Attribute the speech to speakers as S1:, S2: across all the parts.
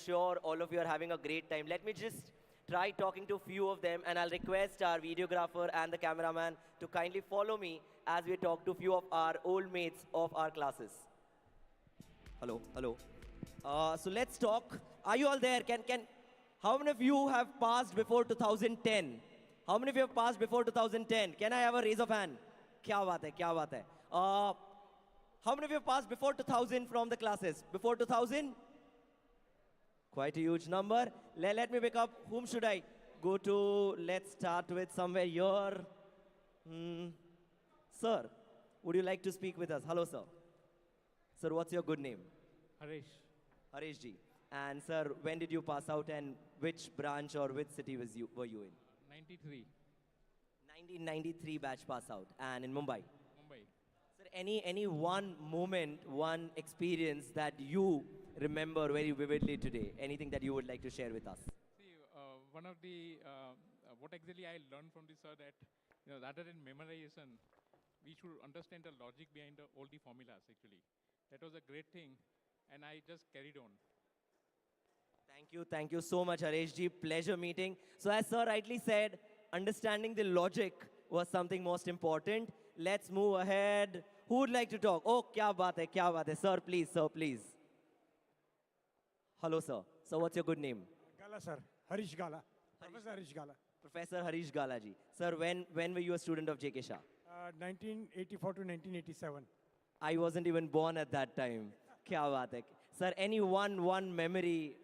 S1: sure all of you are having a great time. Let me just try talking to a few of them, and I'll request our videographer and the cameraman to kindly follow me as we talk to a few of our old mates of our classes. Hello, hello. So let's talk. Are you all there? How many of you have passed before 2010? How many of you have passed before 2010? Can I have a raise of hand? Kya baat hai, kya baat hai. How many of you have passed before 2000 from the classes? Before 2000? Quite a huge number. Let me pick up. Whom should I go to? Let's start with somewhere here. Sir, would you like to speak with us? Hello, sir. Sir, what's your good name?
S2: Harish.
S1: Harish ji. And sir, when did you pass out and which branch or which city were you in?
S2: 93.
S1: 1993 batch pass out. And in Mumbai?
S2: Mumbai.
S1: Sir, any one moment, one experience that you remember very vividly today? Anything that you would like to share with us?
S2: See, one of the, what exactly I learned from this, sir, that rather than memorization, we should understand the logic behind all the formulas, actually. That was a great thing, and I just carried on.
S1: Thank you so much, Harish ji. Pleasure meeting. So as sir rightly said, understanding the logic was something most important. Let's move ahead. Who would like to talk? Oh, kya baat hai. Sir, please, sir, please. Hello, sir. So what's your good name?
S3: Gala, sir. Harish Gala. Professor Harish Gala.
S1: Professor Harish Gala ji. Sir, when were you a student of JK Shah?
S3: 1984 to 1987.
S1: I wasn't even born at that time. Kya baat hai. Sir, any one memory?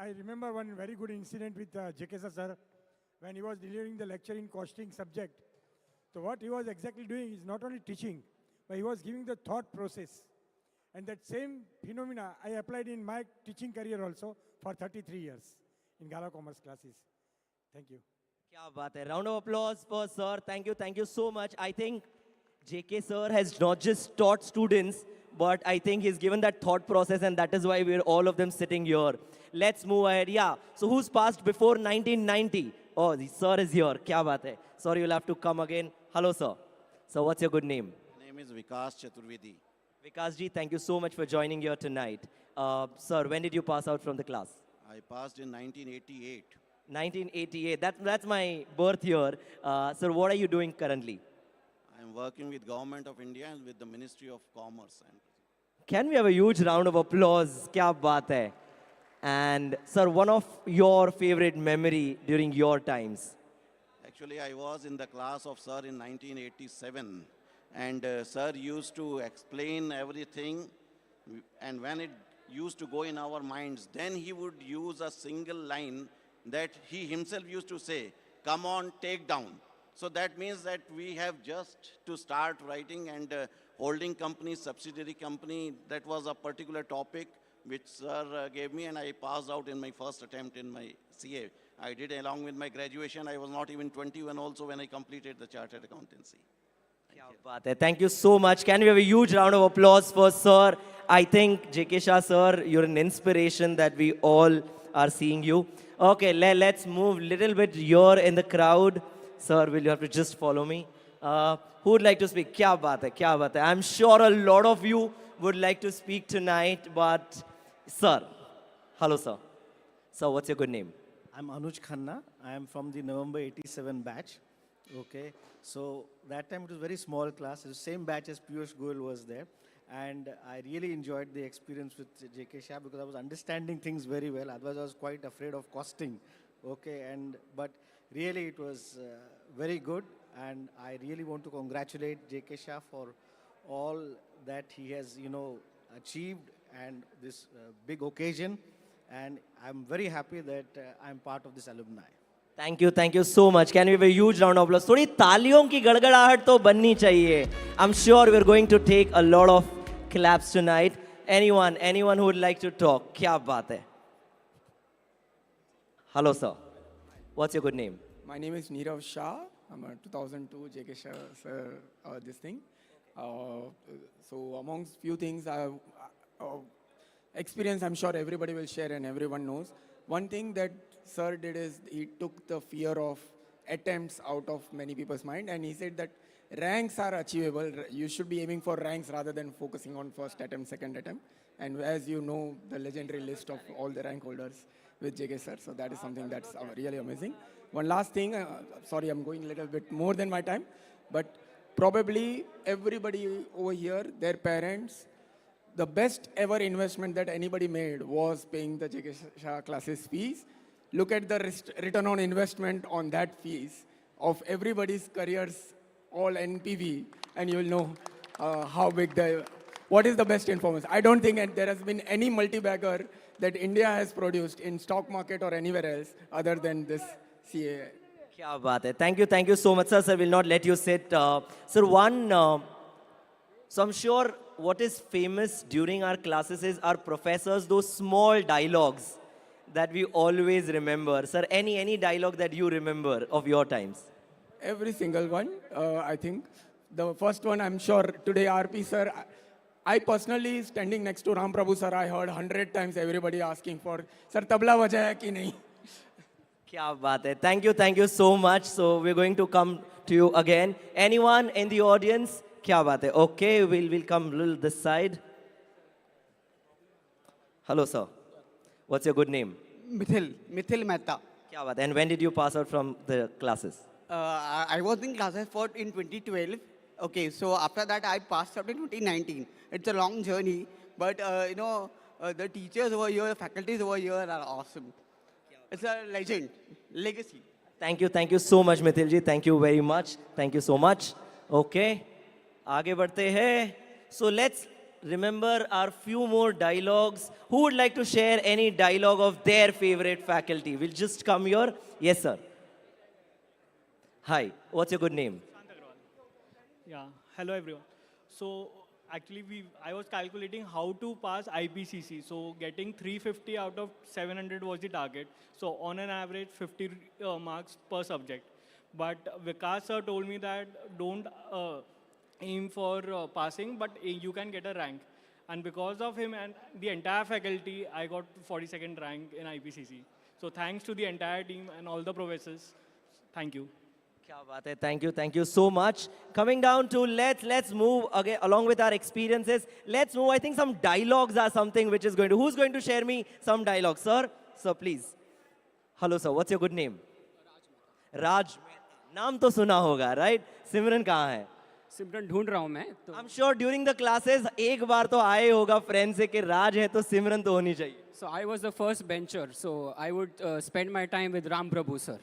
S3: I remember one very good incident with JK Shah, sir, when he was delivering the lecture in costing subject. So what he was exactly doing is not only teaching, but he was giving the thought process. And that same phenomena I applied in my teaching career also for 33 years in Gala Commerce classes. Thank you.
S1: Kya baat hai. Round of applause for sir. Thank you so much. I think JK sir has not just taught students, but I think he's given that thought process, and that is why we're all of them sitting here. Let's move ahead. Yeah. So who's passed before 1990? Oh, the sir is here. Kya baat hai. Sorry, you'll have to come again. Hello, sir. So what's your good name?
S4: My name is Vikas Chaturvedi.
S1: Vikas ji, thank you so much for joining here tonight. Sir, when did you pass out from the class?
S4: I passed in 1988.
S1: 1988. That's my birth year. Sir, what are you doing currently?
S4: I am working with Government of India and with the Ministry of Commerce.
S1: Can we have a huge round of applause? Kya baat hai. And sir, one of your favorite memory during your times?
S4: Actually, I was in the class of sir in 1987. And sir used to explain everything. And when it used to go in our minds, then he would use a single line that he himself used to say, come on, take down. So that means that we have just to start writing, and holding company, subsidiary company, that was a particular topic which sir gave me, and I passed out in my first attempt in my CA. I did along with my graduation. I was not even 21 also when I completed the chartered accountancy.
S1: Thank you so much. Can we have a huge round of applause for sir? I think JK Shah sir, you're an inspiration that we all are seeing you. Okay, let's move a little bit here in the crowd. Sir, will you have to just follow me? Who would like to speak? Kya baat hai, kya baat hai. I'm sure a lot of you would like to speak tonight, but sir. Hello, sir. Sir, what's your good name?
S5: I'm Anuj Khanna. I am from the November 87 batch. Okay, so that time it was a very small class. It was the same batch as Piyush Goyal was there. And I really enjoyed the experience with JK Shah because I was understanding things very well. Otherwise, I was quite afraid of costing. Okay, but really it was very good. And I really want to congratulate JK Shah for all that he has, achieved and this big occasion. And I'm very happy that I'm part of this alumni.
S1: Thank you so much. Can we have a huge round of applause? थोड़ी तालियों की गड़गड़ाहट तो बननी चाहिए. I'm sure we're going to take a lot of claps tonight. Anyone who would like to talk? क्या बात है? Hello, sir. What's your good name?
S6: My name is Nirav Shah. I'm a 2002 JK Shah, sir, this thing. So amongst few things I have experience, I'm sure everybody will share and everyone knows. One thing that sir did is he took the fear of attempts out of many people's mind, and he said that ranks are achievable. You should be aiming for ranks rather than focusing on first attempt, second attempt. And as you know, the legendary list of all the rank holders with JK sir. So that is something that's really amazing. One last thing, sorry, I'm going a little bit more than my time, but probably everybody over here, their parents, the best ever investment that anybody made was paying the JK Shah classes fees. Look at the return on investment on that fees of everybody's careers, all NPV, and you'll know how big what is the best information. I don't think there has been any multi-bagger that India has produced in stock market or anywhere else other than this CA.
S1: Kya baat hai. Thank you so much, sir. Sir, will not let you sit. Sir, so I'm sure what is famous during our classes is our professors, those small dialogues that we always remember. Sir, any dialogue that you remember of your times?
S6: Every single one, I think. The first one, I'm sure today, RP sir, I personally, standing next to Ram Prabhu sir, I heard 100 times everybody asking for, sir, tabla bajaya ki nahi?
S1: Kya baat hai. Thank you so much. So we're going to come to you again. Anyone in the audience? Kya baat hai. Okay, we'll come a little this side. Hello, sir. What's your good name?
S7: Mithil Mehta.
S1: Kya baat hai. And when did you pass out from the classes?
S7: I was in classes in 2012. Okay, so after that I passed out in 2019. It's a long journey, but the teachers over here, faculties over here are awesome. It's a legend, legacy.
S1: Thank you so much, Mithil ji. Thank you very much. Thank you so much. Okay, आगे बढ़ते हैं. So let's remember our few more dialogues. Who would like to share any dialogue of their favorite faculty? We'll just come here. Yes, sir. Hi, what's your good name?
S8: Yeah, hello everyone. So actually I was calculating how to pass IPCC. So getting 350 out of 700 was the target. So on an average 50 marks per subject. But Vikas sir told me that don't aim for passing, but you can get a rank. And because of him and the entire faculty, I got 42nd rank in IPCC. So thanks to the entire team and all the professors. Thank you.
S1: Kya baat hai. Thank you so much. Coming down to let's move again along with our experiences. Let's move. I think some dialogues are something which is who's going to share me some dialogues, sir? Sir, please. Hello, sir. What's your good name? Raj. नाम तो सुना होगा, right? सिमरन कहाँ है?
S9: सिमरन ढूंढ रहा हूँ मैं.
S1: I'm sure during the classes एक बार तो आए होगा friend से कि राज है तो सिमरन तो होनी चाहिए.
S9: So I was the first bencher, so I would spend my time with Ram Prabhu sir.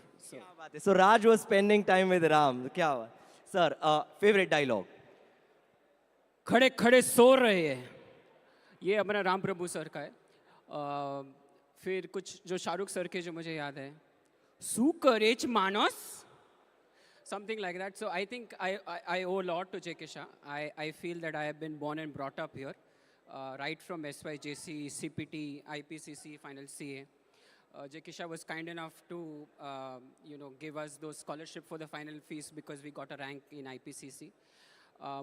S1: So Raj was spending time with Ram. क्या बात? Sir, favorite dialogue?
S9: खड़े खड़े सो रहे हैं. ये हमारा राम प्रभु सर का है. फिर कुछ जो शाहरुख सर के जो मुझे याद है. सुकरेच मानस. Something like that. So I think I owe a lot to JK Shah. I feel that I have been born and brought up here, right from SYJC, CPT, IPCC, final CA. JK Shah was kind enough to, give us those scholarship for the final fees because we got a rank in IPCC.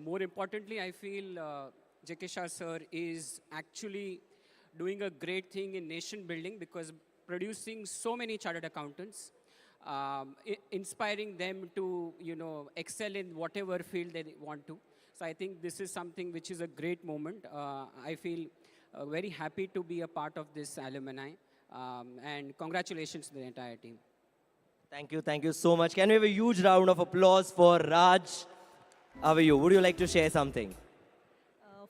S9: More importantly, I feel JK Shah sir is actually doing a great thing in nation building because producing so many chartered accountants, inspiring them to, excel in whatever field they want to. So I think this is something which is a great moment. I feel very happy to be a part of this alumni. And congratulations to the entire team.
S1: Thank you so much. Can we have a huge round of applause for Raj? How are you? Would you like to share something?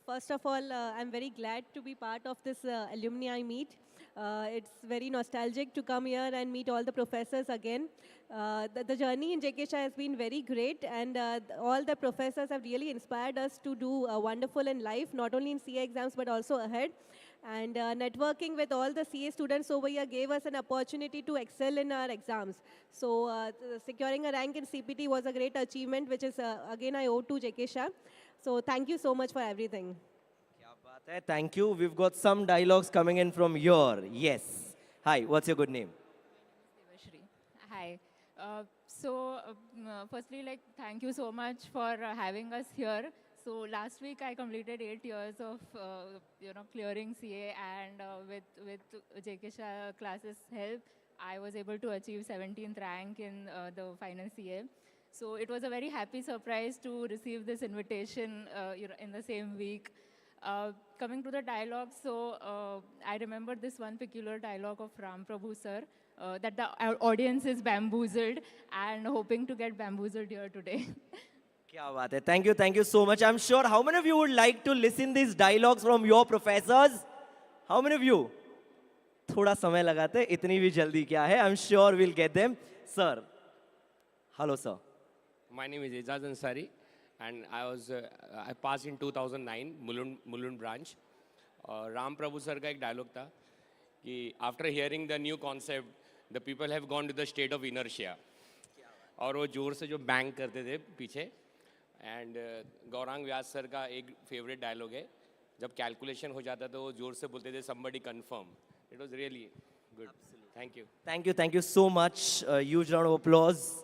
S10: First of all, I'm very glad to be part of this alumni meet. It's very nostalgic to come here and meet all the professors again. The journey in JK Shah has been very great, and all the professors have really inspired us to do wonderful in life, not only in CA exams but also ahead. And networking with all the CA students over here gave us an opportunity to excel in our exams. So securing a rank in CPT was a great achievement, which is, again, I owe to JK Shah. So thank you so much for everything.
S1: Thank you. We've got some dialogues coming in from here. Yes. Hi, what's your good name?
S11: Hi. Firstly, thank you so much for having us here. So last week I completed 8 years of, clearing CA, and with JK Shah classes help, I was able to achieve 17th rank in the final CA. So it was a very happy surprise to receive this invitation, in the same week. Coming to the dialogue, so I remember this one peculiar dialogue of Ram Prabhu sir, that the audience is bamboozled and hoping to get bamboozled here today.
S1: Kya baat hai. Thank you so much. I'm sure, how many of you would like to listen these dialogues from your professors? How many of you? थोड़ा समय लगाते, इतनी भी जल्दी क्या है? I'm sure we'll get them. Sir. Hello, sir.
S12: My name is Ejaz Ansari, and I passed in 2009, Mulund branch. Ram Prabhu sir का एक dialogue था कि after hearing the new concept, the people have gone to the state of inertia. और वो जोर से जो bang करते थे पीछे. And गौरांग व्यास सर का एक favorite dialogue है, जब calculation हो जाता तो वो जोर से बोलते थे somebody confirm. It was really good. Absolutely. Thank you.
S1: Thank you so much. Huge round of applause.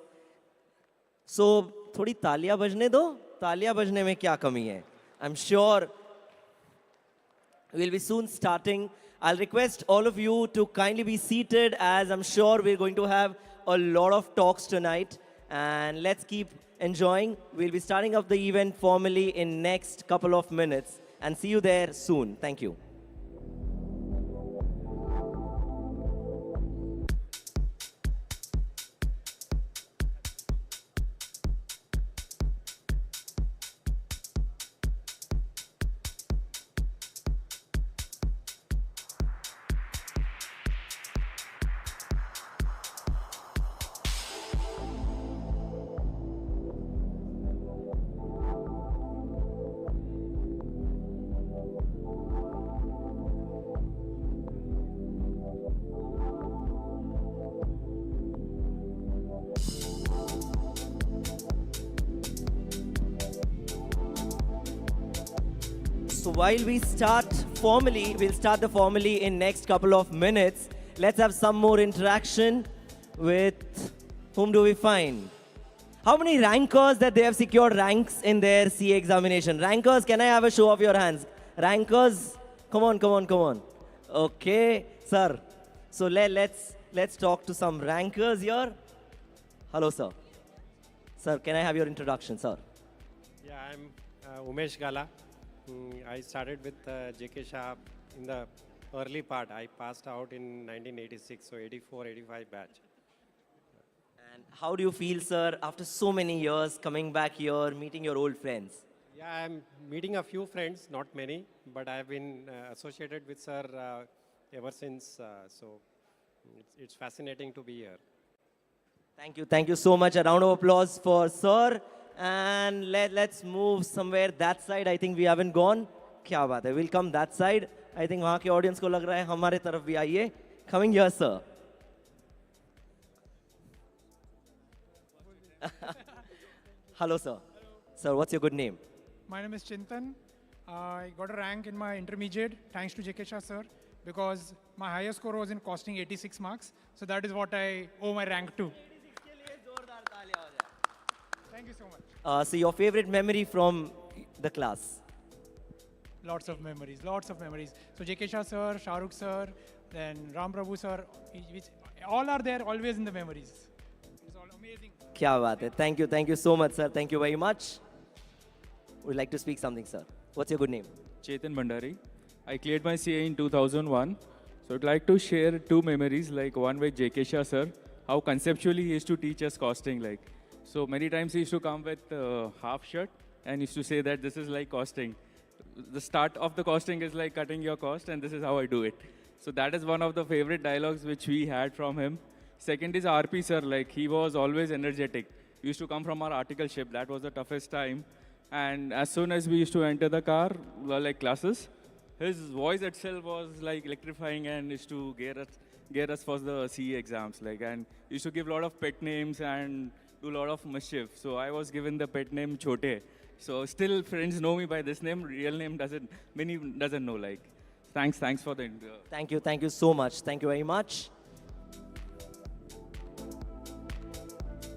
S1: So, थोड़ी तालियां बजने दो. तालियां बजने में क्या कमी है? I'm sure we'll be soon starting. I'll request all of you to kindly be seated, as I'm sure we're going to have a lot of talks tonight. And let's keep enjoying. We'll be starting up the event formally in next couple of minutes. And see you there soon. Thank you. So while we start formally, we'll start the formally in next couple of minutes. Let's have some more interaction with whom do we find? How many rankers that they have secured ranks in their CA examination? Rankers, can I have a show of your hands? Rankers, come on. Okay, sir. So let's talk to some rankers here. Hello, sir. Sir, can I have your introduction, sir?
S13: Yeah, I'm Umesh Gala. I started with JK Shah in the early part. I passed out in 1986, so 84, 85 batch.
S1: And how do you feel, sir, after so many years coming back here, meeting your old friends?
S13: Yeah, I'm meeting a few friends, not many, but I've been associated with sir ever since, so it's fascinating to be here.
S1: Thank you so much. A round of applause for sir. And let's move somewhere that side. I think we haven't gone. क्या बात है? We'll come that side. I think वहाँ के audience को लग रहा है हमारे तरफ भी आइए. Coming here, sir. Hello, sir. Sir, what's your good name?
S14: My name is Chintan. I got a rank in my intermediate thanks to JK Shah sir, because my highest score was in costing 86 marks. So that is what I owe my rank to. Thank you so much.
S1: So your favorite memory from the class?
S14: Lots of memories. So JK Shah sir, Shahrukh sir, then Ram Prabhu sir, which all are there always in the memories. It's all amazing.
S1: क्या बात है? Thank you so much, sir. Thank you very much. Would you like to speak something, sir? What's your good name?
S15: Chetan Bhandari. I cleared my CA in 2001. So I'd like to share two memories, like one with JK Shah sir, how conceptually he used to teach us costing. So many times he used to come with half shirt and used to say that this is like costing. The start of the costing is like cutting your cost, and this is how I do it. So that is one of the favorite dialogues which we had from him. Second is RP sir, he was always energetic. We used to come from our articleship. That was the toughest time. And as soon as we used to enter the car, classes, his voice itself was electrifying and used to gear us for the CE exams. And used to give a lot of pet names and do a lot of mischief. So I was given the pet name Chote. So still friends know me by this name. Real name many doesn't know. Thanks for the.
S1: Thank you so much. Thank you very much.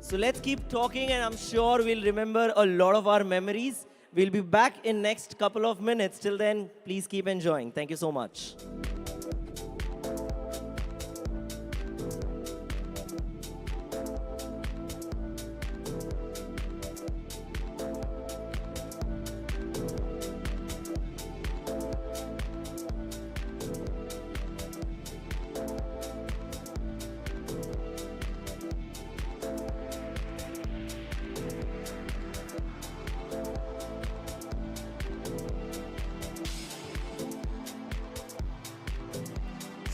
S1: So let's keep talking, and I'm sure we'll remember a lot of our memories. We'll be back in next couple of minutes. Till then, please keep enjoying. Thank you so much.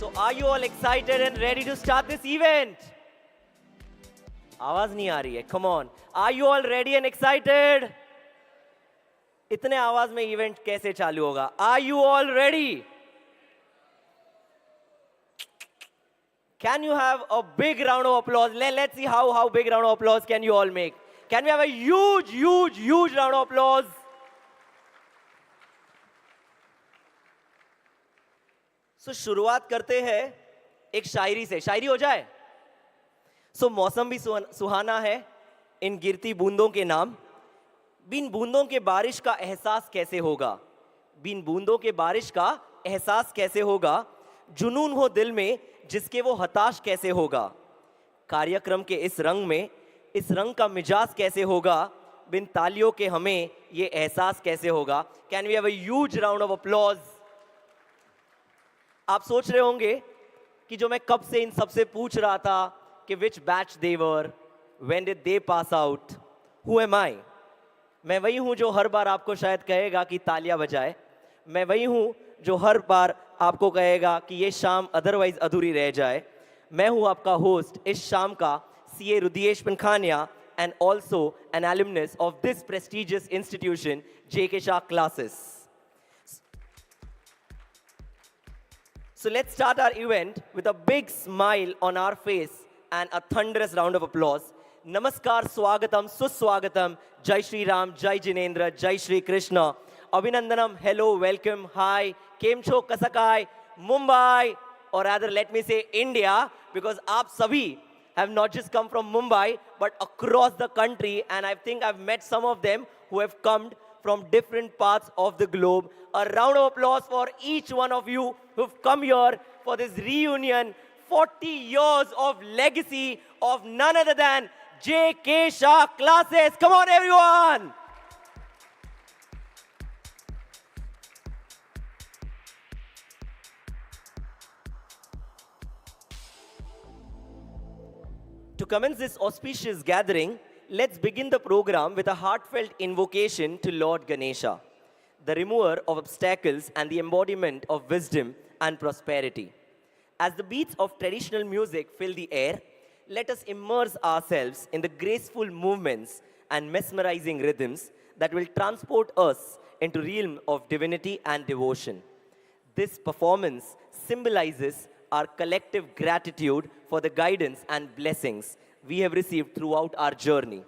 S1: So are you all excited and ready to start this event? आवाज नहीं आ रही है. Come on. Are you all ready and excited? इतने आवाज में event कैसे चालू होगा? Are you all ready? Can you have a big round of applause? Let's see how big round of applause can you all make. Can we have a huge round of applause? So शुरुआत करते हैं एक शायरी से. शायरी हो जाए? So मौसम भी सुहाना है इन गिरती बूंदों के नाम. बिन बूंदों के बारिश का एहसास कैसे होगा? बिन बूंदों के बारिश का एहसास कैसे होगा? जुनून हो दिल में जिसके वो हताश कैसे होगा? कार्यक्रम के इस रंग में इस रंग का मिजाज कैसे होगा? बिन तालियों के हमें ये एहसास कैसे होगा? Can we have a huge round of applause? आप सोच रहे होंगे कि जो मैं कब से इन सबसे पूछ रहा था कि which batch they were, when did they pass out, who am I? मैं वही हूं जो हर बार आपको शायद कहेगा कि तालियां बजाए. मैं वही हूं जो हर बार आपको कहेगा कि ये शाम अदरवाइज अधूरी रह जाए. मैं हूं आपका होस्ट इस शाम का, CA रुदियेश पंखानिया, and also an alumnus of this prestigious institution, JK Shah classes. So let's start our event with a big smile on our face and a thunderous round of applause. Namaskar, Swagatam, Suswagatam, Jai Shri Ram, Jai Jinendra, Jai Shri Krishna, Abhinandanam, hello, welcome, hi, Kemcho, Kasakai, Mumbai, or rather let me say India, because aap sabhi have not just come from Mumbai, but across the country, and I think I've met some of them who have come from different parts of the globe. A round of applause for each one of you who've come here for this reunion. 40 years of legacy of none other than JK Shah classes. Come on, everyone. To commence this auspicious gathering, let's begin the program with a heartfelt invocation to Lord Ganesha, the remover of obstacles and the embodiment of wisdom and prosperity. As the beats of traditional music fill the air, let us immerse ourselves in the graceful movements and mesmerizing rhythms that will transport us into the realm of divinity and devotion. This performance symbolizes our collective gratitude for the guidance and blessings we have received throughout our journey.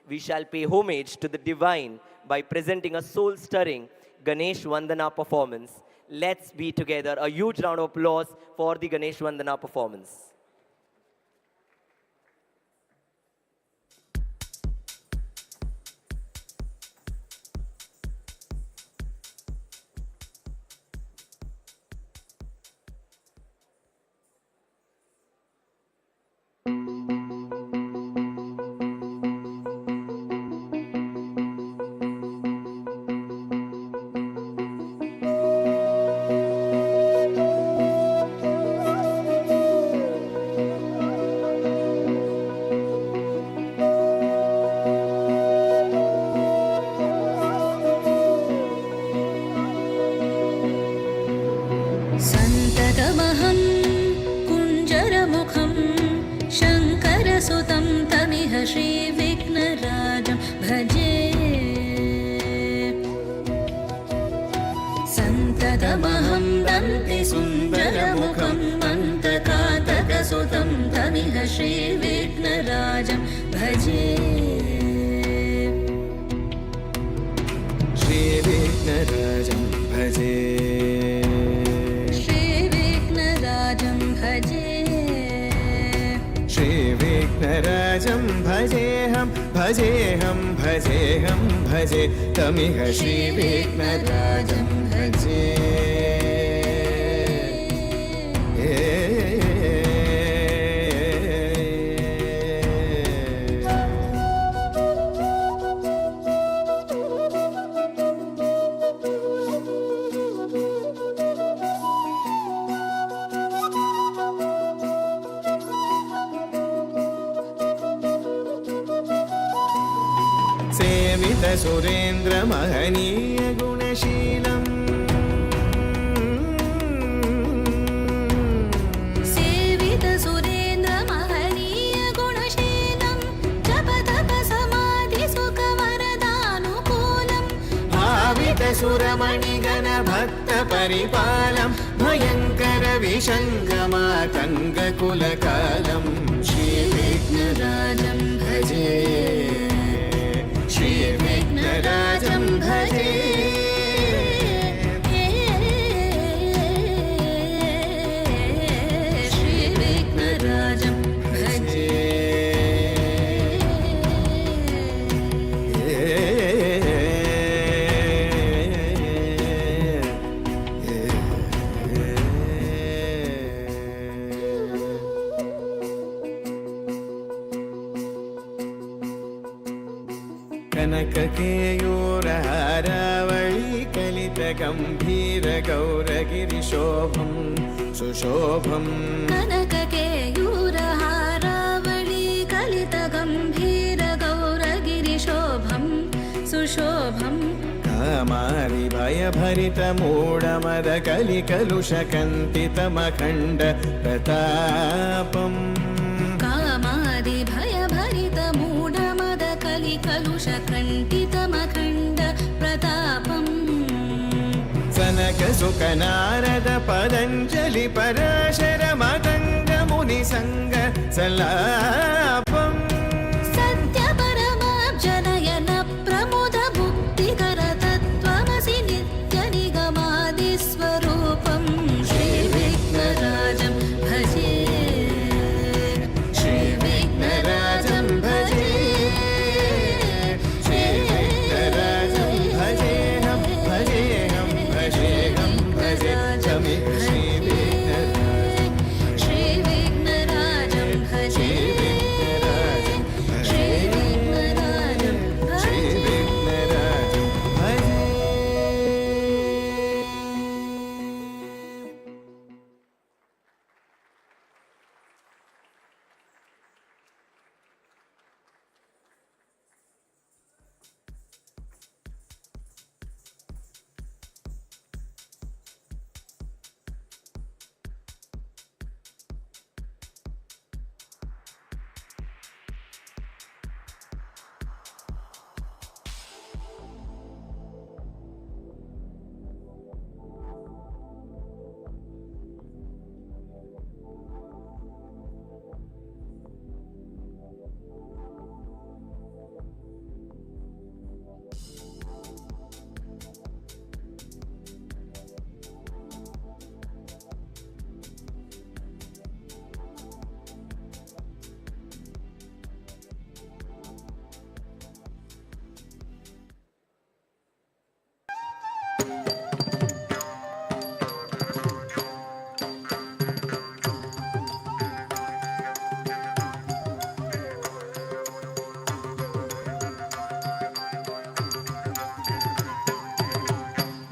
S1: We shall pay homage to the divine by presenting a soul-stirring Ganesh Vandana performance. Let's be together. A huge round of applause for the Ganesh Vandana performance.
S16: Surendra महनीय गुणशीलम् सुरमणिगण भक्त परिपालं भयङ्कर विषङ्गमातङ्गकुलकालं श्रीविघ्नराजं भजे श्रीविघ्नराजं भजे श्रीविघ्नराजं भजे कनककेयूरहारावळी कलितगम्भीरगौरगिरिशोभं सुशोभं
S17: कनककेयूरहारावळी कलितगम्भीरगौरगिरिशोभं सुशोभं
S16: कामारिभयभरितमूढमदकलिकलुषकन्तितमखण्ड प्रतापम्
S17: कामादिभयभरितमूढमदकलिकलुषकण्टितमखण्ड प्रतापम्
S16: सनकसुकनारद पतञ्जलि पराशर मदङ्ग मुनिसङ्ग सल्लापम्
S17: सत्यपरमाब्जनयन प्रमुद भुक्तिकर तत्त्वमसि नित्यनिगमादिस्वरूपं श्रीविघ्नराजं भजे श्रीविघ्नराजं भजे
S16: श्रीविघ्नराजं भजेऽहं भजेऽहं भजेऽहं भजे तमे
S17: श्रीविघ्नराजं भजे श्रीविघ्नराजं भजे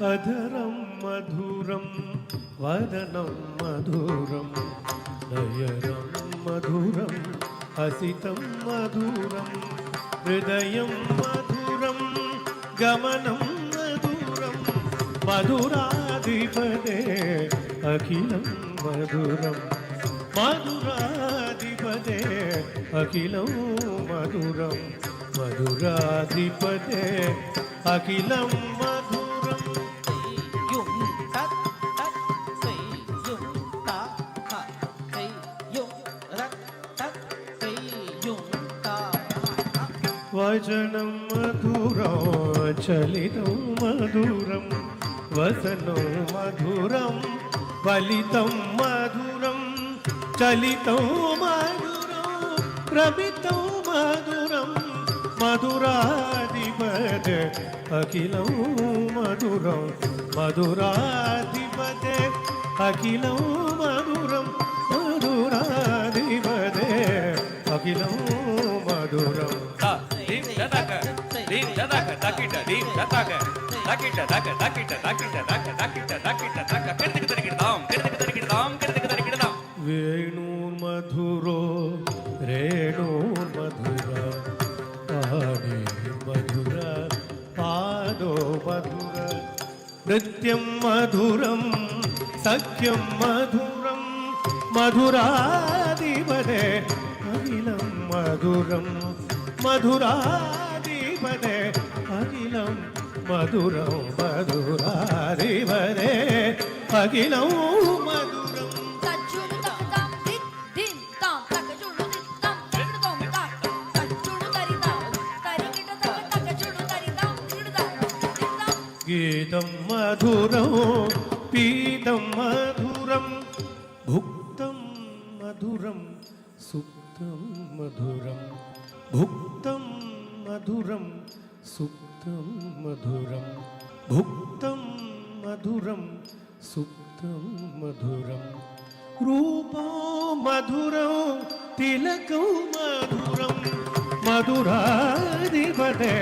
S18: अधरं मधुरं वदनं मधुरं नयनं मधुरं हसितं मधुरं हृदयं मधुरं गमनं मधुरं मधुराधिपते अखिलं मधुरं मधुराधिपते अखिलं मधुरं मधुराधिपते अखिलं मधुरं वचनं मधुरं चलितं मधुरं वसनं मधुरं फलितं मधुरं चलितं मधुरं प्रमितं मधुरं मधुराधिपते अखिलं मधुरं मधुराधिपते अखिलं मधुरं मधुराधिपते अखिलं मधुरं वेणुर्मधुरो रेणुर्मधुरा पाणे मधुरा पादो मधुरा नृत्यं मधुरं सख्यं मधुरं मधुराधिपते अखिलं मधुरं मधुराधिपते अखिलं మధురం మధురాధిపదే అఖిలం మధురం గీతం మధురం పీతం మధురం భుక్తం మధురం సుప్తం మధురం భుక్తం మధురం సుప్తం మధురం భుక్తం మధురం సుప్తం మధురం రూపం మధురం తిలకం మధురం మధురాధిపతే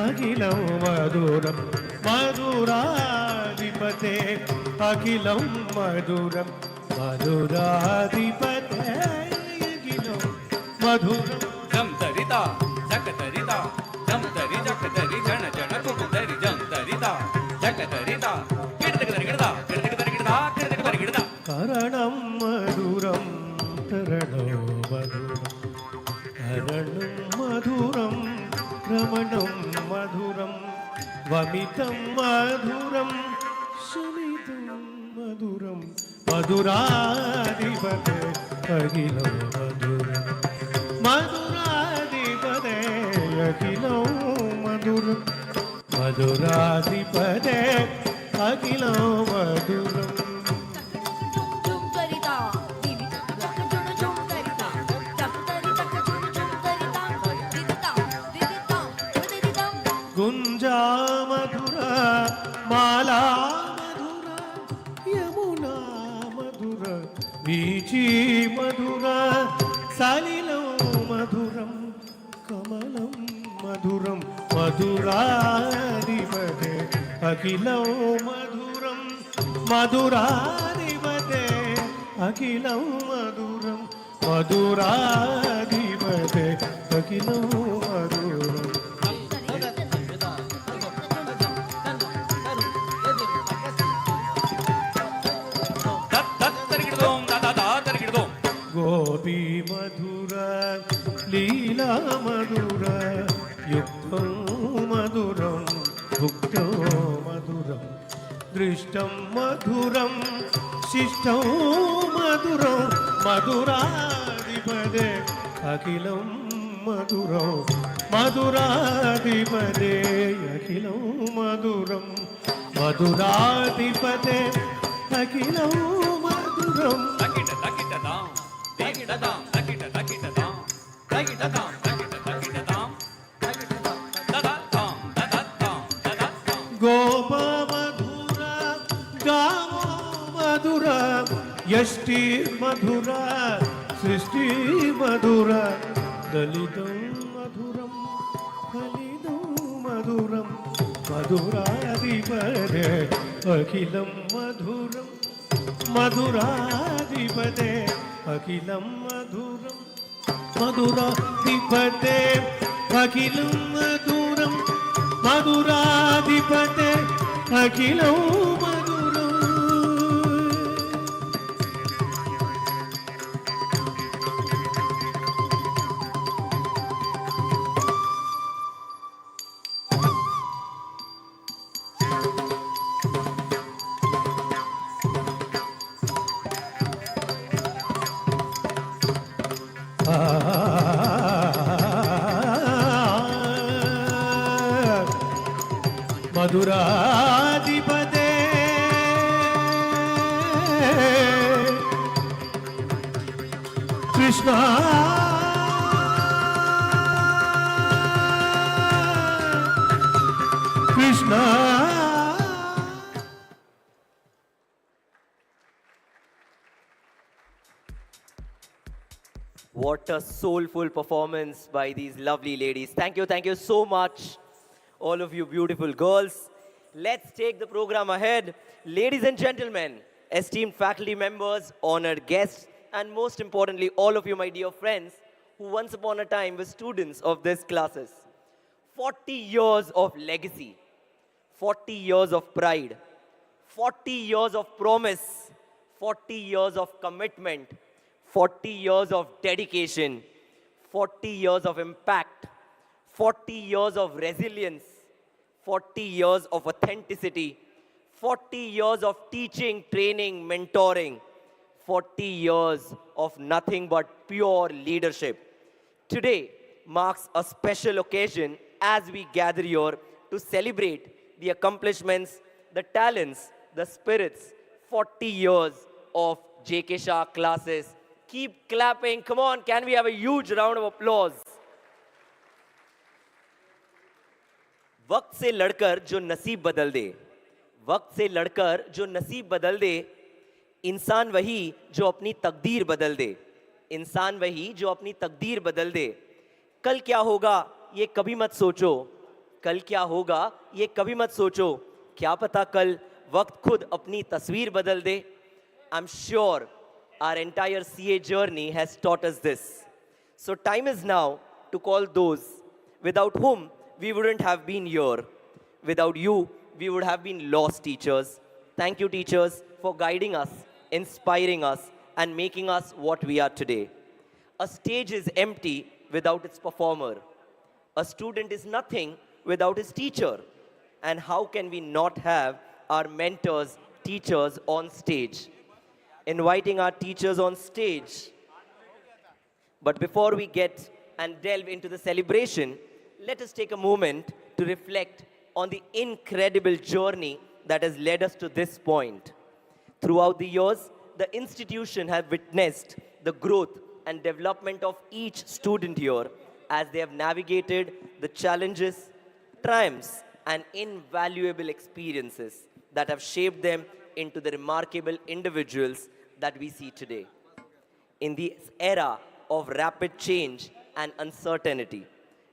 S18: అఖిలం మధురం మధురాధిపతే అఖిలం మధురం మధురాధిపతే అఖిలం మధురం
S19: జం తరితా జక తరితా జం తరి జక తరి జన జన కుకు తరి జం తరితా జక తరితా కిడదక తరిగిడదా కిడదక తరిగిడదా కిడదక తరిగిడదా
S18: కరణం మధురం తరణం మధురం కరణం మధురం రమణం మధురం వమితం మధురం సుమితం మధురం మధురాధిపతే అఖిలం మధురం మధురాధిపతే అఖిలం మధురం మధురాధిపతే అఖిలం మధురం గుంజా మధుర మాలా మధుర యమునా మధుర వీచి మధుర సలిలం మధురం కమలం మధురం మధురాధిపతే అఖిలం మధురం మధురాధిపతే అఖిలం మధురం మధురాధిపతే అఖిలం మధురం గోపీ మధుర లీలా మధుర యుక్తం మధురం భుక్తం మధురం దృష్టం మధురం శిష్టం మధురం మధురాధిపదే అఖిలం మధురం మధురాధిపదే అఖిలం మధురం మధురాధిపదే అఖిలం మధురం గోప మధుర గామో మధుర యష్టి మధుర సృష్టి మధుర దళితం మధురం ఫలితం మధురం మధురాధిపదే అఖిలం మధురం మధురాధిపదే అఖిలం మధురం మధురాధిపతే అఖిలం మధురం మధురాధిపతే అఖిలం మధురం మధురాధిపతే Krishna Krishna
S1: What a soulful performance by these lovely ladies. Thank you so much, all of you beautiful girls. Let's take the program ahead. Ladies and gentlemen, esteemed faculty members, honored guests, and most importantly, all of you, my dear friends, who once upon a time were students of these classes. 40 years of legacy, 40 years of pride, 40 years of promise, 40 years of commitment, 40 years of dedication, 40 years of impact, 40 years of resilience, 40 years of authenticity, 40 years of teaching, training, mentoring, 40 years of nothing but pure leadership. Today marks a special occasion as we gather here to celebrate the accomplishments, the talents, the spirits, 40 years of JK Shah classes. Keep clapping. Come on, can we have a huge round of applause? वक्त से लड़कर जो नसीब बदल दे, वक्त से लड़कर जो नसीब बदल दे, इंसान वही जो अपनी तकदीर बदल दे, इंसान वही जो अपनी तकदीर बदल दे. कल क्या होगा ये कभी मत सोचो, कल क्या होगा ये कभी मत सोचो, क्या पता कल वक्त खुद अपनी तस्वीर बदल दे. I'm sure our entire CA journey has taught us this. So time is now to call those without whom we wouldn't have been here. Without you, we would have been lost teachers. Thank you, teachers, for guiding us, inspiring us, and making us what we are today. A stage is empty without its performer. A student is nothing without his teacher. And how can we not have our mentors, teachers on stage? Inviting our teachers on stage. But before we get and delve into the celebration, let us take a moment to reflect on the incredible journey that has led us to this point. Throughout the years, the institution has witnessed the growth and development of each student here as they have navigated the challenges, triumphs, and invaluable experiences that have shaped them into the remarkable individuals that we see today. In this era of rapid change and uncertainty,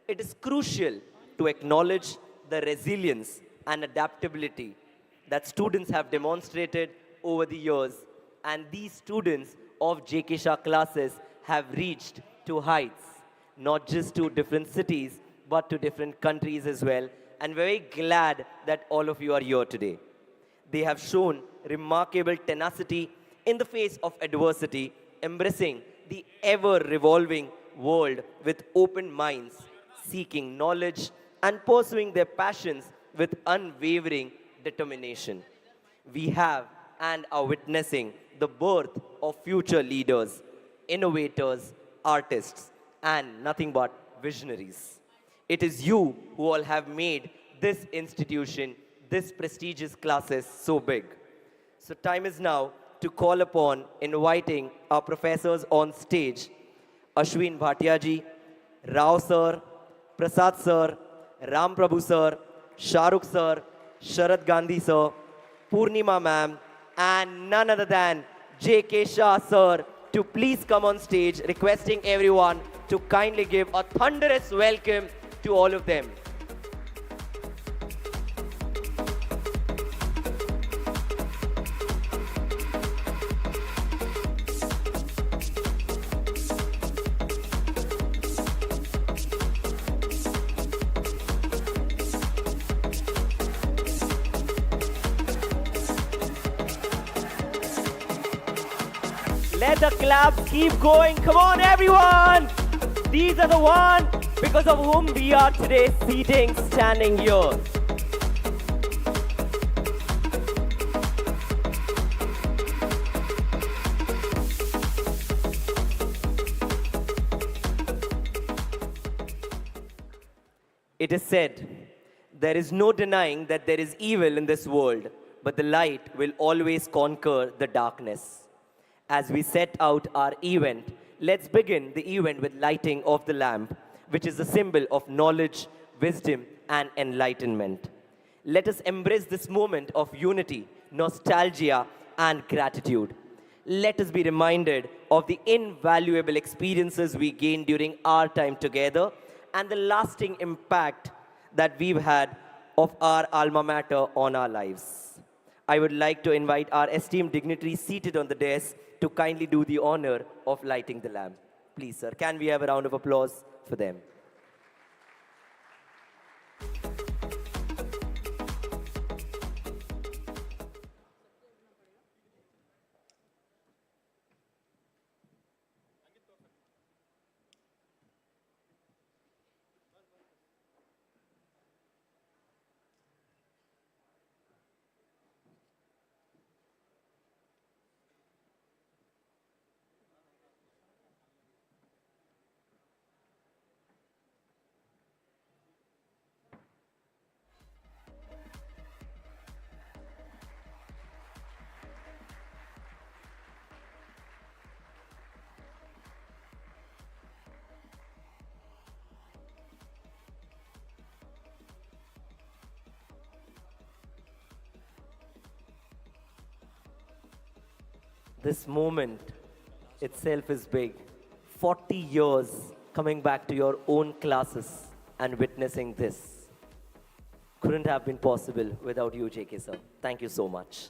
S1: it is crucial to acknowledge the resilience and adaptability that students have demonstrated over the years, and these students of JK Shah classes have reached to heights, not just to different cities, but to different countries as well, and very glad that all of you are here today. They have shown remarkable tenacity in the face of adversity, embracing the ever-revolving world with open minds, seeking knowledge and pursuing their passions with unwavering determination. We have and are witnessing the birth of future leaders, innovators, artists, and nothing but visionaries. It is you who all have made this institution, this prestigious classes so big. So time is now to call upon inviting our professors on stage, Ashwin Bhatia ji, Rao sir, Prasad sir, Ram Prabhu sir, Shahrukh sir, Sharad Gandhi sir, Purnima ma'am, and none other than JK Shah sir to please come on stage, requesting everyone to kindly give a thunderous welcome to all of them. Let the claps keep going. Come on, everyone. These are the ones because of whom we are today sitting, standing here. It is said, there is no denying that there is evil in this world, but the light will always conquer the darkness. As we set out our event, let's begin the event with lighting of the lamp, which is a symbol of knowledge, wisdom, and enlightenment. Let us embrace this moment of unity, nostalgia, and gratitude. Let us be reminded of the invaluable experiences we gained during our time together and the lasting impact that we've had of our alma mater on our lives. I would like to invite our esteemed dignitaries seated on the desk to kindly do the honor of lighting the lamp. Please, sir, can we have a round of applause for them? This moment itself is big. 40 years coming back to your own classes and witnessing this couldn't have been possible without you, JK sir. Thank you so much.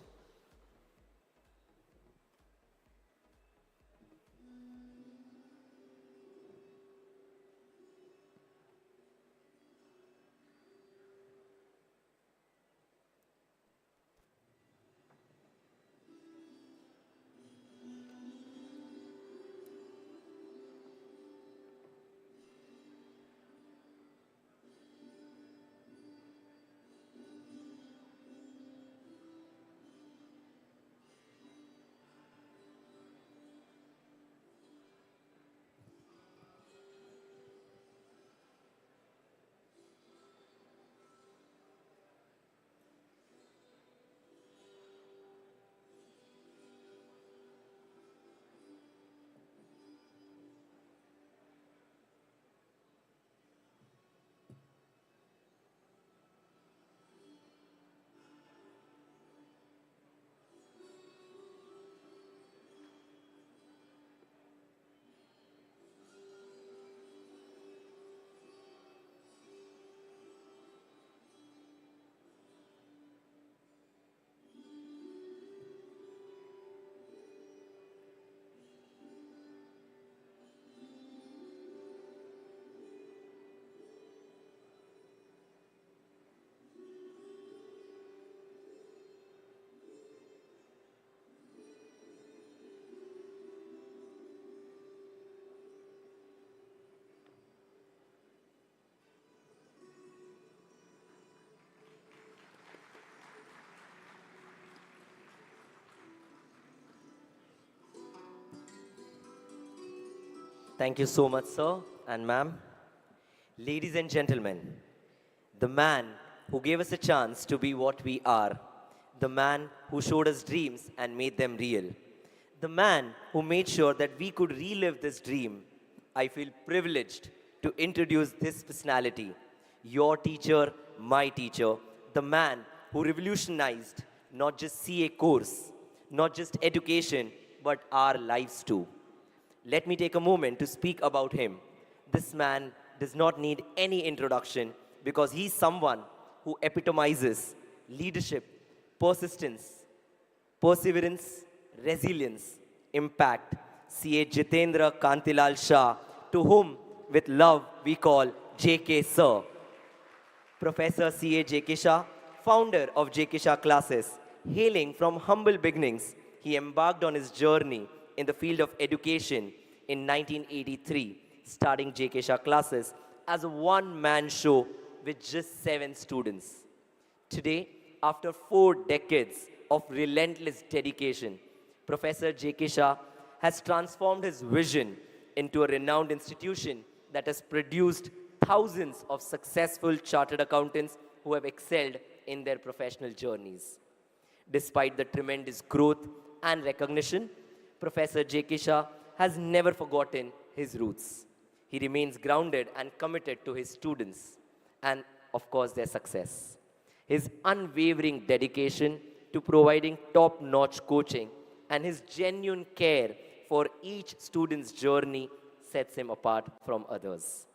S1: Thank you so much, sir and ma'am. Ladies and gentlemen, the man who gave us a chance to be what we are, the man who showed us dreams and made them real, the man who made sure that we could relive this dream, I feel privileged to introduce this personality, your teacher, my teacher, the man who revolutionized not just CA course, not just education, but our lives too. Let me take a moment to speak about him. This man does not need any introduction because he's someone who epitomizes leadership, persistence, perseverance, resilience, impact. CA Jitendra Kantilal Shah, to whom with love we call JK Sir. Professor CA JK Shah, founder of JK Shah classes, hailing from humble beginnings, he embarked on his journey in the field of education in 1983, starting JK Shah classes as a one-man show with just 7 students. Today, after 4 decades of relentless dedication, Professor JK Shah has transformed his vision into a renowned institution that has produced thousands of successful chartered accountants who have excelled in their professional journeys. Despite the tremendous growth and recognition, Professor JK Shah has never forgotten his roots. He remains grounded and committed to his students and, of course, their success. His unwavering dedication to providing top-notch coaching and his genuine care for each student's journey sets him apart from others.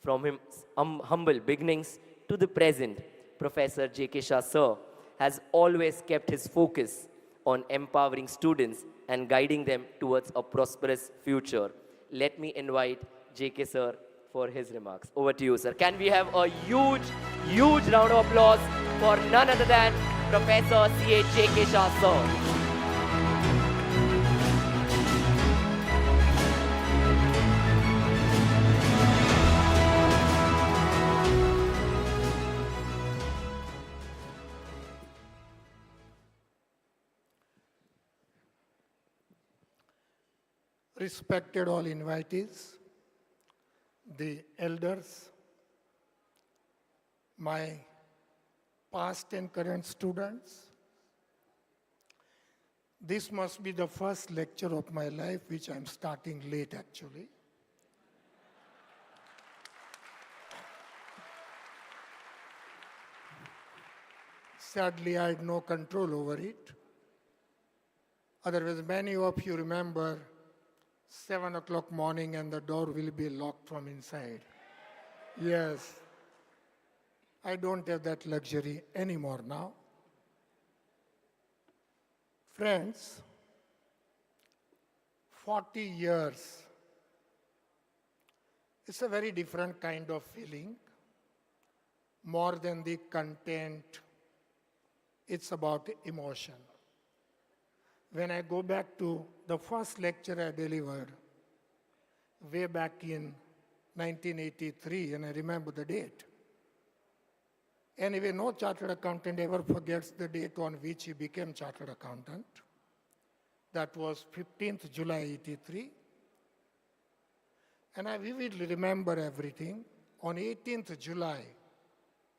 S1: From his humble beginnings to the present, Professor JK Shah Sir has always kept his focus on empowering students and guiding them towards a prosperous future. Let me invite JK Sir for his remarks. Over to you, sir. Can we have a huge, huge round of applause for none other than Professor CA JK Shah Sir.
S20: Respected all invitees, the elders, my past and current students. This must be the first lecture of my life, which I'm starting late actually. Sadly, I had no control over it. Otherwise, many of you remember 7 o'clock morning and the door will be locked from inside. Yes, I don't have that luxury anymore now. Friends, 40 years, it's a very different kind of feeling. More than the content, it's about emotion. When I go back to the first lecture I delivered, way back in 1983, and I remember the date. Anyway, no chartered accountant ever forgets the date on which he became chartered accountant. That was 15th July 83. And I vividly remember everything. On 18th July,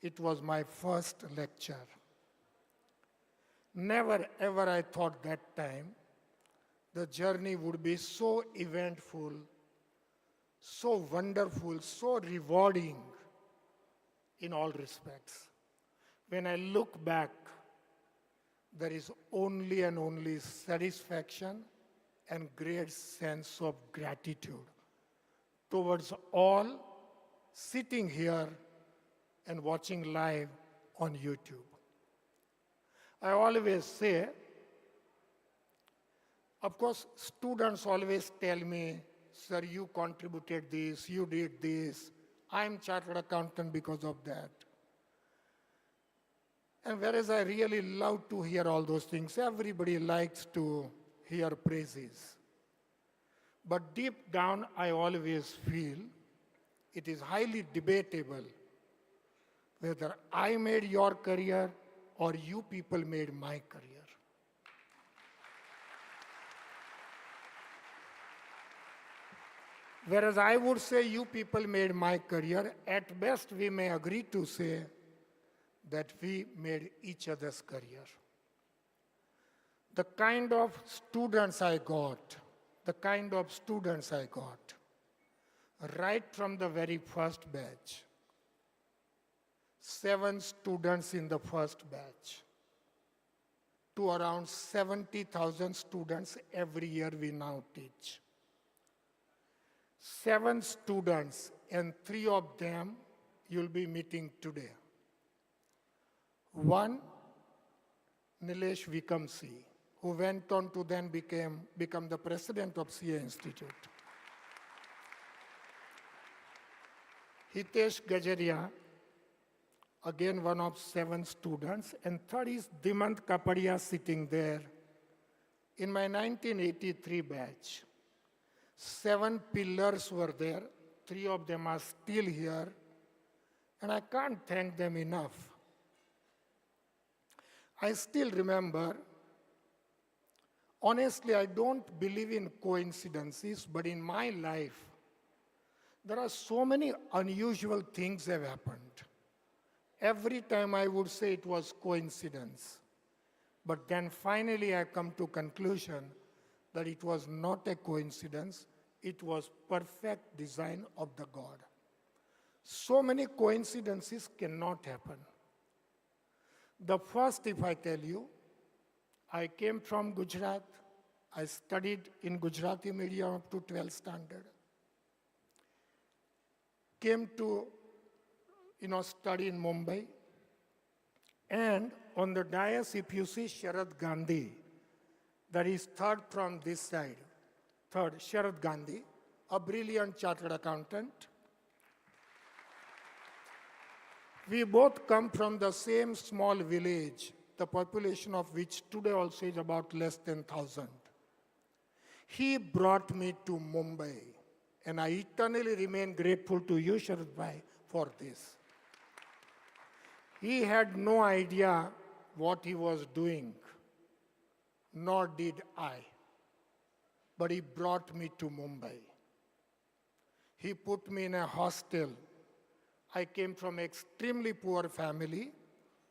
S20: it was my first lecture. Never ever I thought that time the journey would be so eventful, so wonderful, so rewarding in all respects. When I look back, there is only and only satisfaction and great sense of gratitude towards all sitting here and watching live on YouTube. I always say, of course, students always tell me, sir, you contributed this, you did this, I'm chartered accountant because of that. And whereas I really love to hear all those things, everybody likes to hear praises. But deep down, I always feel it is highly debatable whether I made your career or you people made my career. Whereas I would say you people made my career, at best we may agree to say that we made each other's career. The kind of students I got, right from the very first batch, 7 students in the first batch, to around 70,000 students every year we now teach. 7 students, and 3 of them you'll be meeting today. One, Nilesh Shah, who went on to then become the president of CA Institute. Hitesh Gajaria, again one of 7 students, and third is Dimant Kapadia sitting there. In my 1983 batch, 7 pillars were there, 3 of them are still here, and I can't thank them enough. I still remember, honestly, I don't believe in coincidences, but in my life, there are so many unusual things that have happened. Every time I would say it was coincidence. But then finally I come to conclusion that it was not a coincidence, it was perfect design of the God. So many coincidences cannot happen. The first, if I tell you, I came from Gujarat. I studied in Gujarati medium up to 12th standard. Came to, study in Mumbai. And on the dais, if you see Sharad Gandhi, that is third from this side. Third, Sharad Gandhi, a brilliant chartered accountant. We both come from the same small village, the population of which today also is about less than 1,000. He brought me to Mumbai, and I eternally remain grateful to you, Sharad Bhai, for this. He had no idea what he was doing, nor did I. But he brought me to Mumbai. He put me in a hostel. I came from an extremely poor family.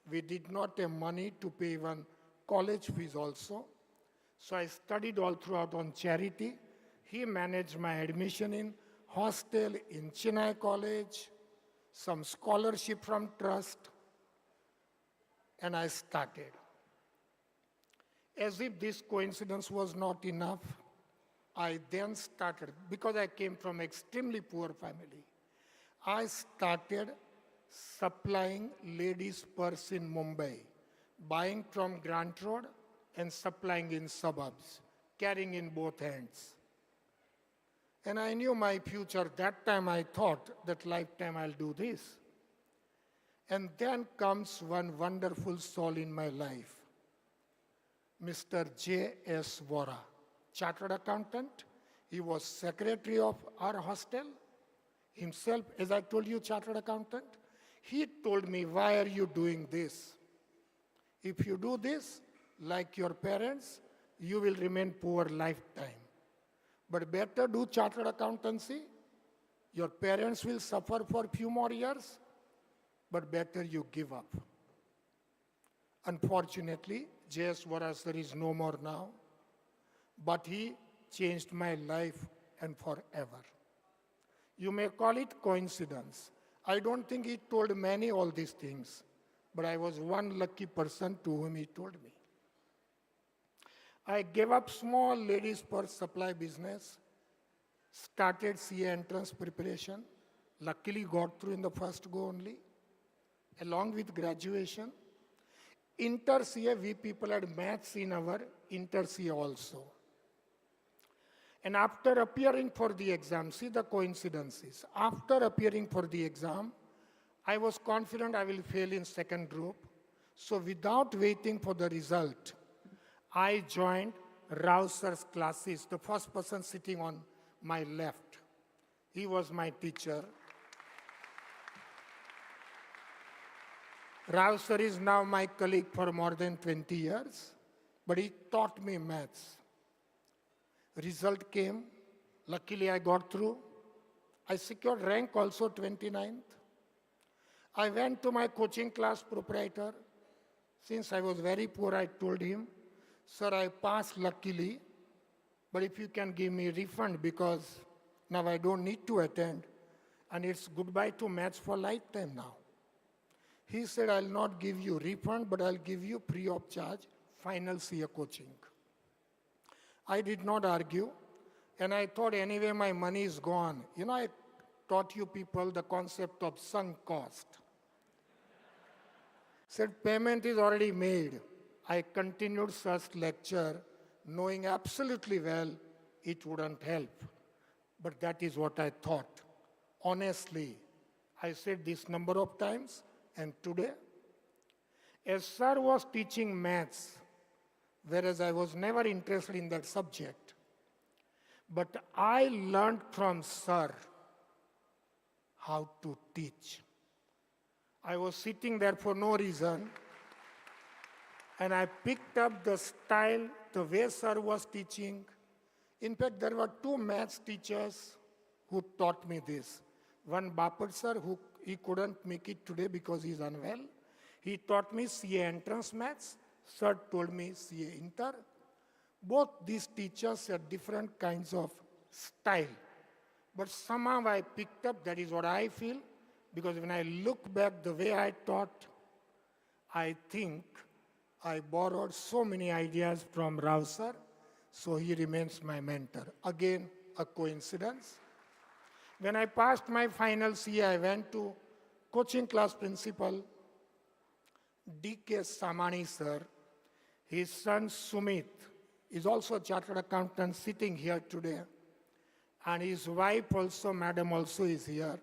S20: We did not have money to pay even college fees also. So I studied all throughout on charity. He managed my admission in hostel in Chennai College, some scholarship from trust, and I started. As if this coincidence was not enough, I then started, because I came from extremely poor family, I started supplying ladies' purse in Mumbai, buying from Grant Road and supplying in suburbs, carrying in both hands. And I knew my future. That time I thought that lifetime I'll do this. And then comes one wonderful soul in my life, Mr. J.S. Vora, chartered accountant. He was secretary of our hostel. Himself, as I told you, chartered accountant. He told me, why are you doing this? If you do this, like your parents, you will remain poor lifetime. But better do chartered accountancy. Your parents will suffer for a few more years, but better you give up. Unfortunately, J.S. Vora sir is no more now, but he changed my life and forever. You may call it coincidence. I don't think he told many all these things, but I was one lucky person to whom he told me. I gave up small ladies' purse supply business, started CA entrance preparation, luckily got through in the first go only, along with graduation. Inter CA, we people had maths in our inter CA also. And after appearing for the exam, see the coincidences. After appearing for the exam, I was confident I will fail in second group. So without waiting for the result, I joined Rao sir's classes, the first person sitting on my left. He was my teacher. Rao sir is now my colleague for more than 20 years, but he taught me maths. Result came. Luckily, I got through. I secured rank also 29th. I went to my coaching class proprietor. Since I was very poor, I told him, sir, I passed luckily, but if you can give me refund because now I don't need to attend, and it's goodbye to maths for lifetime now. He said, I'll not give you refund, but I'll give you free of charge final CA coaching. I did not argue, and I thought anyway my money is gone. You know, I taught you people the concept of sunk cost. Said payment is already made. I continued such lecture knowing absolutely well it wouldn't help. But that is what I thought. Honestly, I said this number of times, and today, as sir was teaching maths, whereas I was never interested in that subject, but I learned from sir how to teach. I was sitting there for no reason, and I picked up the style, the way sir was teaching. In fact, there were two maths teachers who taught me this. One Bapat sir, who he couldn't make it today because he's unwell. He taught me CA entrance maths. Sir told me CA inter. Both these teachers had different kinds of style. But somehow I picked up, that is what I feel, because when I look back the way I taught, I think I borrowed so many ideas from Rao sir, so he remains my mentor. Again, a coincidence. When I passed my final CA, I went to coaching class principal, JK Samani sir. His son Sumit is also a chartered accountant sitting here today. And his wife also, madam also is here.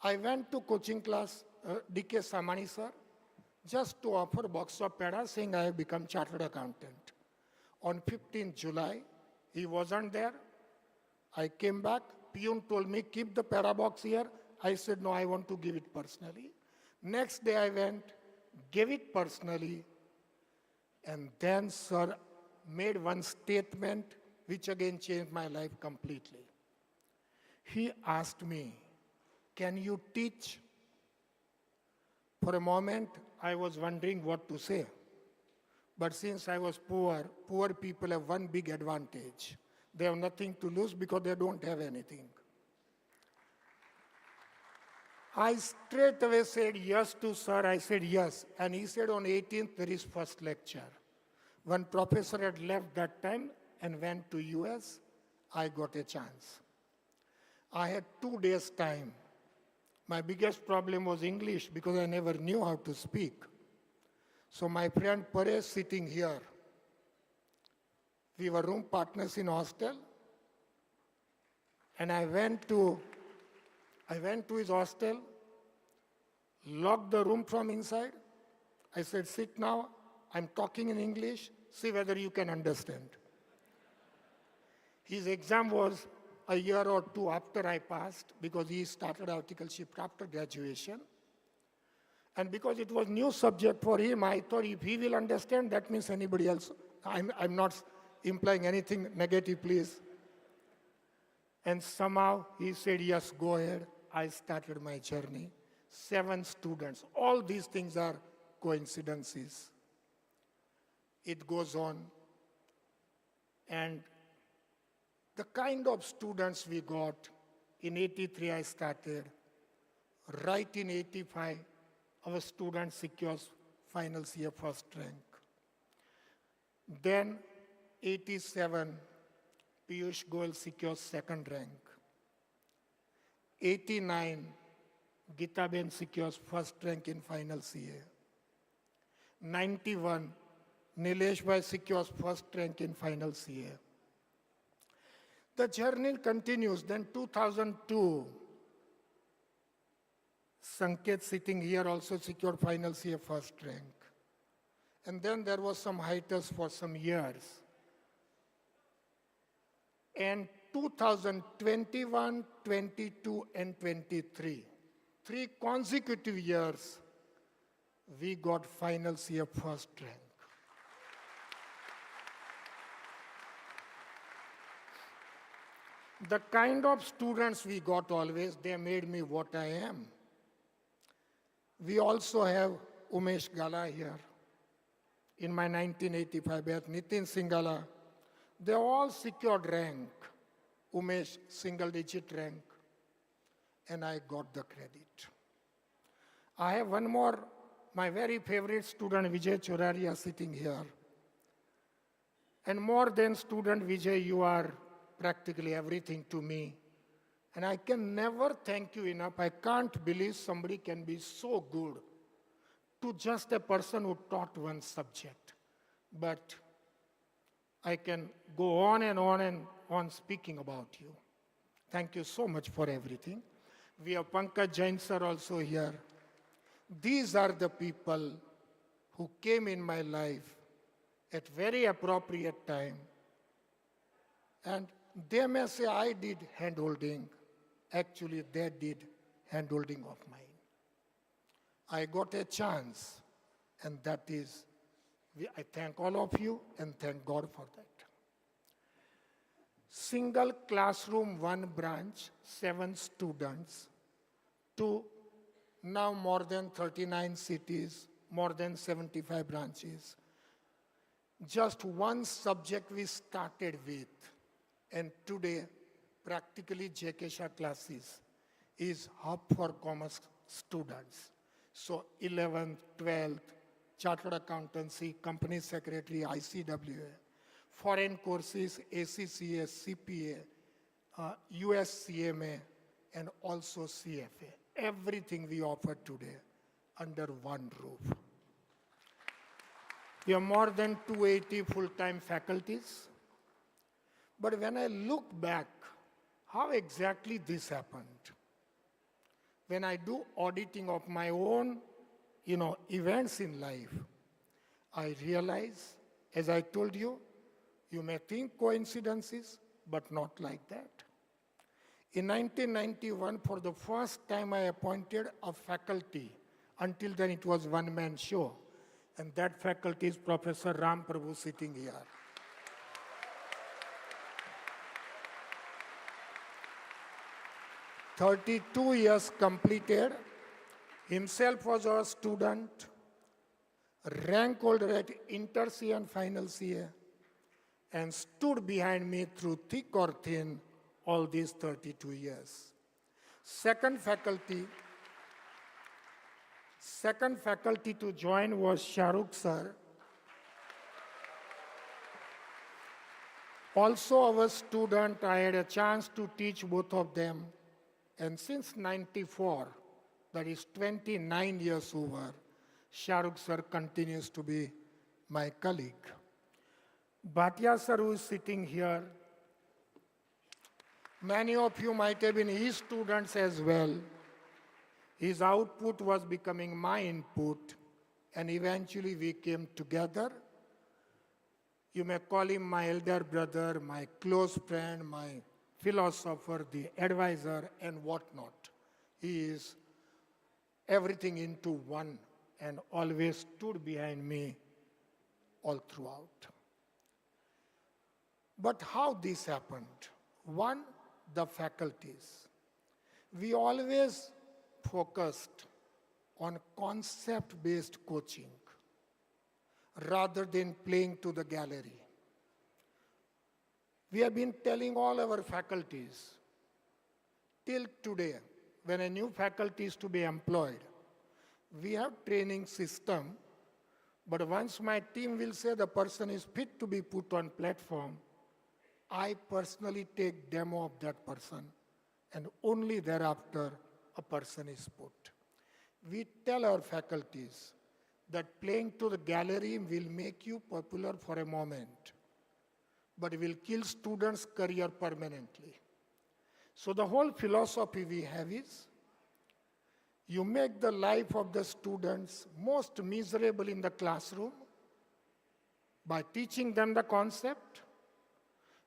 S20: I went to coaching class, JK Samani sir, just to offer box of peda saying I have become chartered accountant. On 15th July, he wasn't there. I came back. Piyun told me, keep the peda box here. I said, no, I want to give it personally. Next day I went, gave it personally, and then sir made one statement which again changed my life completely. He asked me, can you teach? For a moment, I was wondering what to say. But since I was poor, poor people have one big advantage. They have nothing to lose because they don't have anything. I straight away said yes to sir. I said yes. And he said on 18th there is first lecture. One professor had left that time and went to US. I got a chance. I had 2 days time. My biggest problem was English because I never knew how to speak. So my friend Paresh sitting here, we were room partners in hostel, and I went to his hostel, locked the room from inside. I said, sit now, I'm talking in English, see whether you can understand. His exam was a year or two after I passed because he started articleship after graduation. And because it was new subject for him, I thought if he will understand, that means anybody else. I'm not implying anything negative, please. And somehow he said, yes, go ahead. I started my journey. 7 students. All these things are coincidences. It goes on. And the kind of students we got, in 83 I started, right in 85, our student secures final CA first rank. Then 87, Piyush Goyal secures second rank. 89, Geetaben secures first rank in final CA. 91, Nilesh Shah secures first rank in final CA. The journey continues. Then 2002, Sanket sitting here also secured final CA first rank. And then there was some hiatus for some years. And 2021, 22, and 23, 3 consecutive years, we got final CA first rank. The kind of students we got always, they made me what I am. We also have Umesh Gala here. In my 1985 batch, Nitin Singala, they all secured rank. Umesh, single-digit rank. And I got the credit. I have one more, my very favorite student, Vijay Choraria, sitting here. And more than student Vijay, you are practically everything to me. And I can never thank you enough. I can't believe somebody can be so good to just a person who taught one subject. But I can go on and on and on speaking about you. Thank you so much for everything. We have Pankaj Jain sir also here. These are the people who came in my life at very appropriate time. And they may say I did hand-holding. Actually, they did hand-holding of mine. I got a chance, and that is, I thank all of you and thank God for that. Single classroom, 1 branch, 7 students, to now more than 39 cities, more than 75 branches. Just one subject we started with, and today, practically JK Shah classes is hub for commerce students. So 11th, 12th, chartered accountancy, company secretary, ICWA, foreign courses, ACCA, CPA, US CMA, and also CFA. Everything we offer today under one roof. We have more than 280 full-time faculties. But when I look back, how exactly this happened? When I do auditing of my own, events in life, I realize, as I told you, you may think coincidences, but not like that. In 1991, for the first time, I appointed a faculty. Until then, it was one-man show. And that faculty is Professor Ram Prabhu sitting here. 32 years completed, himself was a student, rank holder at Inter CA and Final CA, and stood behind me through thick or thin all these 32 years. Second faculty to join was Shahrukh sir. Also, our student, I had a chance to teach both of them. And since 94, that is 29 years over, Shahrukh sir continues to be my colleague. Bhatia sir, who is sitting here, many of you might have been his students as well. His output was becoming my input, and eventually we came together. You may call him my elder brother, my close friend, my philosopher, the advisor, and whatnot. He is everything into one and always stood behind me all throughout. But how this happened? One, the faculties. We always focused on concept-based coaching rather than playing to the gallery. We have been telling all our faculties, till today, when a new faculty is to be employed, we have training system, but once my team will say the person is fit to be put on platform, I personally take demo of that person, and only thereafter a person is put. We tell our faculties that playing to the gallery will make you popular for a moment, but will kill students' career permanently. So the whole philosophy we have is, you make the life of the students most miserable in the classroom by teaching them the concept.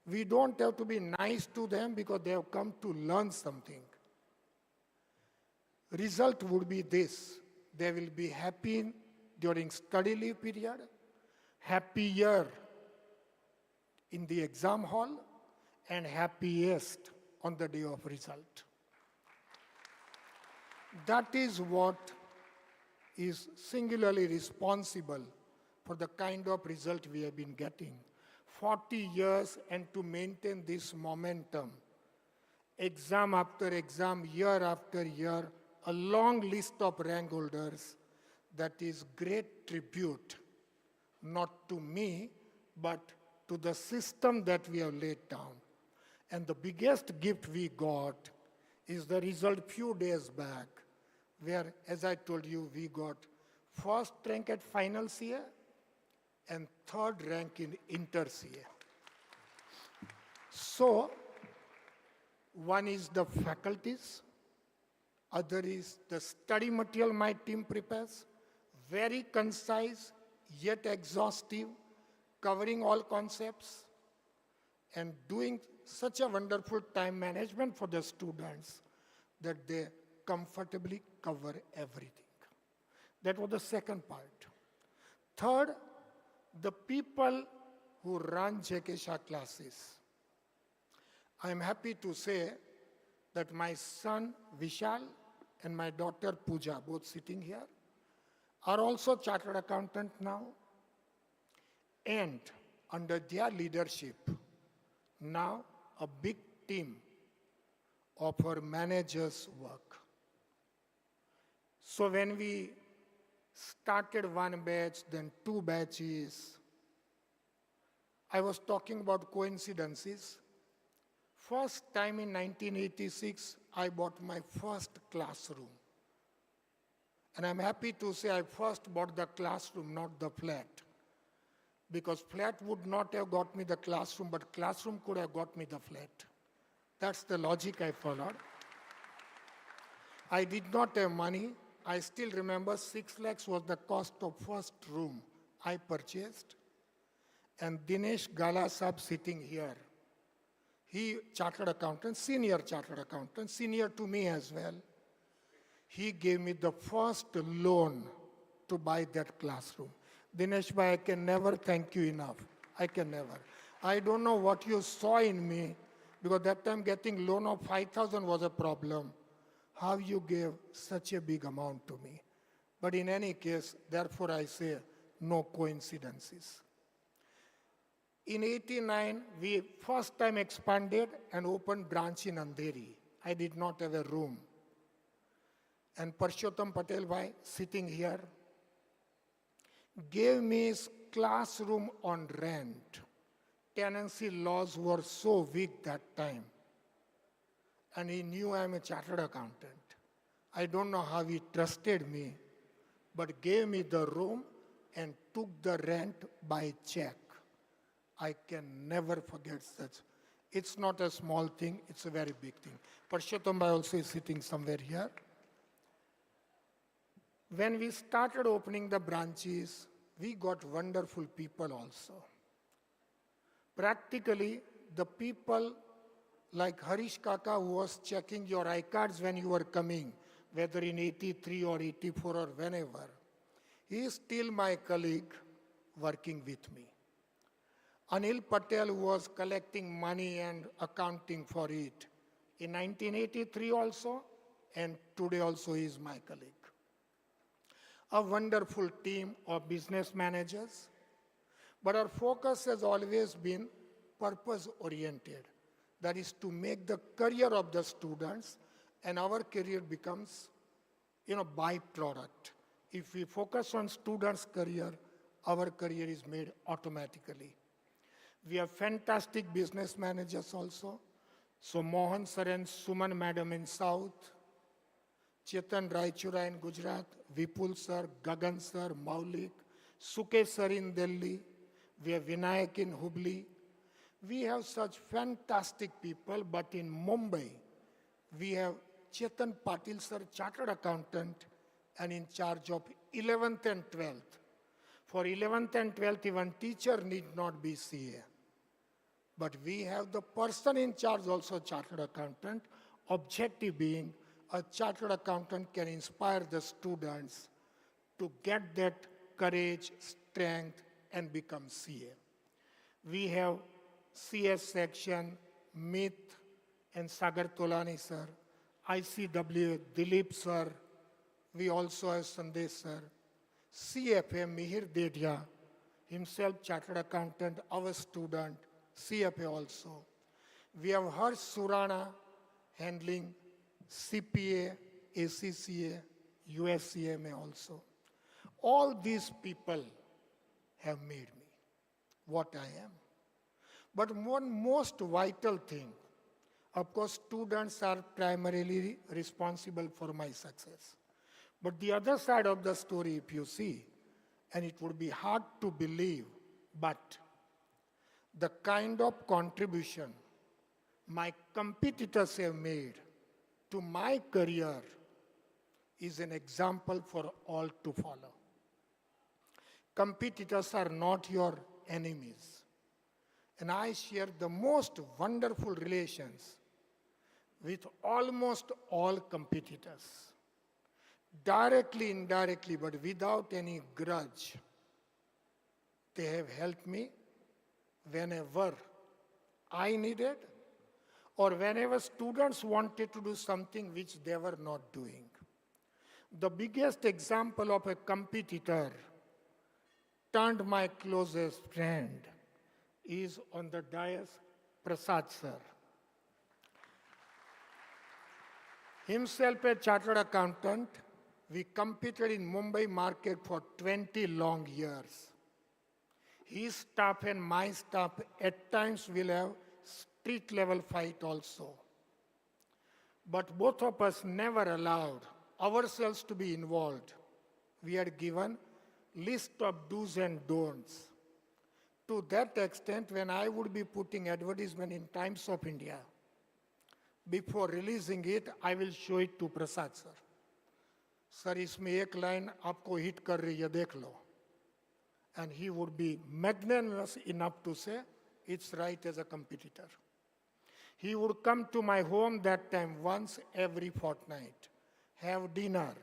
S20: We don't have to be nice to them because they have come to learn something. Result would be this: they will be happy during study leave period, happier in the exam hall, and happiest on the day of result. That is what is singularly responsible for the kind of result we have been getting. 40 years, and to maintain this momentum, exam after exam, year after year, a long list of rank holders, that is great tribute, not to me, but to the system that we have laid down. And the biggest gift we got is the result few days back, where, as I told you, we got first rank at final CA and third rank in inter CA. So, one is the faculties, other is the study material my team prepares, very concise, yet exhaustive, covering all concepts, and doing such a wonderful time management for the students that they comfortably cover everything. That was the second part. Third, the people who run JK Shah classes. I am happy to say that my son Vishal and my daughter Pooja, both sitting here, are also chartered accountant now. And under their leadership, now a big team of our managers work. So when we started one batch, then two batches, I was talking about coincidences. First time in 1986, I bought my first classroom. And I'm happy to say I first bought the classroom, not the flat. Because flat would not have got me the classroom, but classroom could have got me the flat. That's the logic I followed. I did not have money. I still remember 6 lakhs was the cost of first room I purchased. And Dinesh Gala Sahab sitting here. He chartered accountant, senior chartered accountant, senior to me as well. He gave me the first loan to buy that classroom. Dinesh bhai, I can never thank you enough. I can never. I don't know what you saw in me, because that time getting loan of 5,000 was a problem. How you gave such a big amount to me. But in any case, therefore I say, no coincidences. In '89, we first time expanded and opened branch in Andheri. I did not have a room. And Parshottam Patel bhai, sitting here, gave me his classroom on rent tenancy laws were so weak that time. And he knew I'm a chartered accountant. I don't know how he trusted me, but gave me the room and took the rent by check. I can never forget such. It's not a small thing, it's a very big thing. Parshottam also is sitting somewhere here. When we started opening the branches, we got wonderful people also. Practically, the people like Harish Kaka, who was checking your iCards when you were coming, whether in 83 or 84 or whenever, he is still my colleague working with me. Anil Patel, who was collecting money and accounting for it, in 1983 also, and today also he is my colleague. A wonderful team of business managers, but our focus has always been purpose-oriented. That is to make the career of the students, and our career becomes, byproduct. If we focus on students' career, our career is made automatically. We have fantastic business managers also. So Mohan sir and Suman madam in South, Chetan Raichura in Gujarat, Vipul sir, Gagan sir, Maulik, Sukesh sir in Delhi. We have Vinayak in Hubli. We have such fantastic people, but in Mumbai, we have Chetan Patil sir, chartered accountant, and in charge of 11th and 12th. For 11th and 12th, even teacher need not be CA. But we have the person in charge also chartered accountant, objective being a chartered accountant can inspire the students to get that courage, strength, and become CA. We have CS section, Meet and Sagar Tolani sir, ICW, Dilip sir, we also have Sandesh sir, CFA, Mihir Dedhya, himself chartered accountant, our student, CFA also. We have Harsh Surana handling CPA, ACCA, USCMA also. All these people have made me what I am. But one most vital thing, of course, students are primarily responsible for my success. But the other side of the story, if you see, and it would be hard to believe, but the kind of contribution my competitors have made to my career is an example for all to follow. Competitors are not your enemies. And I share the most wonderful relations with almost all competitors. Directly, indirectly, but without any grudge. They have helped me whenever I needed or whenever students wanted to do something which they were not doing. The biggest example of a competitor turned my closest friend is on the dais, Prasad sir. Himself a chartered accountant, we competed in Mumbai market for 20 long years. His staff and my staff at times will have street level fight also. But both of us never allowed ourselves to be involved. We had given list of do's and don'ts. To that extent, when I would be putting advertisement in Times of India, before releasing it, I will show it to Prasad sir. Sir, इसमें एक line आपको hit कर रही है, देख लो. And he would be magnanimous enough to say, it's right as a competitor. He would come to my home that time once every fortnight, have dinner,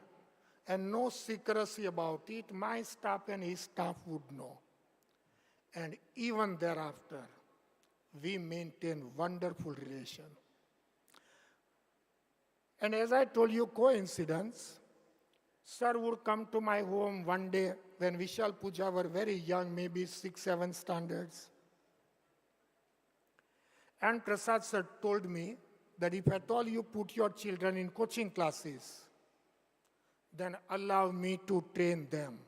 S20: and no secrecy about it. My staff and his staff would know. And even thereafter, we maintain wonderful relation. And as I told you, coincidence, sir would come to my home one day when Vishal Puja were very young, maybe 6, 7 standards. And Prasad sir told me that if at all you put your children in coaching classes, then allow me to train them.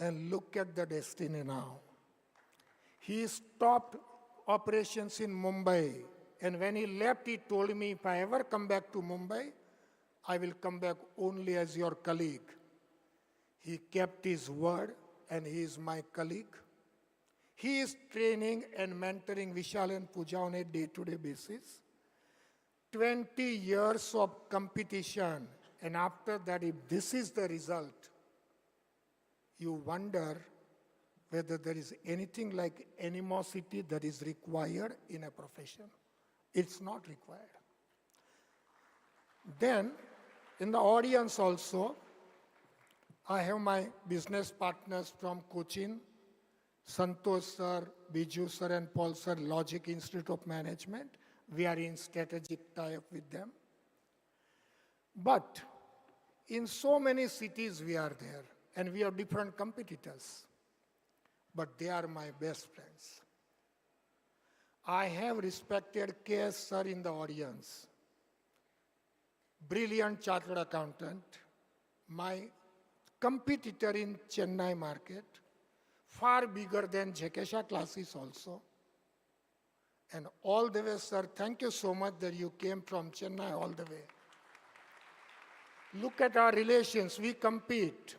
S20: And look at the destiny now. He stopped operations in Mumbai. And when he left, he told me, if I ever come back to Mumbai, I will come back only as your colleague. He kept his word, and he is my colleague. He is training and mentoring Vishal and Pooja on a day-to-day basis. 20 years of competition, and after that, if this is the result, you wonder whether there is anything like animosity that is required in a profession. It's not required. Then, in the audience also, I have my business partners from Cochin, Santosh sir, Biju sir, and Paul sir, Logic Institute of Management. We are in strategic tie-up with them. But in so many cities we are there, and we have different competitors. But they are my best friends. I have respected KS sir in the audience. Brilliant chartered accountant, my competitor in Chennai market, far bigger than JK Shah classes also. And all the way, sir, thank you so much that you came from Chennai all the way. Look at our relations, we compete.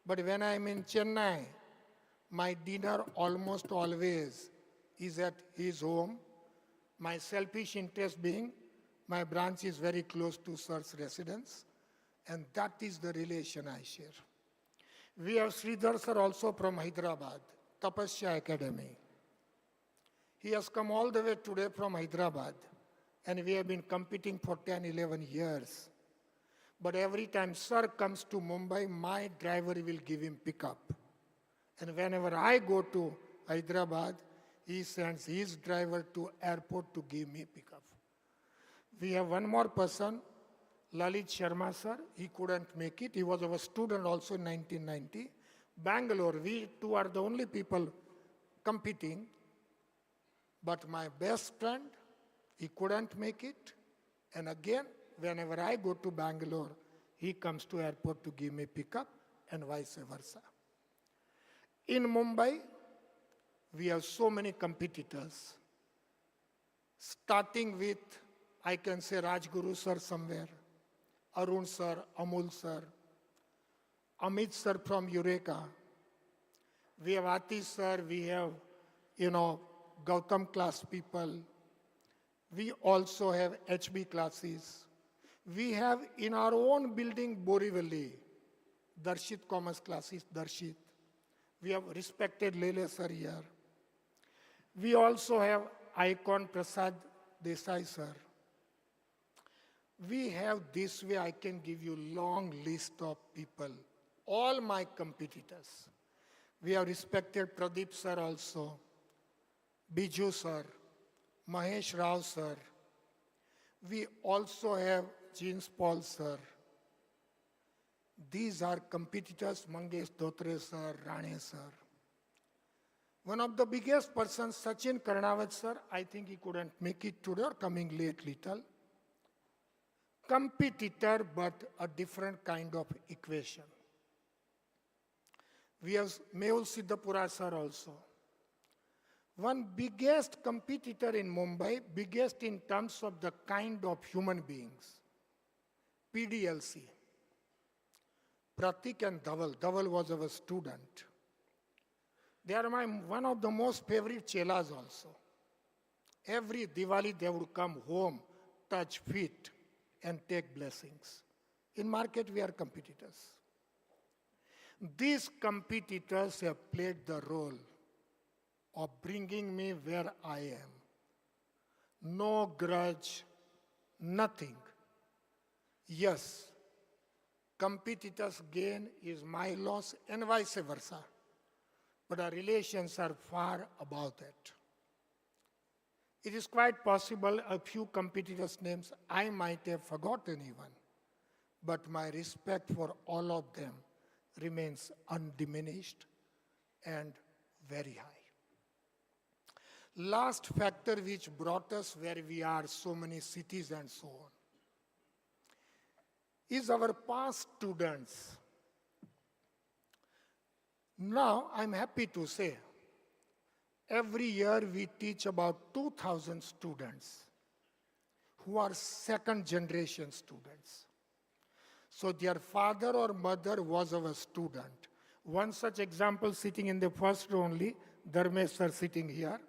S20: But when I'm in Chennai, my dinner almost always is at his home. My selfish interest being, my branch is very close to sir's residence, and that is the relation I share. We have Sridhar sir also from Hyderabad, Tapasya Academy. He has come all the way today from Hyderabad, and we have been competing for 10, 11 years. But every time sir comes to Mumbai, my driver will give him pickup. And whenever I go to Hyderabad, he sends his driver to airport to give me pickup. We have one more person, Lalit Sharma sir. He couldn't make it. He was our student also in 1990. Bangalore, we two are the only people competing. But my best friend, he couldn't make it. And again, whenever I go to Bangalore, he comes to airport to give me pickup, and vice versa. In Mumbai, we have so many competitors, starting with, I can say Rajguru sir somewhere, Arun sir, Amul sir, Amit sir from Eureka. We have Atish sir, we have, Gautam class people. We also have HB classes. We have in our own building, Borivali, Darshit commerce classes, Darshit. We have respected Lele sir here. We also have icon Prasad Desai sir. We have this way, I can give you long list of people, all my competitors. We have respected Pradeep sir also, Biju sir, Mahesh Rao sir. We also have Jeans Paul sir. These are competitors, Mangesh Dhotre sir, Rane sir. One of the biggest persons, Sachin Karnawat sir, I think he couldn't make it today or coming late little. Competitor, but a different kind of equation. We have Mehul Siddhapura sir also. One biggest competitor in Mumbai, biggest in terms of the kind of human beings. PDLC. Pratik and Dhaval. Dhaval was our student. They are one of the most favorite chelas also. Every Diwali they would come home, touch feet, and take blessings. In market we are competitors. These competitors have played the role of bringing me where I am. No grudge, nothing. Yes, competitors' gain is my loss and vice versa. But our relations are far above that. It is quite possible a few competitors' names I might have forgotten even, but my respect for all of them remains undiminished and very high. Last factor which brought us where we are, so many cities and so on, is our past students. Now, I'm happy to say, Every year we teach about 2,000 students who are second generation students. So their father or mother was our student. One such example sitting in the first row only, Dharmesh sir sitting here.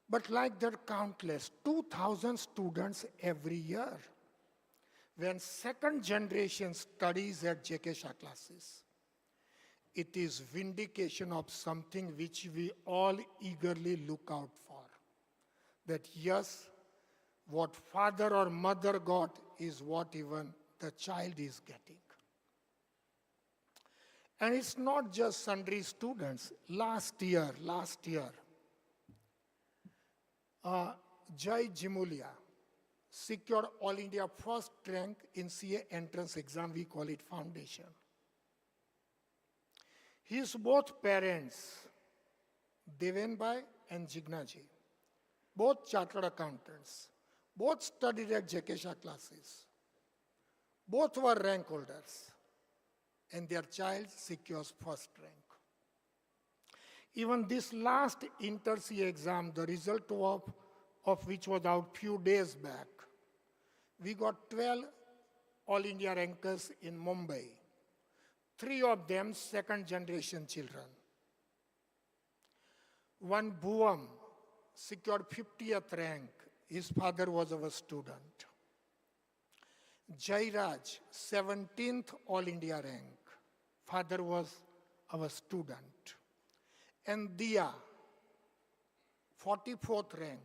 S20: But like that, countless, 2,000 students every year. When second generation studies at JK Shah classes, it is vindication of something which we all eagerly look out for. That yes, what father or mother got is what even the child is getting. And it's not just sundry students. Last year, Jai Jimulia secured All India first rank in CA entrance exam, we call it foundation. His both parents, Devenbhai and Jignaji, both chartered accountants, both studied at JK Shah classes, both were rank holders, and their child secures first rank. Even this last inter-CA exam, the result of which was out few days back, we got 12 All India rankers in Mumbai. 3 of them second generation children. One Bhuvam secured 50th rank. His father was our student. Jairaj, 17th All India rank. Father was our student. And Diya, 44th rank.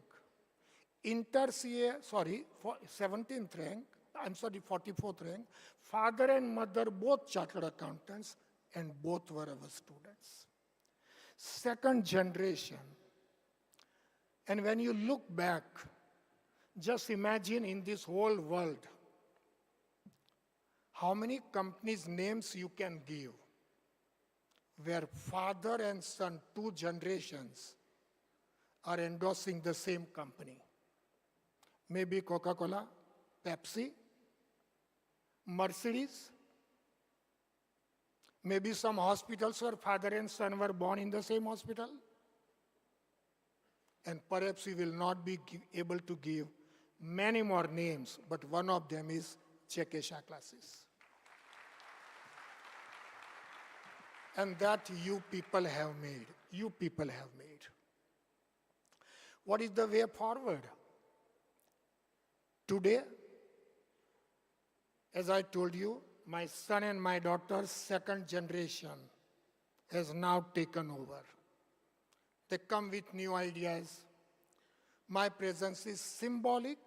S20: Inter-CA, 17th rank, 44th rank. Father and mother, both chartered accountants, and both were our students. Second generation. And when you look back, just imagine in this whole world, how many companies' names you can give, where father and son, 2 generations, are endorsing the same company. Maybe Coca-Cola, Pepsi, Mercedes, maybe some hospitals where father and son were born in the same hospital. And perhaps we will not be able to give many more names, but one of them is JK Shah classes. And that you people have made. You people have made. What is the way forward? Today, as I told you, my son and my daughter's second generation has now taken over. They come with new ideas. My presence is symbolic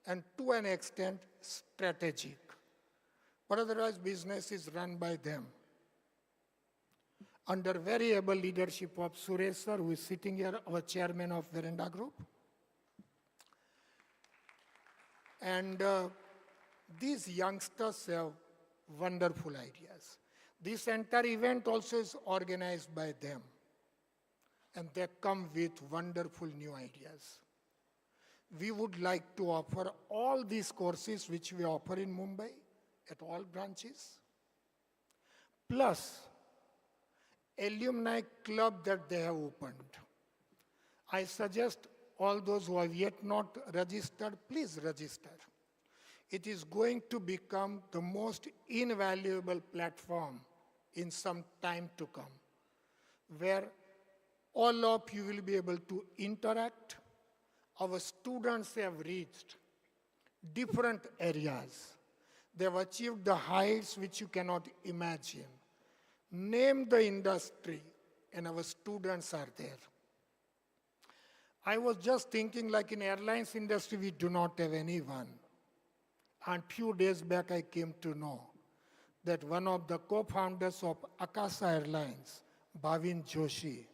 S20: and to an extent strategic. But otherwise, business is run by them. Under very able leadership of Suresh sir, who is sitting here, our chairman of Veranda Group. And these youngsters have wonderful ideas. This entire event also is organized by them. And they come with wonderful new ideas. We would like to offer all these courses which we offer in Mumbai at all branches, plus alumni club that they have opened. I suggest all those who have yet not registered, please register. It is going to become the most invaluable platform in some time to come, where all of you will be able to interact. Our students have reached different areas. They have achieved the heights which you cannot imagine. Name the industry, and our students are there. I was just thinking, like in airlines industry, we do not have anyone. And few days back, I came to know that one of the co-founders of Akasa Airlines, Bhavin Joshi,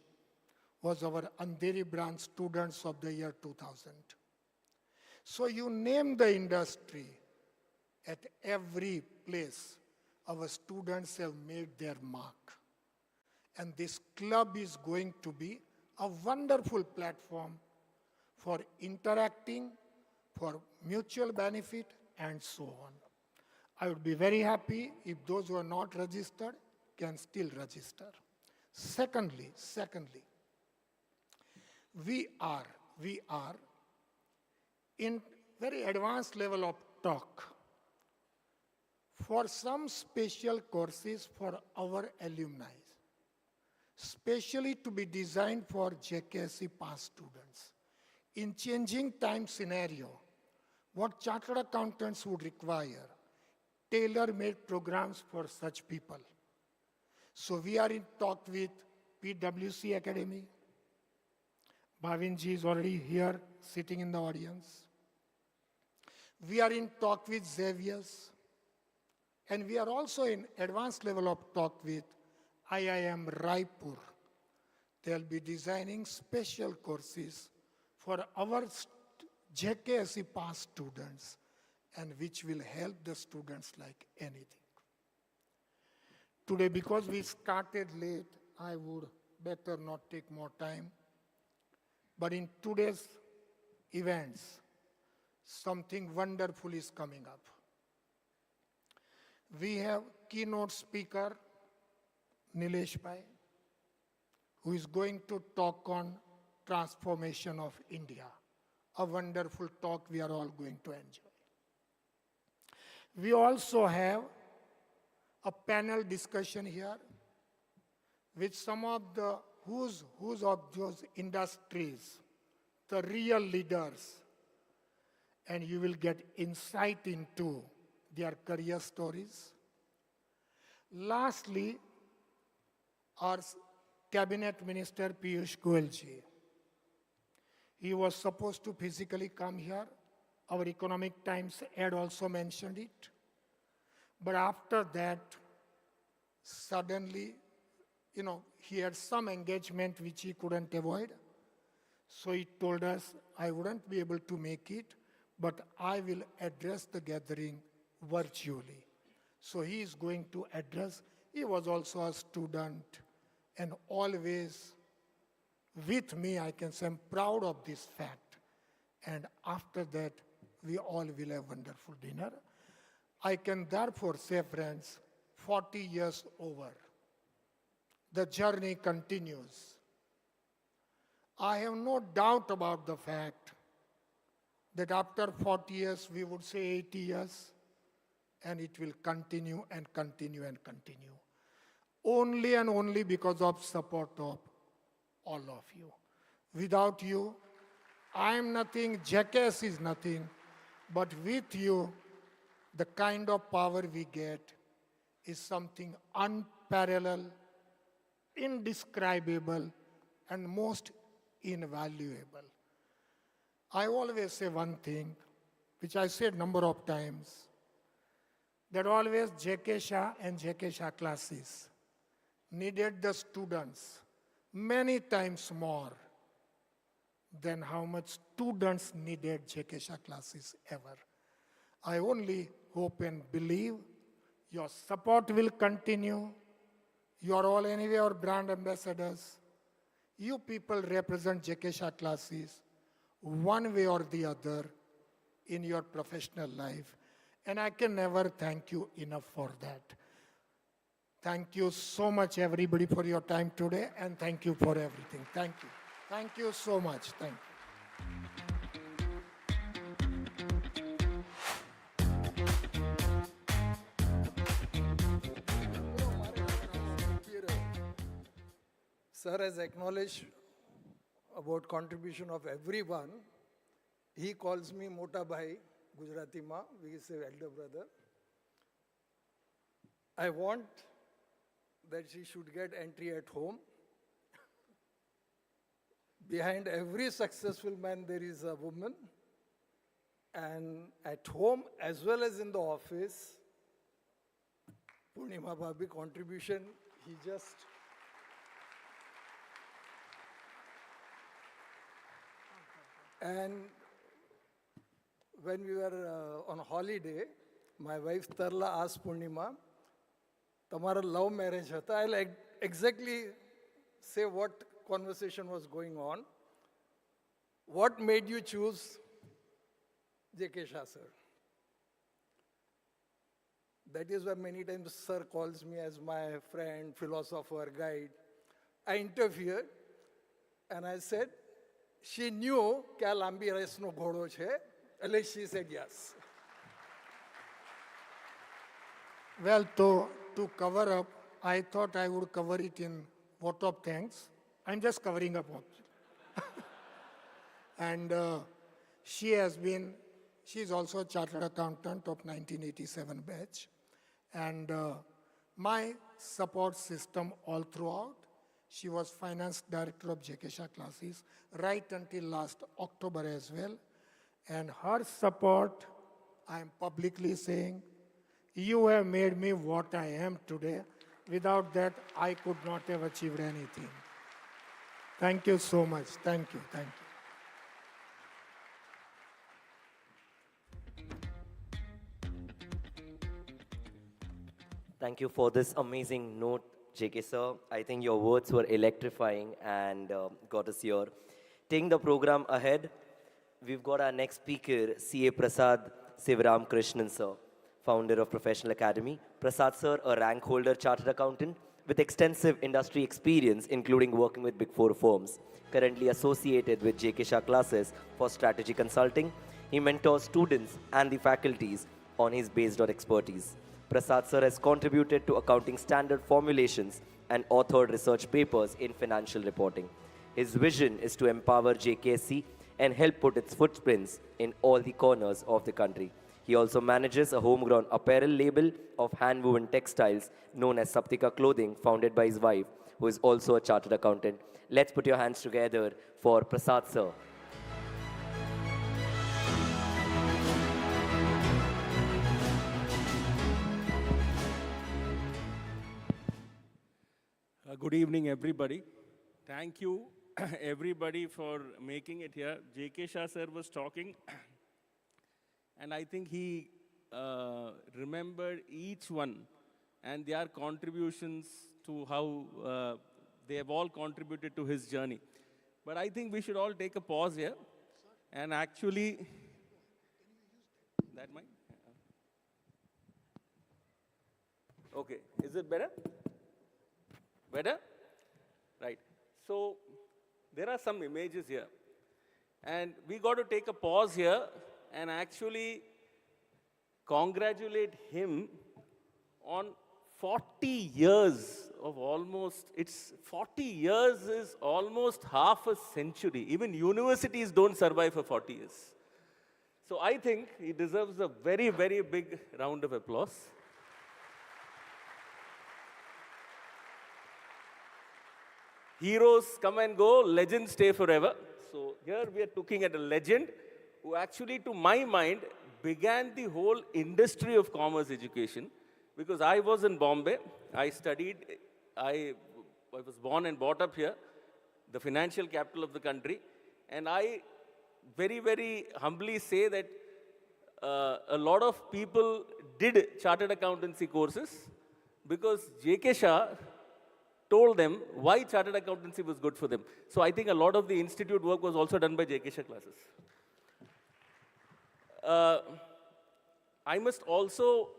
S20: was our Andheri branch students of the year 2000. So you name the industry, at every place, our students have made their mark. And this club is going to be a wonderful platform for interacting, for mutual benefit, and so on. I would be very happy if those who are not registered can still register. Secondly, we are in very advanced level of talk for some special courses for our alumni, specially to be designed for JKSC past students. In changing time scenario, what chartered accountants would require, tailor-made programs for such people. So we are in talk with PwC Academy. Bhavinji is already here, sitting in the audience. We are in talk with Xavier's. And we are also in advanced level of talk with IIM Raipur. They'll be designing special courses for our JKSC past students, and which will help the students like anything. Today, because we started late, I would better not take more time. But in today's events, something wonderful is coming up. We have keynote speaker, Nilesh Shah, who is going to talk on transformation of India. A wonderful talk we are all going to enjoy. We also have a panel discussion here with some of the who's of those industries, the real leaders, and you will get insight into their career stories. Lastly, our Cabinet Minister Piyush Goyal ji. He was supposed to physically come here. Our Economic Times ad also mentioned it. But after that, suddenly, he had some engagement which he couldn't avoid. So he told us, I wouldn't be able to make it, but I will address the gathering virtually. So he is going to address. He was also a student and always with me. I can say I'm proud of this fact. And after that, we all will have wonderful dinner. I can therefore say, friends, 40 years over. The journey continues. I have no doubt about the fact that after 40 years, we would say 80 years, and it will continue and continue and continue. Only and only because of support of all of you. Without you, I am nothing, JKS is nothing, but with you, the kind of power we get is something unparalleled, indescribable, and most invaluable. I always say one thing, which I said a number of times, that always JK Shah and JK Shah classes needed the students many times more than how much students needed JK Shah classes ever. I only hope and believe your support will continue. You are all anyway our brand ambassadors. You people represent JK Shah classes one way or the other in your professional life. And I can never thank you enough for that. Thank you so much, everybody, for your time today, and thank you for everything. Thank you. Thank you so much. Thank you.
S19: Sir has acknowledged about contribution of everyone. He calls me Mota Bhai, Gujarati Ma, we say elder brother. I want that she should get entry at home. Behind every successful man, there is a woman. And at home, as well as in the office, Purnima Bhabi contribution, he just... And when we were on holiday, my wife Tarla asked Purnima, "Tamara love marriage hata?" I'll exactly say what conversation was going on. What made you choose JK Shah, sir? That is why many times sir calls me as my friend, philosopher, guide. I interfered and I said, she knew કે આ લાંબી રેસનો ઘોડો છે, એટલે she said yes.
S20: Well, to cover up, I thought I would cover it in vote of thanks. I'm just covering up. And she's also a chartered accountant of 1987 batch. And my support system all throughout, she was finance director of JK Shah classes right until last October as well. And her support, I'm publicly saying, you have made me what I am today. Without that, I could not have achieved anything. Thank you so much. Thank you. Thank you.
S1: Thank you for this amazing note, JK sir. I think your words were electrifying and got us here. Taking the program ahead, we've got our next speaker, CA Prasad Shivram Krishnan sir, founder of Professional Academy. Prasad sir, a rank holder chartered accountant with extensive industry experience, including working with Big Four firms. Currently associated with JK Shah classes for strategy consulting, he mentors students and the faculties on his based on expertise. Prasad sir has contributed to accounting standard formulations and authored research papers in financial reporting. His vision is to empower JKSC and help put its footprints in all the corners of the country. He also manages a homegrown apparel label of hand-woven textiles known as Saptika Clothing, founded by his wife, who is also a chartered accountant. Let's put your hands together for Prasad sir.
S19: Good evening, everybody. Thank you, everybody, for making it here. JK Shah sir was talking, and I think he remembered each one and their contributions to how they have all contributed to his journey. But I think we should all take a pause here and actually... That mic? Okay, is it better? Better? Right. So there are some images here. And we got to take a pause here and actually congratulate him on 40 years of almost, 40 years is almost half a century. Even universities don't survive for 40 years. So I think he deserves a very, very big round of applause. Heroes come and go, legends stay forever. So here we are looking at a legend who actually, to my mind, began the whole industry of commerce education. Because I was in Bombay, I studied, I was born and brought up here, the financial capital of the country. And I very, very humbly say that a lot of people did chartered accountancy courses because JK Shah told them why chartered accountancy was good for them. So I think a lot of the institute work was also done by JK Shah classes. I must also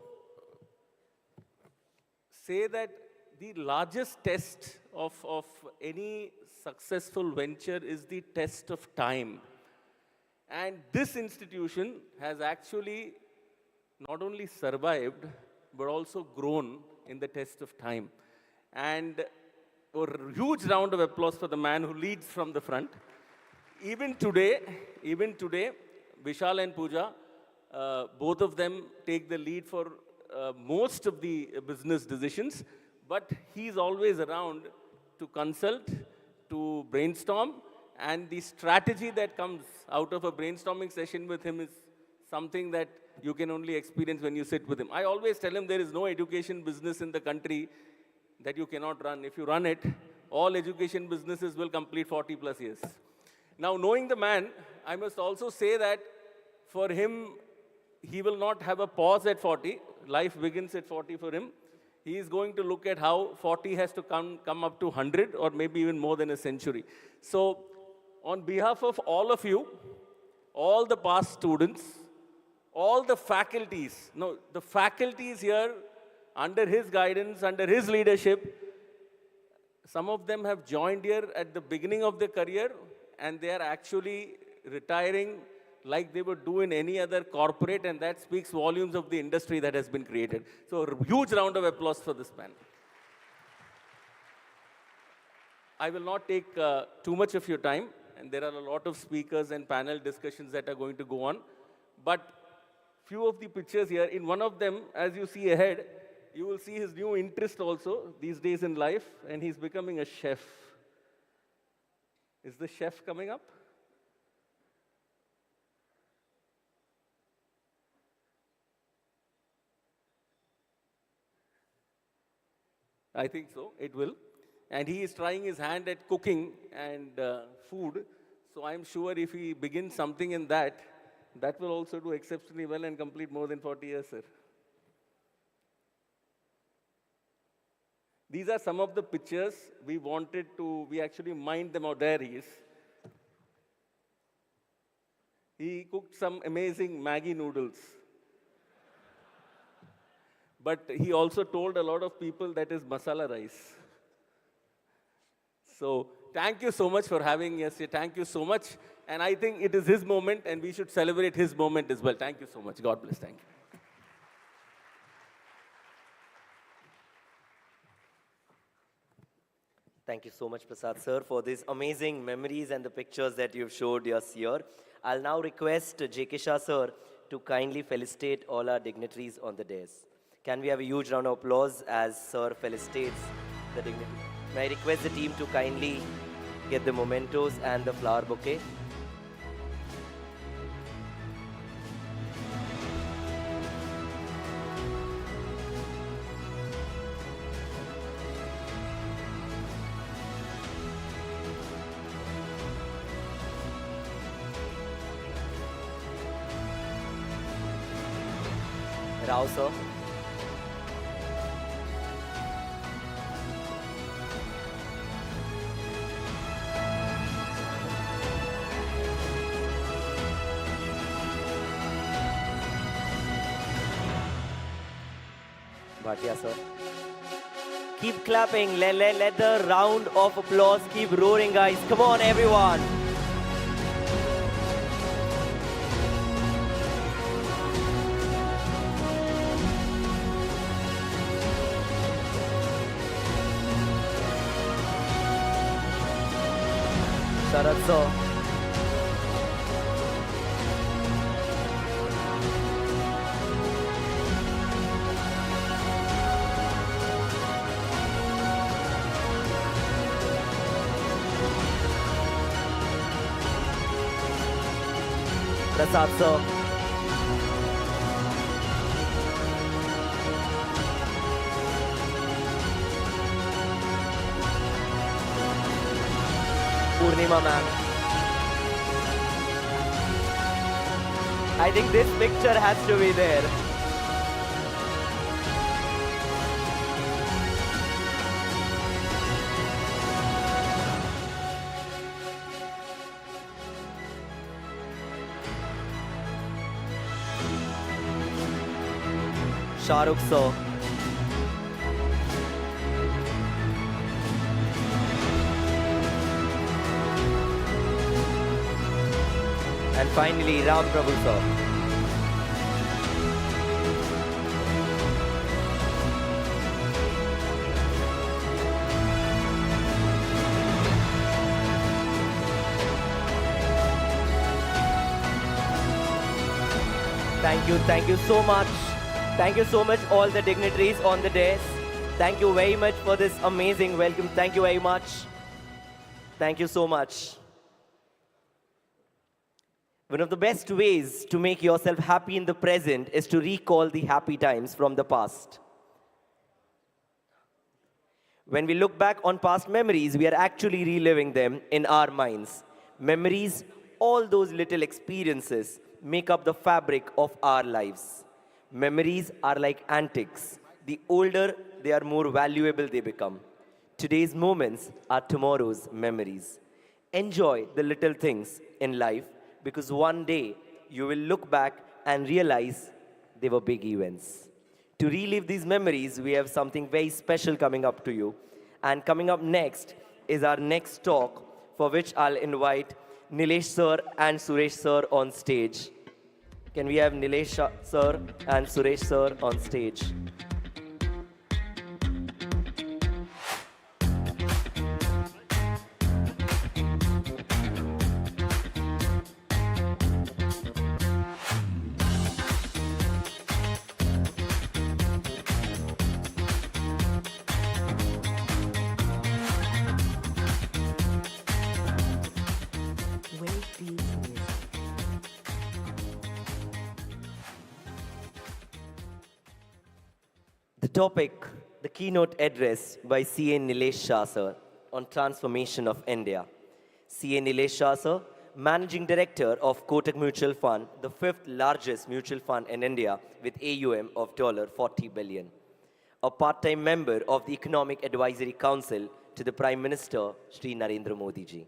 S19: say that the largest test of any successful venture is the test of time. And this institution has actually not only survived, but also grown in the test of time. And a huge round of applause for the man who leads from the front. Even today, Vishal and Pooja, both of them take the lead for most of the business decisions, but he's always around to consult, to brainstorm, and the strategy that comes out of a brainstorming session with him is something that you can only experience when you sit with him. I always tell him there is no education business in the country that you cannot run. If you run it, all education businesses will complete 40 plus years. Now, knowing the man, I must also say that for him, he will not have a pause at 40. Life begins at 40 for him. He is going to look at how 40 has to come up to 100 or maybe even more than a century. So, on behalf of all of you, all the past students, all the faculties, the faculties here, under his guidance, under his leadership, some of them have joined here at the beginning of their career and they are actually retiring like they would do in any other corporate, and that speaks volumes of the industry that has been created. So a huge round of applause for this panel. I will not take too much of your time, and there are a lot of speakers and panel discussions that are going to go on. But few of the pictures here, in one of them, as you see ahead, you will see his new interest also these days in life, and he's becoming a chef. Is the chef coming up? I think so, it will. And he is trying his hand at cooking and food. So I'm sure if he begins something in that, that will also do exceptionally well and complete more than 40 years, sir. These are some of the pictures we wanted to, we actually mined them out. There he is. He cooked some amazing Maggi noodles. But he also told a lot of people that is masala rice. So thank you so much for having us here. Thank you so much. And I think it is his moment, and we should celebrate his moment as well. Thank you so much. God bless. Thank you.
S1: Thank you so much, Prasad sir, for these amazing memories and the pictures that you've showed us here. I'll now request JK Shah sir to kindly felicitate all our dignitaries on the dais. Can we have a huge round of applause as sir felicitates the dignitaries? May I request the team to kindly get the mementos and the flower bouquet? Rao sir. Bhatia sir. Keep clapping. Let the round of applause keep roaring, guys. Come on, everyone. Sharat sir. Prasad sir. Purnima ma'am. I think this picture has to be there. Shahrukh sir. And finally, Ram Prabhu sir. Thank you so much. Thank you so much, all the dignitaries on the dais. Thank you very much for this amazing welcome. Thank you very much. Thank you so much. One of the best ways to make yourself happy in the present is to recall the happy times from the past. When we look back on past memories, we are actually reliving them in our minds. Memories, all those little experiences, make up the fabric of our lives. Memories are like antiques. The older they are, more valuable they become. Today's moments are tomorrow's memories. Enjoy the little things in life, because one day you will look back and realize they were big events. To relive these memories, we have something very special coming up to you. And coming up next is our next talk, for which I'll invite Nilesh sir and Suresh sir on stage. Can we have Nilesh sir and Suresh sir on stage? The topic, the keynote address by CA Nilesh Shah sir on transformation of India. CA Nilesh Shah sir, Managing Director of Kotak Mutual Fund, the fifth largest mutual fund in India with AUM of $40 billion. A part-time member of the Economic Advisory Council to the Prime Minister, Shri Narendra Modi ji.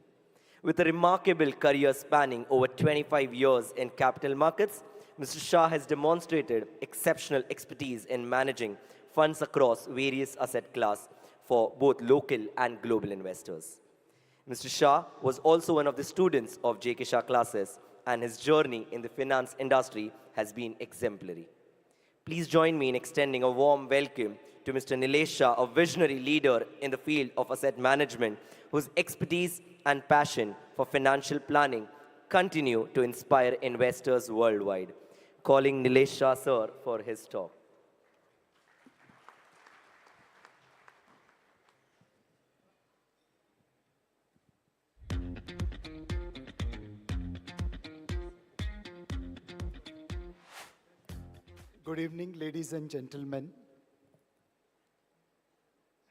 S1: With a remarkable career spanning over 25 years in capital markets, Mr. Shah has demonstrated exceptional expertise in managing funds across various asset classes for both local and global investors. Mr. Shah was also one of the students of JK Shah classes, and his journey in the finance industry has been exemplary. Please join me in extending a warm welcome to Mr. Nilesh Shah, a visionary leader in the field of asset management, whose expertise and passion for financial planning continue to inspire investors worldwide. Calling Nilesh Shah sir for his talk.
S19: Good evening, ladies and gentlemen.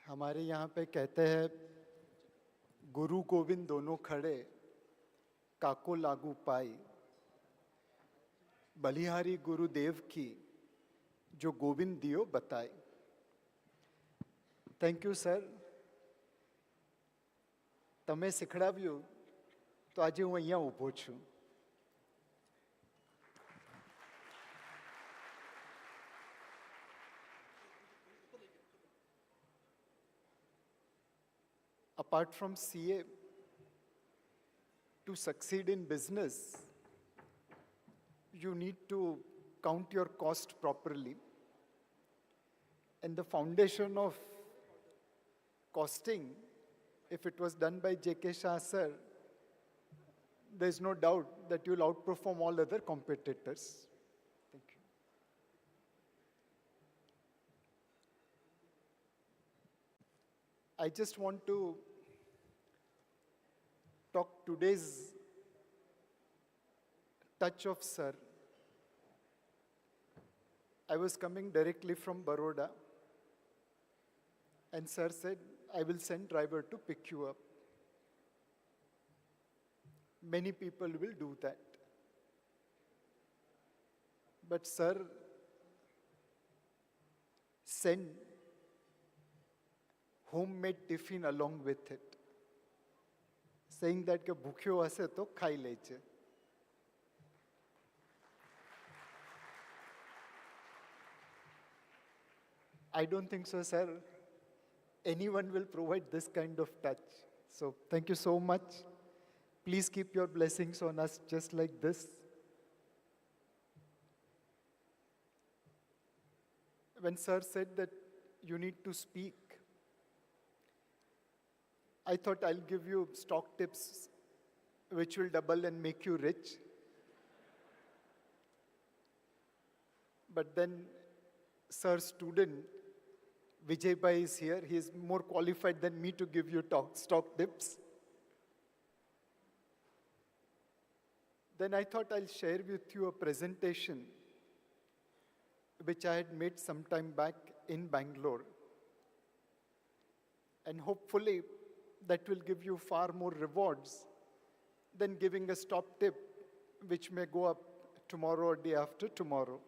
S19: हमारे यहाँ पे कहते हैं गुरु गोविंद दोनों खड़े काको लागू पाई बलिहारी गुरुदेव की जो गोविंद दियो बताए. Thank you, sir. તમે શીખડાવ્યું તો આજે હું અહીંયા ઊભો છું. Apart from CA, to succeed in business, you need to count your cost properly. And the foundation of costing, if it was done by JK Shah sir, there's no doubt that you'll outperform all other competitors. Thank you. I just want to talk today's touch of sir. I was coming directly from Baroda, and sir said, I will send driver to pick you up. Many people will do that. But sir sent homemade tiffin along with it, saying that ke bhukyo hase to khai leje. I don't think so, sir. Anyone will provide this kind of touch. So thank you so much. Please keep your blessings on us just like this. When sir said that you need to speak, I thought I'll give you stock tips which will double and make you rich. But then sir's student, Vijay Bhai, is here. He is more qualified than me to give you stock tips. Then I thought I'll share with you a presentation which I had made some time back in Bangalore. And hopefully that will give you far more rewards than giving a stock tip which may go up tomorrow or day after tomorrow.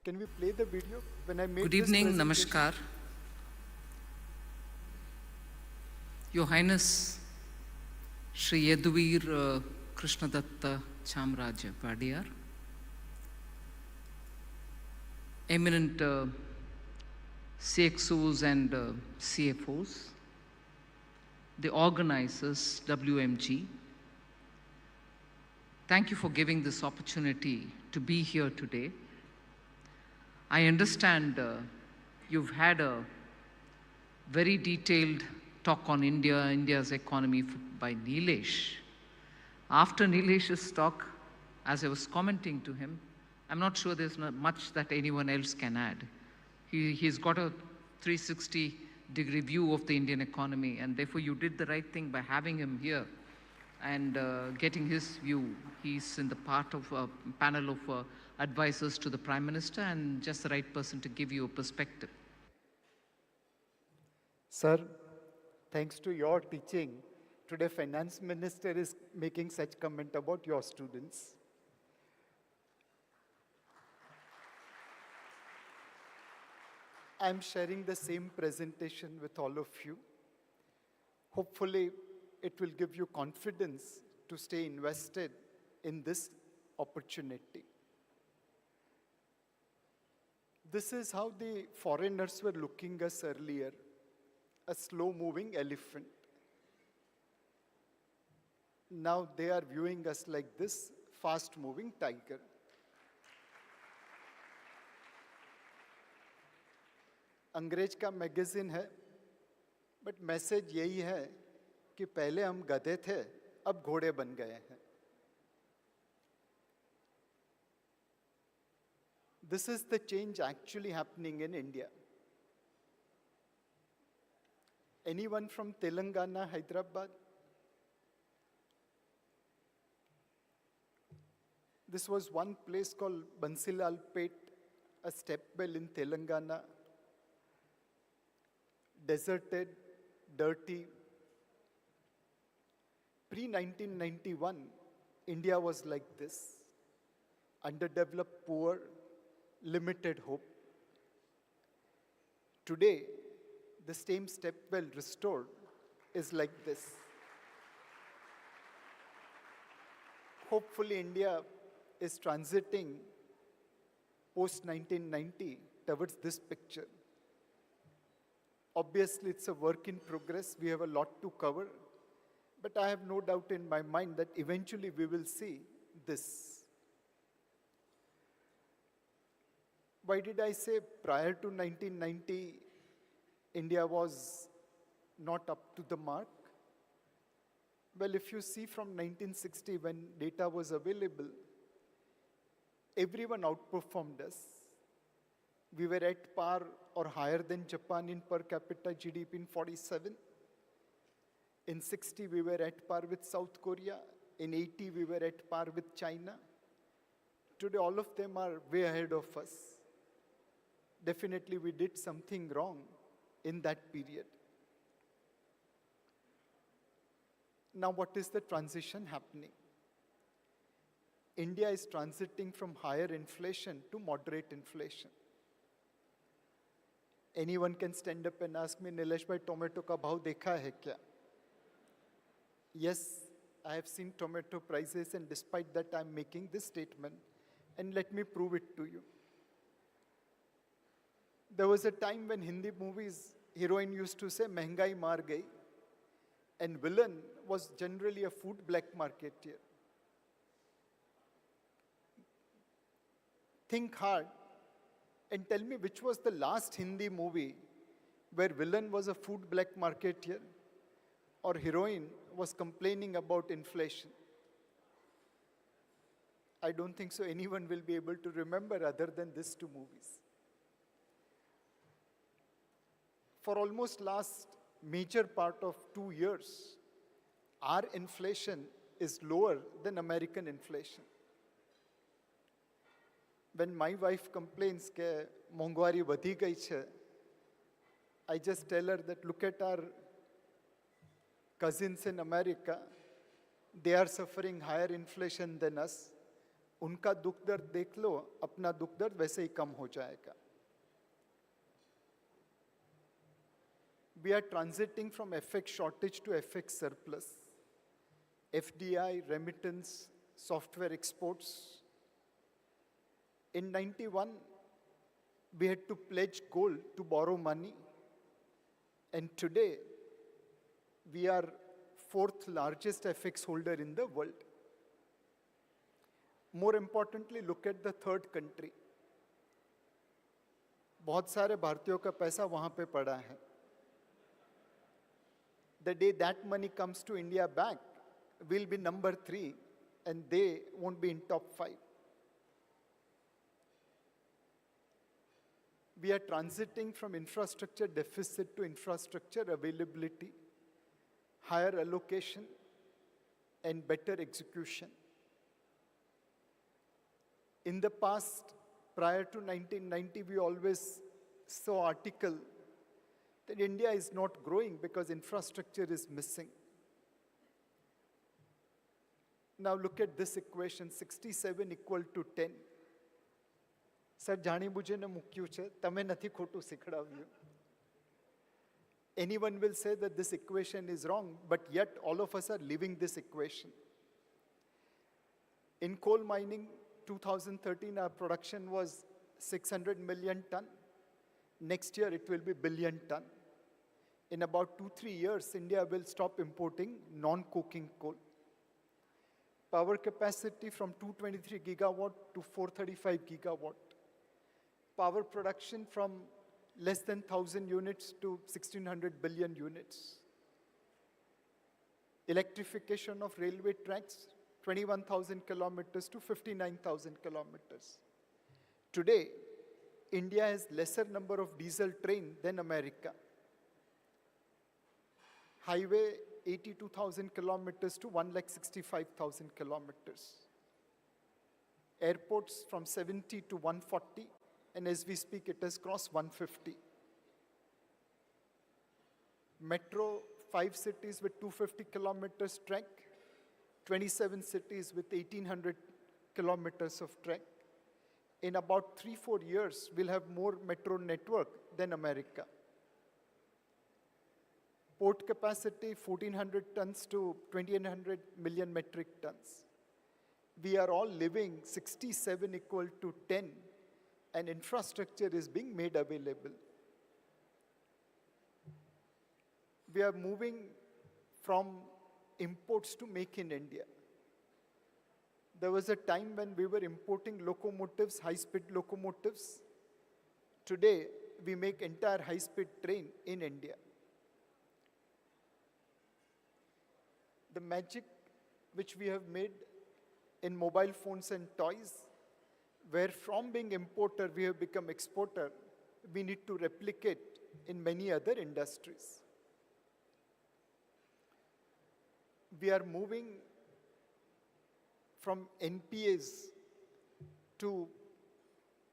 S19: Can we play the video? When I made
S21: Good evening, Namaskar. Your Highness, Shri Yaduvir Krishnadatta Chamraj Padiyar, eminent CXOs and CFOs, the organizers, WMG. Thank you for giving this opportunity to be here today. I understand you've had a very detailed talk on India, India's economy by Nilesh. After Nilesh's talk, as I was commenting to him, I'm not sure there's not much that anyone else can add. He's got a 360-degree view of the Indian economy, and therefore you did the right thing by having him here and getting his view. He's in the part of a panel of advisors to the Prime Minister and just the right person to give you a perspective.
S2: Sir, thanks to your teaching, today Finance Minister is making such comment about your students. I'm sharing the same presentation with all of you. Hopefully, it will give you confidence to stay invested in this opportunity. This is how the foreigners were looking us earlier, a slow-moving elephant. Now they are viewing us like this fast-moving tiger. अंग्रेज का magazine है, but message यही है कि पहले हम गधे थे, अब घोड़े बन गए हैं. This is the change actually happening in India. Anyone from Telangana, Hyderabad? This was one place called Bansilal Pet, a step well in Telangana. Deserted, dirty. Pre-1991, India was like this. Underdeveloped, poor, limited hope. Today, the same step well restored is like this. Hopefully, India is transiting post-1990 towards this picture. Obviously, it's a work in progress. We have a lot to cover. But I have no doubt in my mind that eventually we will see this. Why did I say prior to 1990, India was not up to the mark? Well, if you see from 1960 when data was available, everyone outperformed us. We were at par or higher than Japan in per capita GDP in 47. In 60, we were at par with South Korea. In 80, we were at par with China. Today, all of them are way ahead of us. Definitely, we did something wrong in that period. Now, what is the transition happening? India is transiting from higher inflation to moderate inflation. Anyone can stand up and ask me, Nilesh bhai, tomato ka bhav dekha hai kya? Yes, I have seen tomato prices, and despite that, I'm making this statement. And let me prove it to you. There was a time when Hindi movies, heroine used to say, "Mehngai maar gayi," and villain was generally a food black marketeer. Think hard and tell me which was the last Hindi movie where villain was a food black marketeer or heroine was complaining about inflation. I don't think so anyone will be able to remember other than these two movies. For almost last major part of 2 years, our inflation is lower than American inflation. When my wife complains that mongwari vadhi gayi chhe, I just tell her that look at our cousins in America. They are suffering higher inflation than us. उनका दुख दर्द देख लो, अपना दुख दर्द वैसे ही कम हो जाएगा. We are transiting from FX shortage to FX surplus. FDI, remittance, software exports. In 91, we had to pledge gold to borrow money. And today, We are fourth largest FX holder in the world. More importantly, look at the third country. बहुत सारे भारतीयों का पैसा वहाँ पे पड़ा है. The day that money comes to India back, we'll be number 3 and they won't be in top 5. We are transiting from infrastructure deficit to infrastructure availability, higher allocation, and better execution. In the past, prior to 1990, we always saw article that India is not growing because infrastructure is missing. Now look at this equation, 67 equal to 10. Sir, જાણી બુજીને મૂક્યું છે, તમે નથી ખોટું શીખડાવ્યું. Anyone will say that this equation is wrong, but yet all of us are living this equation. In coal mining, 2013, our production was 600 million ton. Next year, it will be billion ton. In about 2-3 years, India will stop importing non-coking coal. Power capacity from 223 gigawatt to 435 gigawatt. Power production from less than 1,000 units to 1,600 billion units. Electrification of railway tracks, 21,000 kilometers to 59,000 kilometers. Today, India has lesser number of diesel train than America. Highway, 82,000 kilometers to 1,65,000 kilometers. Airports from 70 to 140. And as we speak, it has crossed 150. Metro, 5 cities with 250 kilometers track, 27 cities with 1,800 kilometers of track. In about 3-4 years, we'll have more metro network than America. Port capacity, 1,400 tons to 2,800 million metric tons. We are all living 67 equal to 10. And infrastructure is being made available. We are moving from imports to make in India. There was a time when we were importing locomotives, high-speed locomotives. Today, we make entire high-speed train in India. The magic which we have made in mobile phones and toys, where from being importer, we have become exporter, we need to replicate in many other industries. We are moving from NPAs to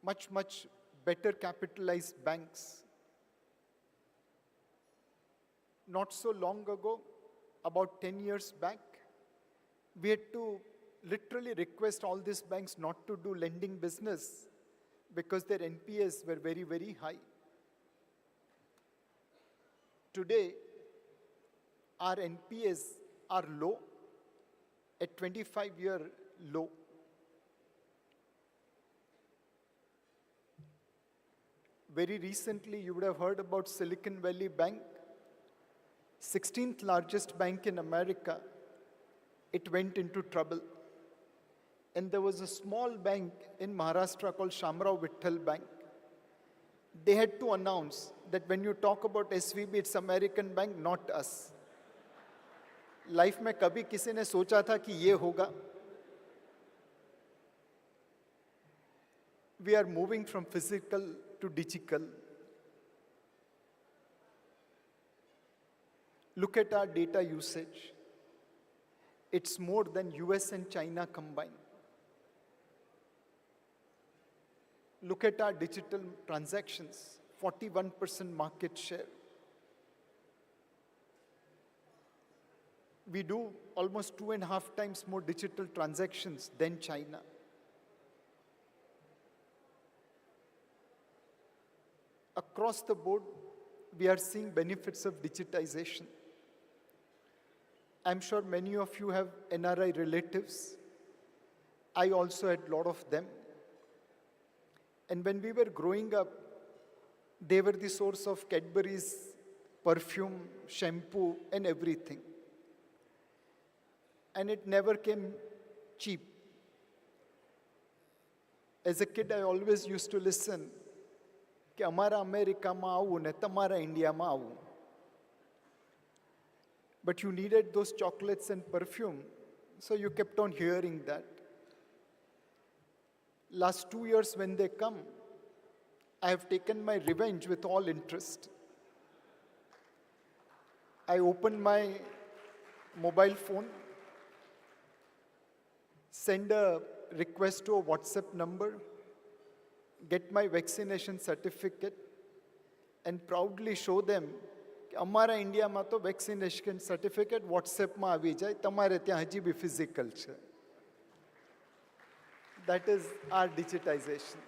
S2: much, much better capitalized banks. Not so long ago, about 10 years back, we had to literally request all these banks not to do lending business because their NPAs were very, very high. Today, our NPAs are low, at 25-year low. Very recently, you would have heard about Silicon Valley Bank, 16th largest bank in America. It went into trouble. And there was a small bank in Maharashtra called Shamrao Vittal Bank. They had to announce that when you talk about SVB, it's American bank, not us. Life में कभी किसी ने सोचा था कि ये होगा? We are moving from physical to digital. Look at our data usage. It's more than US and China combined. Look at our digital transactions, 41% market share. We do almost 2.5 times more digital transactions than China. Across the board, we are seeing benefits of digitization. I'm sure many of you have NRI relatives. I also had a lot of them. And when we were growing up, they were the source of Cadbury's perfume, shampoo, and everything. And it never came cheap. As a kid, I always used to listen કે અમારા અમેરિકામાં આવું ને તમારા ઇન્ડિયામાં આવું. But you needed those chocolates and perfume, so you kept on hearing that. Last 2 years when they come, I have taken my revenge with all interest. I open my mobile phone, send a request to a WhatsApp number, get my vaccination certificate, and proudly show them કે અમારા ઇન્ડિયામાં તો vaccination certificate વોટ્સએપમાં આવી જાય, તમારે ત્યાં હજી બી physical છે. That is our digitization.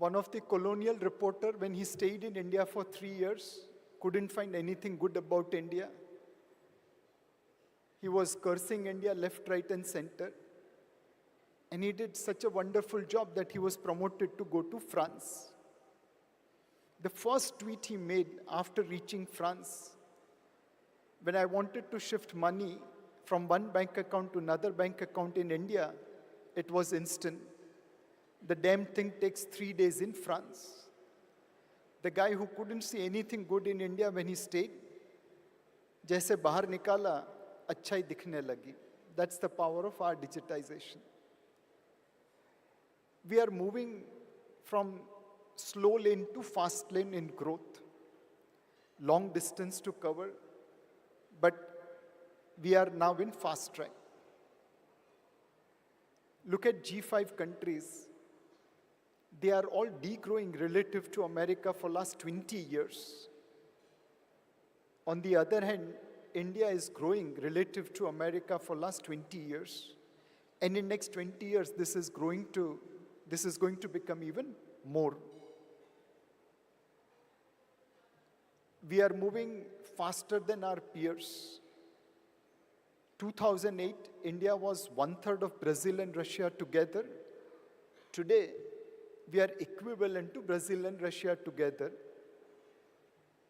S2: One of the colonial reporter, when he stayed in India for 3 years, couldn't find anything good about India. He was cursing India left, right, and center. And he did such a wonderful job that he was promoted to go to France. The first tweet he made after reaching France, when I wanted to shift money from one bank account to another bank account in India, it was instant. The damn thing takes 3 days in France. The guy who couldn't see anything good in India when he stayed, जैसे बाहर निकाला, अच्छाई दिखने लगी. That's the power of our digitization. We are moving from slow lane to fast lane in growth. Long distance to cover, but we are now in fast track. Look at G5 countries. They are all degrowing relative to America for last 20 years. On the other hand, India is growing relative to America for last 20 years. And in next 20 years, this is going to become even more. We are moving faster than our peers. 2008, India was 1/3 of Brazil and Russia together. Today, we are equivalent to Brazil and Russia together.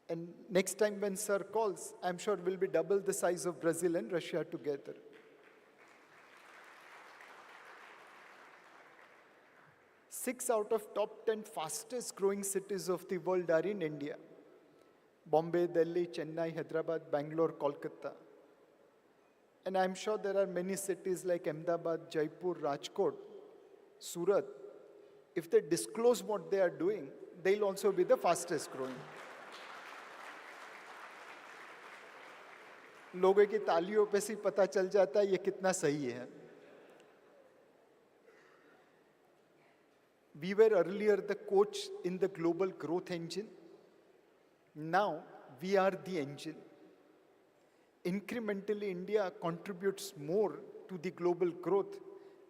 S2: And next time when Sir calls, I'm sure we'll be double the size of Brazil and Russia together. 6 out of top 10 fastest growing cities of the world are in India. Bombay, Delhi, Chennai, Hyderabad, Bangalore, Kolkata. And I'm sure there are many cities like Ahmedabad, Jaipur, Rajkot, Surat. If they disclose what they are doing, they'll also be the fastest growing. लोगों की तालियों पे से पता चल जाता है ये कितना सही है. We were earlier the coach in the global growth engine. Now we are the engine. Incrementally, India contributes more to the global growth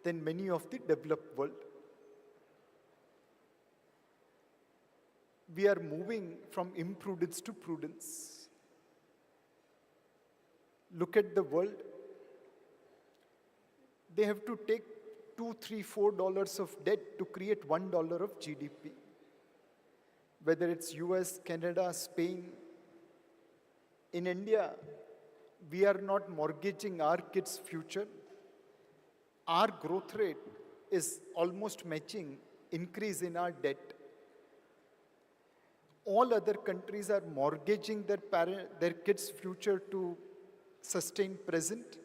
S2: than many of the developed world. We are moving from imprudence to prudence. Look at the world. They have to take $2, $3, $4 of debt to create $1 of GDP. Whether it's US, Canada, Spain. In India, we are not mortgaging our kids' future. Our growth rate is almost matching increase in our debt. All other countries are mortgaging their kids' future to sustain present.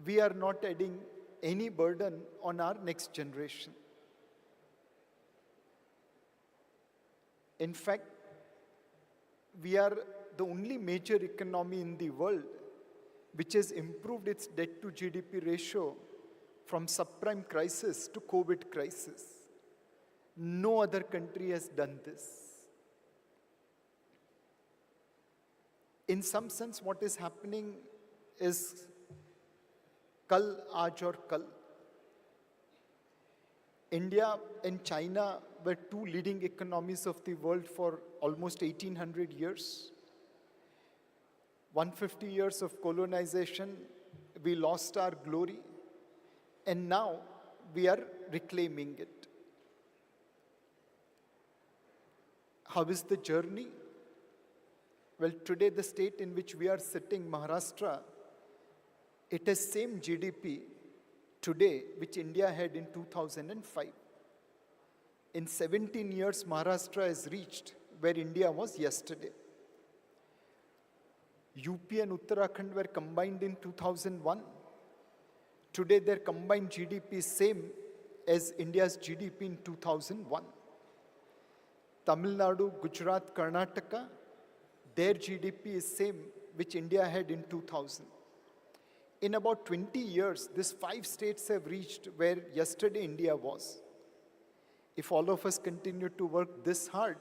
S2: We are not adding any burden on our next generation. In fact, we are the only major economy in the world which has improved its debt to GDP ratio from subprime crisis to COVID crisis. No other country has done this. In some sense, what is happening is kal, aaj aur kal. India and China were two leading economies of the world for almost 1800 years. 150 years of colonization, we lost our glory, and now we are reclaiming it. How is the journey? Well, today the state in which we are sitting, Maharashtra, it has same GDP today which India had in 2005. In 17 years, Maharashtra has reached where India was yesterday. UP and Uttarakhand were combined in 2001. Today their combined GDP is same as India's GDP in 2001. Tamil Nadu, Gujarat, Karnataka, their GDP is same which India had in 2000. In about 20 years, these 5 states have reached where yesterday India was. If all of us continue to work this hard,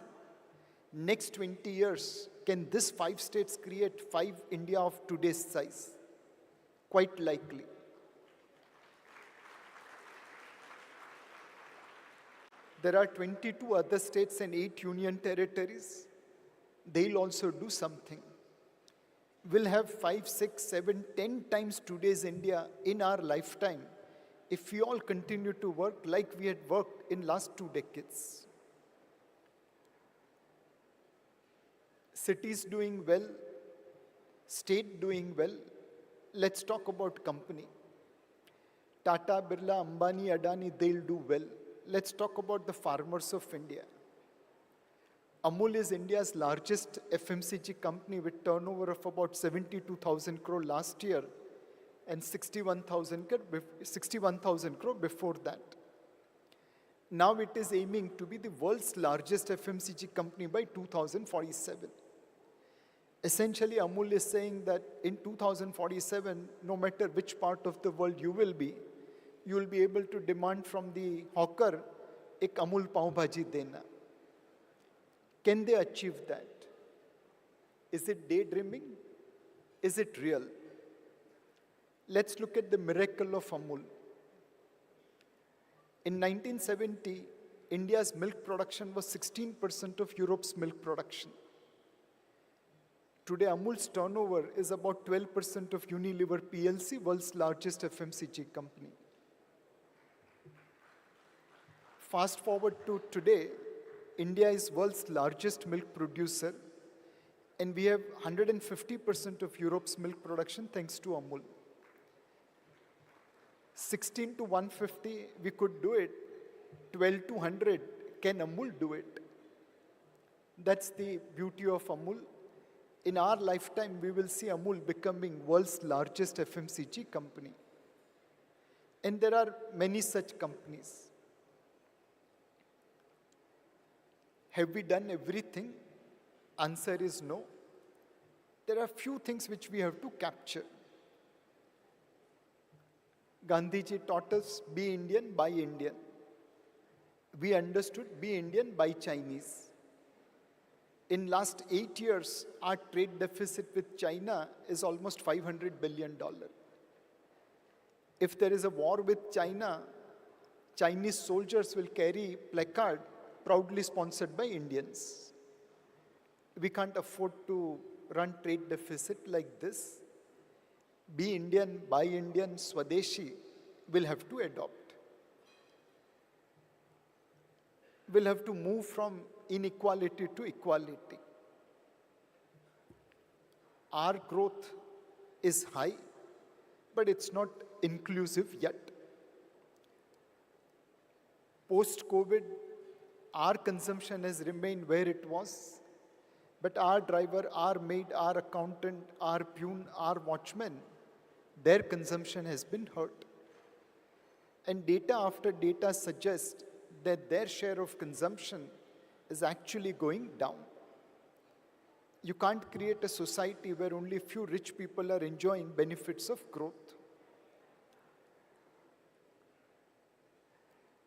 S2: next 20 years, can these 5 states create 5 India of today's size? Quite likely. There are 22 other states and 8 union territories. They'll also do something. We'll have 5, 6, 7, 10 times today's India in our lifetime if we all continue to work like we had worked in last 2 decades. Cities doing well, state doing well. Let's talk about company. Tata, Birla, Ambani, Adani, they'll do well. Let's talk about the farmers of India. Amul is India's largest FMCG company with turnover of about 72,000 crore last year and 61,000 crore before that. Now it is aiming to be the world's largest FMCG company by 2047. Essentially, Amul is saying that in 2047, no matter which part of the world you will be able to demand from the hawker, ek Amul pav bhaji dena. Can they achieve that? Is it daydreaming? Is it real? Let's look at the miracle of Amul. In 1970, India's milk production was 16% of Europe's milk production. Today, Amul's turnover is about 12% of Unilever PLC, world's largest FMCG company. Fast forward to today, India is world's largest milk producer, and we have 150% of Europe's milk production thanks to Amul. 16 to 150, we could do it. 12 to 100, can Amul do it? That's the beauty of Amul. In our lifetime, we will see Amul becoming world's largest FMCG company. And there are many such companies. Have we done everything? Answer is no. There are few things which we have to capture. Gandhiji taught us, be Indian, buy Indian. We understood, be Indian, buy Chinese. In last 8 years, our trade deficit with China is almost $500 billion. If there is a war with China, Chinese soldiers will carry placard proudly sponsored by Indians. We can't afford to run trade deficit like this. Be Indian, buy Indian, Swadeshi, will have to adopt. We'll have to move from inequality to equality. Our growth is high, but it's not inclusive yet. Post-COVID, our consumption has remained where it was, but our driver, our maid, our accountant, our peon, our watchman, their consumption has been hurt. And data after data suggests that their share of consumption is actually going down. You can't create a society where only few rich people are enjoying benefits of growth.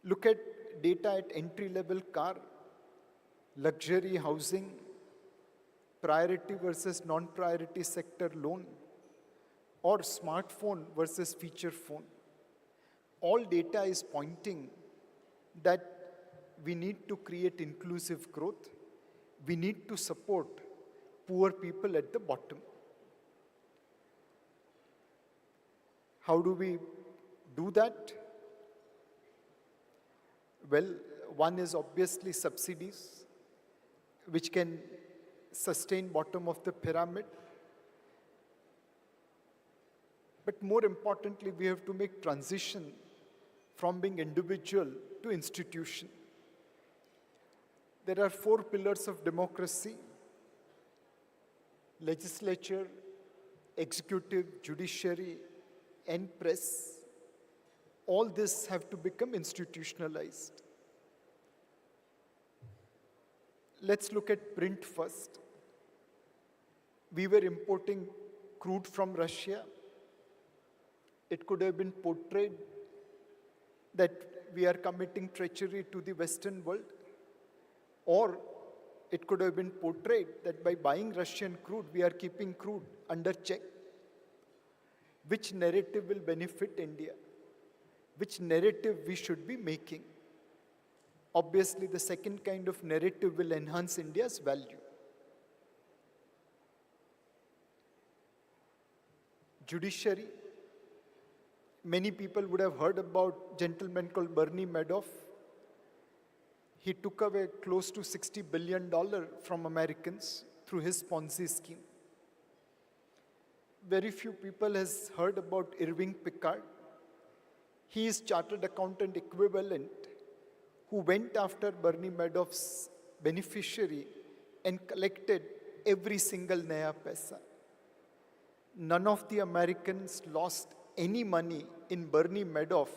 S2: Look at data at entry-level car, luxury housing, priority versus non-priority sector loan, or smartphone versus feature phone. All data is pointing that we need to create inclusive growth. We need to support poor people at the bottom. How do we do that? Well, one is obviously subsidies. which can sustain bottom of the pyramid. But more importantly, we have to make transition from being individual to institution. There are 4 pillars of democracy: legislature, executive, judiciary, and press. All this have to become institutionalized. Let's look at print first. We were importing crude from Russia. It could have been portrayed that we are committing treachery to the Western world, or it could have been portrayed that by buying Russian crude, we are keeping crude under check. Which narrative will benefit India? Which narrative we should be making? Obviously, the second kind of narrative will enhance India's value. Judiciary. Many people would have heard about a gentleman called Bernie Madoff. He took away close to $60 billion from Americans through his Ponzi scheme. Very few people has heard about Irving Picard. He is chartered accountant equivalent who went after Bernie Madoff's beneficiary and collected every single naya paisa. None of the Americans lost any money in Bernie Madoff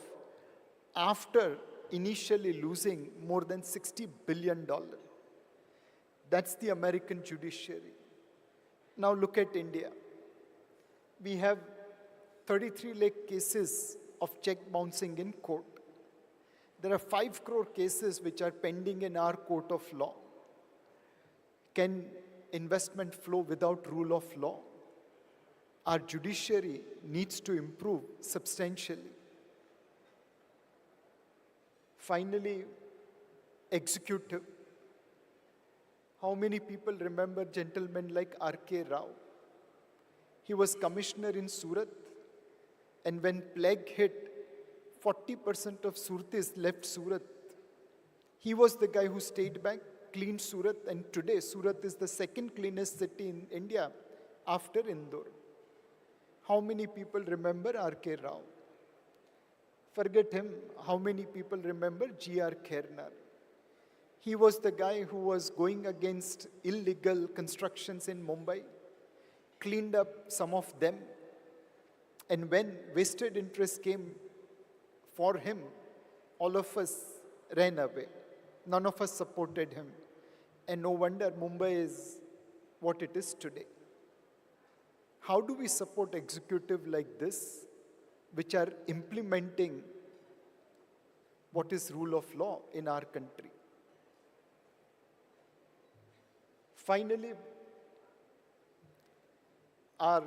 S2: after initially losing more than $60 billion. That's the American judiciary. Now look at India. We have 33 lakh cases of check bouncing in court. There are 5 crore cases which are pending in our court of law. Can investment flow without rule of law? Our judiciary needs to improve substantially. Finally, executive. How many people remember gentlemen like R.K. Rao? He was commissioner in Surat, and when plague hit, 40% of Surtis left Surat. He was the guy who stayed back, cleaned Surat, and today Surat is the second cleanest city in India after Indore. How many people remember R.K. Rao? Forget him, how many people remember G.R. Khairnar? He was the guy who was going against illegal constructions in Mumbai, cleaned up some of them, and when vested interest came for him, all of us ran away. None of us supported him. And no wonder Mumbai is what it is today. How do we support executive like this, which are implementing what is rule of law in our country? Finally, our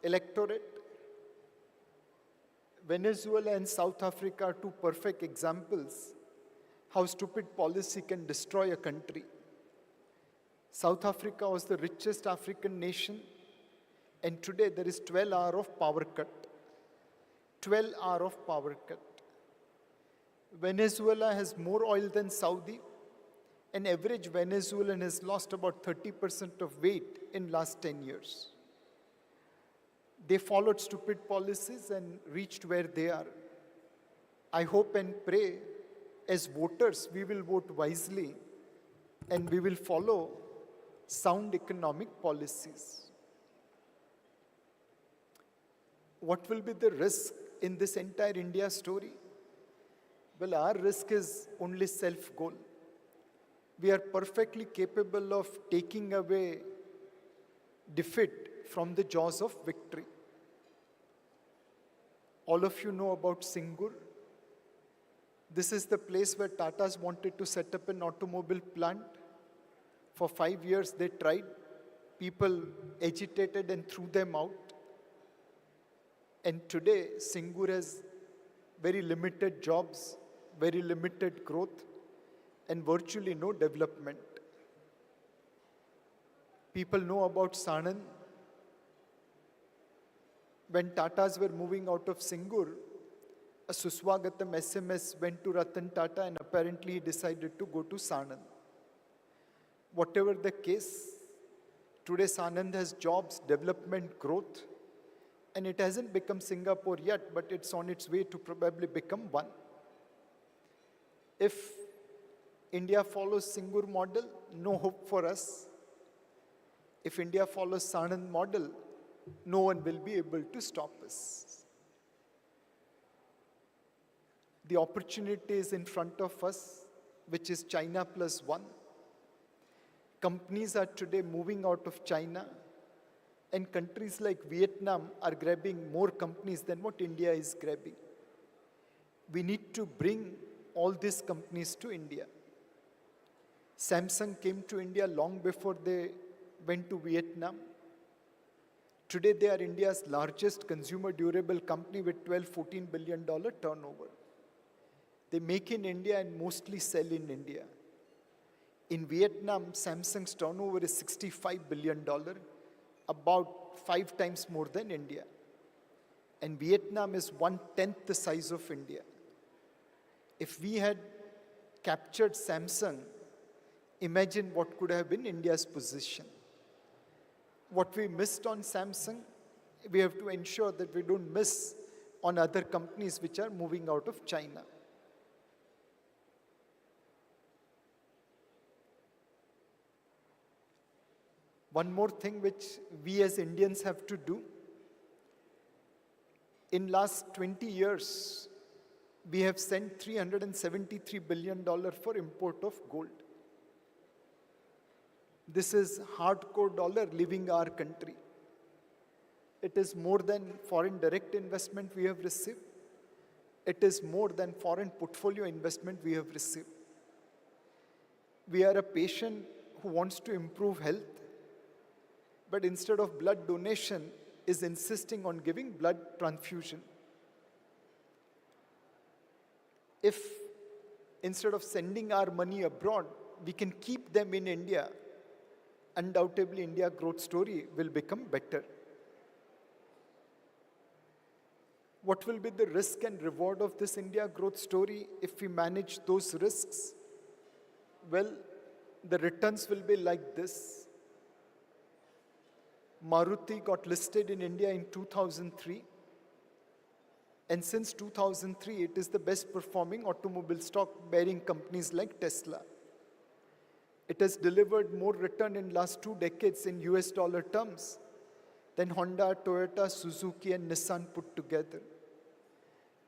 S2: electorate. Venezuela and South Africa are 2 perfect examples how stupid policy can destroy a country. South Africa was the richest African nation, and today there is 12 hours of power cut. 12 hours of power cut. Venezuela has more oil than Saudi. An average Venezuelan has lost about 30% of weight in last 10 years. They followed stupid policies and reached where they are. I hope and pray as voters we will vote wisely and we will follow sound economic policies. What will be the risk in this entire India story? Well, our risk is only self-goal. We are perfectly capable of taking away defeat from the jaws of victory. All of you know about Singur. This is the place where Tatas wanted to set up an automobile plant. For 5 years they tried. People agitated and threw them out. And today Singur has very limited jobs, very limited growth, and virtually no development. People know about Sanand. When Tatas were moving out of Singur, a Suswagatam SMS went to Ratan Tata and apparently he decided to go to Sanand. Whatever the case, today Sanand has jobs, development, growth, and it hasn't become Singapore yet, but it's on its way to probably become one. If India follows Singur model, no hope for us. If India follows Sanand model, no one will be able to stop us. The opportunity is in front of us, which is China plus one. Companies are today moving out of China, and countries like Vietnam are grabbing more companies than what India is grabbing. We need to bring all these companies to India. Samsung came to India long before they went to Vietnam. Today they are India's largest consumer durable company with $12–14 billion turnover. They make in India and mostly sell in India. In Vietnam, Samsung's turnover is $65 billion, about 5 times more than India. And Vietnam is 1/10 the size of India. If we had captured Samsung, imagine what could have been India's position. What we missed on Samsung, we have to ensure that we don't miss on other companies which are moving out of China. One more thing which we as Indians have to do. In last 20 years, we have sent $373 billion for import of gold. This is hardcore dollar leaving our country. It is more than foreign direct investment we have received. It is more than foreign portfolio investment we have received. We are a patient who wants to improve health, but instead of blood donation, is insisting on giving blood transfusion. If instead of sending our money abroad, we can keep them in India, undoubtedly India growth story will become better. What will be the risk and reward of this India growth story if we manage those risks? Well, the returns will be like this. Maruti got listed in India in 2003. And since 2003, it is the best performing automobile stock bearing companies like Tesla. It has delivered more return in last 2 decades in US dollar terms than Honda, Toyota, Suzuki and Nissan put together.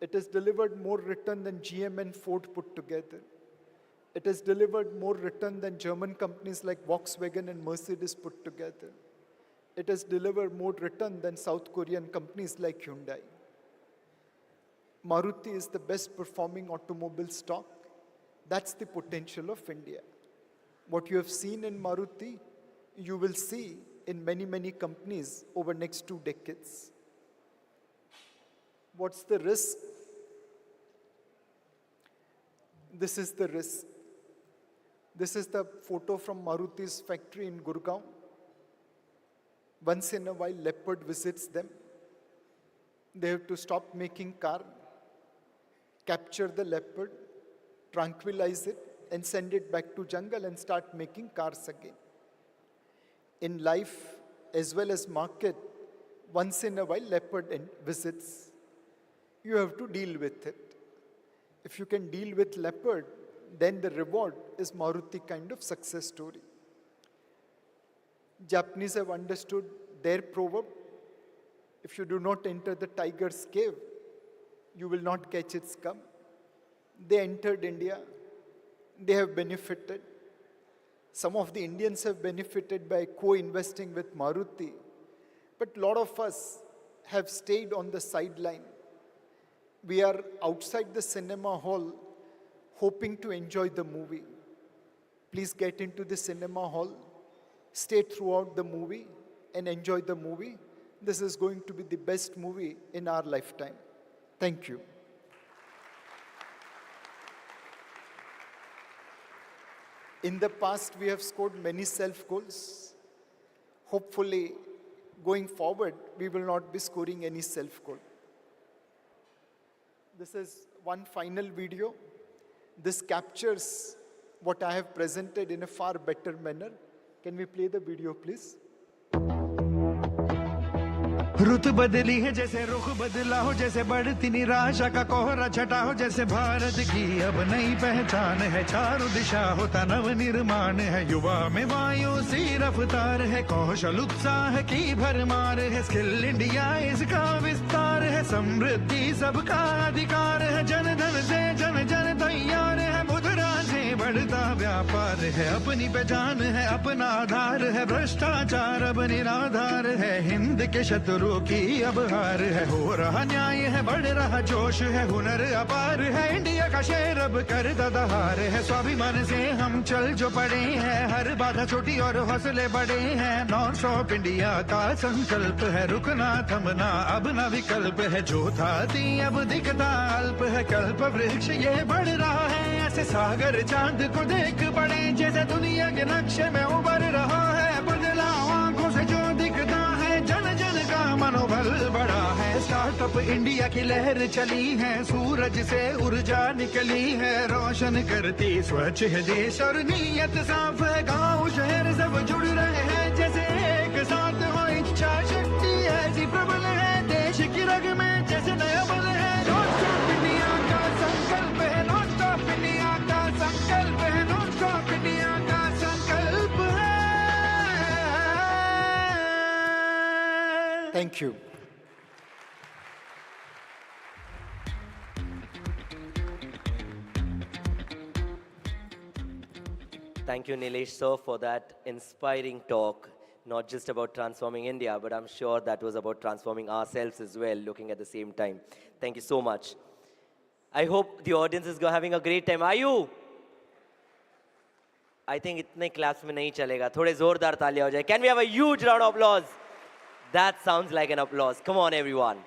S2: It has delivered more return than GM and Ford put together. It has delivered more return than German companies like Volkswagen and Mercedes put together. It has delivered more return than South Korean companies like Hyundai. Maruti is the best performing automobile stock. That's the potential of India. What you have seen in Maruti, you will see in many, many companies over next 2 decades. What's the risk? This is the risk. This is the photo from Maruti's factory in Gurgaon. Once in a while, leopard visits them. They have to stop making car, capture the leopard, tranquilize it, and send it back to jungle and start making cars again. In life, as well as market, once in a while, leopard visits. You have to deal with it. If you can deal with leopard, then the reward is Maruti kind of success story. Japanese have understood their proverb. If you do not enter the tiger's cave, you will not catch its cub. They entered India. They have benefited. Some of the Indians have benefited by co-investing with Maruti. But a lot of us have stayed on the sideline. We are outside the cinema hall hoping to enjoy the movie. Please get into the cinema hall, stay throughout the movie and enjoy the movie. This is going to be the best movie in our lifetime. Thank you. In the past, we have scored many self-goals. Hopefully, going forward, we will not be scoring any self-goal. This is one final video. This captures what I have presented in a far better manner. Can we play the video, please?
S18: रुत बदली है जैसे रुख बदला हो, जैसे बढ़ती निराशा का कोहरा छटा हो, जैसे भारत की अब नई पहचान है, चारों दिशा होता नव निर्माण है, युवा में वायु सी रफ्तार है, कौशल उत्साह की भरमार है, स्किल इंडिया इसका विस्तार है, समृद्धि सबका अधिकार है, जन धन से जन जन तैयार है, मुद्रा से बढ़ता व्यापार है, अपनी पहचान है, अपना आधार है, भ्रष्टाचार अब निराधार है, हिंद के शत्रु की अब हार है, हो रहा न्याय है, बढ़ रहा जोश है, हुनर अपार है, इंडिया का शेर अब करता दहार है, स्वाभिमान से हम चल जो पड़े हैं, हर बाधा छोटी और हौसले बड़े हैं, नॉन स्टॉप इंडिया का संकल्प है, रुकना थमना अब न विकल्प है, जो था ती अब दिखता अल्प है, कल्प वृक्ष ये बढ़ रहा है, ऐसे सागर चांद को देख पड़े, जैसे दुनिया के नक्शे में उभर रहा है, बदलाव आंखों से जो दिखता है, जन जन का मनोबल बढ़ा है, स्टार्टअप इंडिया की लहर चली है, सूरज से ऊर्जा निकली है, रोशन करती स्वच्छ है देश और नीयत साफ है, गांव शहर सब जुड़ रहे हैं, जैसे एक साथ हो, इच्छा शक्ति ऐसी प्रबल है, देश की रग में जैसे नया बल है, नॉन स्टॉप इंडिया का संकल्प है, नॉन स्टॉप इंडिया का संकल्प है, नॉन स्टॉप इंडिया का संकल्प है।
S2: Thank you.
S1: Thank you, Nilesh sir, for that inspiring talk, not just about transforming India, but I'm sure that was about transforming ourselves as well, looking at the same time. Thank you so much. I hope the audience is having a great time. Are you? I think itne claps mein nahi chalega. Thode zordar taaliyan ho jaye. Can we have a huge round of applause? That sounds like an applause. Come on, everyone.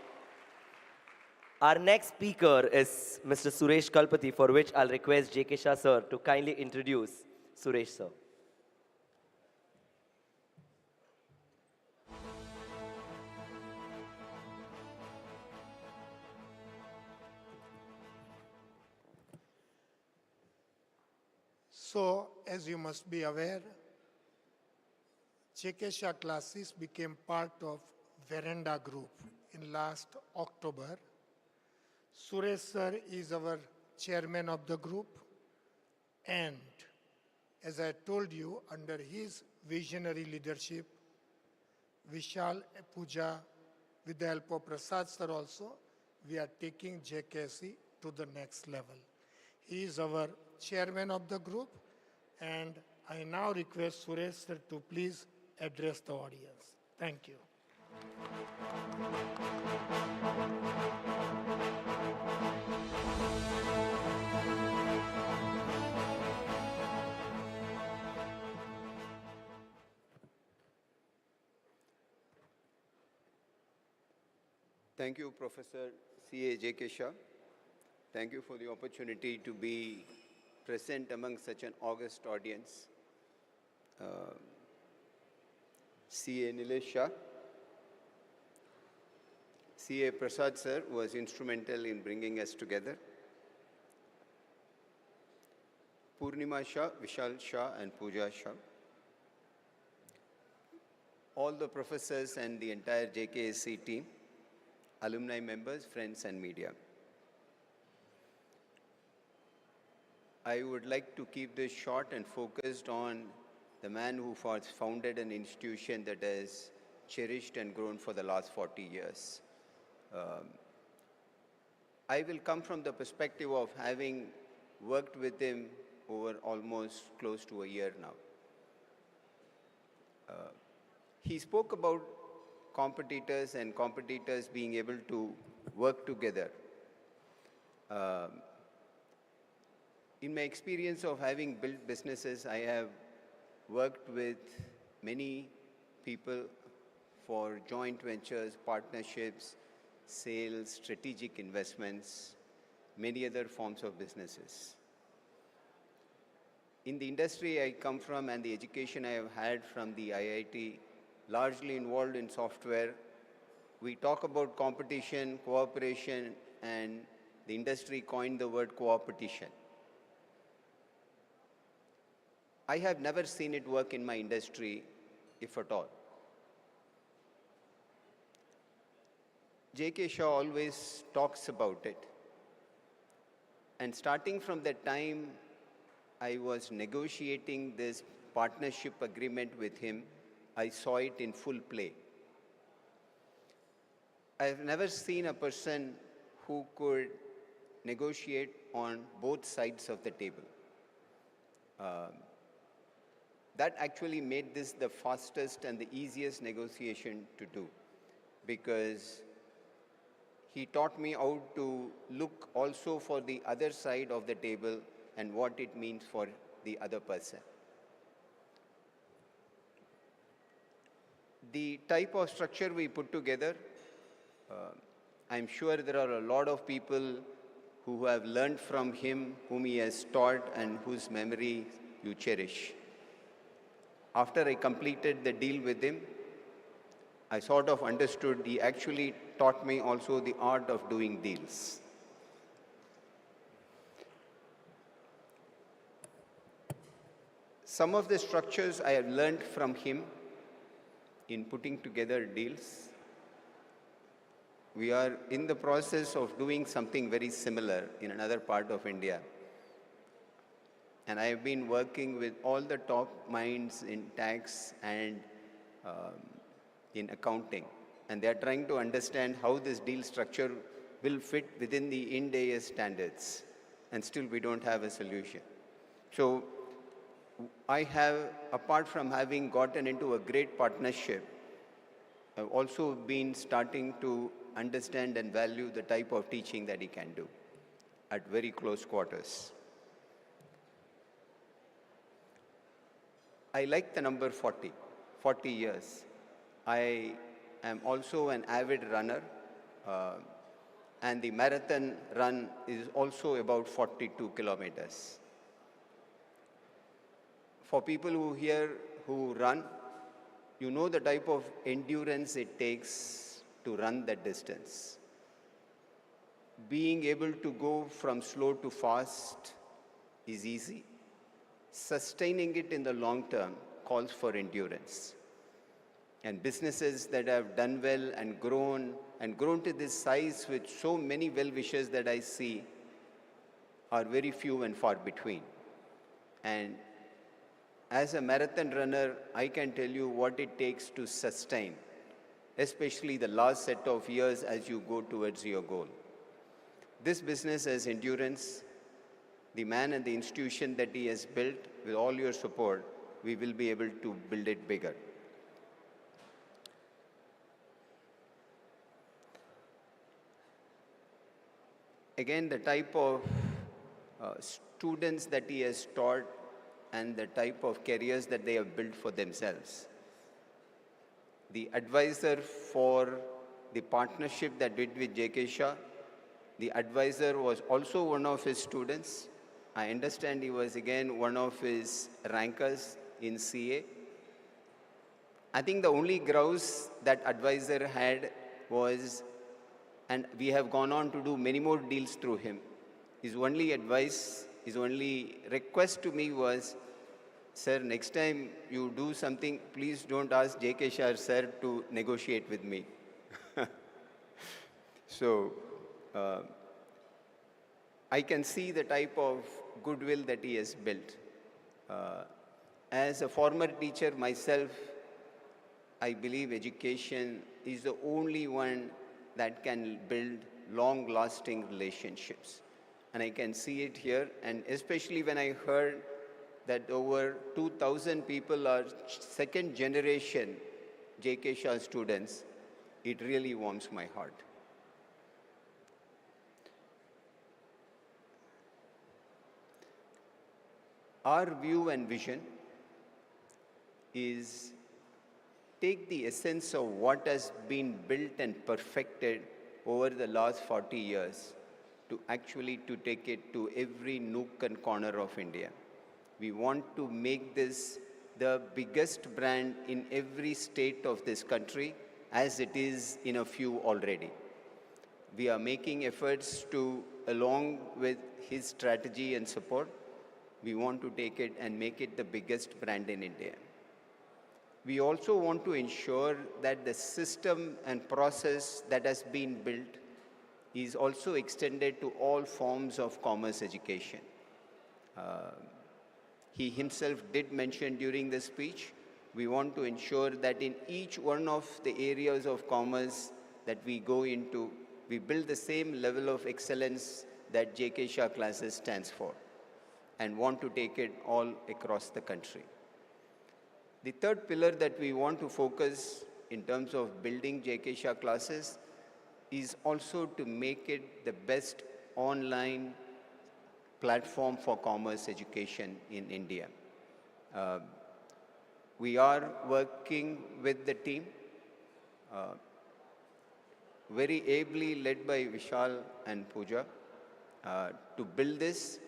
S1: Our next speaker is Mr. Suresh Kalpathi, for which I'll request JK Shah sir to kindly introduce Suresh sir.
S20: So, as you must be aware, JK Shah classes became part of Veranda Group in last October. Suresh sir is our chairman of the group, and as I told you, under his visionary leadership, Vishal Puja, with the help of Prasad sir also, we are taking JKC to the next level. He is our chairman of the group, and I now request Suresh sir to please address the audience. Thank you.
S3: Thank you, Professor C.A. JK Shah. Thank you for the opportunity to be present among such an august audience. C.A. Nilesh Shah, C.A. Prasad sir was instrumental in bringing us together. Purnima Shah, Vishal Shah, and Pooja Shah. All the professors and the entire JKSC team, alumni members, friends, and media. I would like to keep this short and focused on the man who founded an institution that has cherished and grown for the last 40 years. I will come from the perspective of having worked with him over almost close to a year now. He spoke about competitors and competitors being able to work together. In my experience of having built businesses, I have worked with many people for joint ventures, partnerships, sales, strategic investments, many other forms of businesses. In the industry I come from and the education I have had from the IIT, largely involved in software, we talk about competition, cooperation, and the industry coined the word co-opetition. I have never seen it work in my industry, if at all. JK Shah always talks about it. And starting from that time, I was negotiating this partnership agreement with him. I saw it in full play. I have never seen a person who could negotiate on both sides of the table. That actually made this the fastest and the easiest negotiation to do, because he taught me how to look also for the other side of the table and what it means for the other person. The type of structure we put together, I'm sure there are a lot of people who have learned from him, whom he has taught and whose memory you cherish. After I completed the deal with him, I sort of understood he actually taught me also the art of doing deals. Some of the structures I have learned from him in putting together deals. We are in the process of doing something very similar in another part of India. And I have been working with all the top minds in tax and in accounting. And they are trying to understand how this deal structure will fit within the Ind AS standards. And still we don't have a solution. So I have, apart from having gotten into a great partnership, I've also been starting to understand and value the type of teaching that he can do at very close quarters. I like the number 40, 40 years. I am also an avid runner, and the marathon run is also about 42 kilometers. For people who run, you know the type of endurance it takes to run that distance. Being able to go from slow to fast is easy. Sustaining it in the long term calls for endurance. And businesses that have done well and grown to this size with so many well-wishers that I see are very few and far between. And as a marathon runner, I can tell you what it takes to sustain, especially the last set of years as you go towards your goal. This business has endurance. The man and the institution that he has built, with all your support, we will be able to build it bigger. Again, the type of students that he has taught and the type of careers that they have built for themselves. The advisor for the partnership that did with JK Shah, the advisor was also one of his students. I understand he was again one of his rankers in CA. I think the only grouse that advisor had was, and we have gone on to do many more deals through him, his only advice, his only request to me was, sir, next time you do something, please don't ask JK Shah sir to negotiate with me. So, I can see the type of goodwill that he has built. As a former teacher myself, I believe education is the only one that can build long-lasting relationships. And I can see it here, and especially when I heard that over 2,000 people are second generation JK Shah students, it really warms my heart. Our view and vision is take the essence of what has been built and perfected over the last 40 years to actually to take it to every nook and corner of India. We want to make this the biggest brand in every state of this country, as it is in a few already. We are making efforts to, along with his strategy and support, we want to take it and make it the biggest brand in India. We also want to ensure that the system and process that has been built is also extended to all forms of commerce education. He himself did mention during the speech, we want to ensure that in each one of the areas of commerce that we go into, we build the same level of excellence that JK Shah classes stands for, and want to take it all across the country. The third pillar that we want to focus in terms of building JK Shah classes is also to make it the best online platform for commerce education in India. We are working with the team, very ably led by Vishal and Pooja, to build this,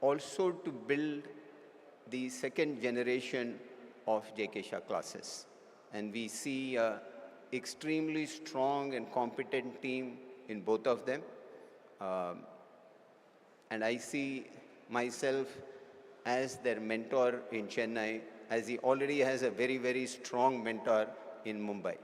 S3: also to build the second generation of JK Shah classes. And we see an extremely strong and competent team in both of them. And I see myself as their mentor in Chennai, as he already has a very, very strong mentor in Mumbai.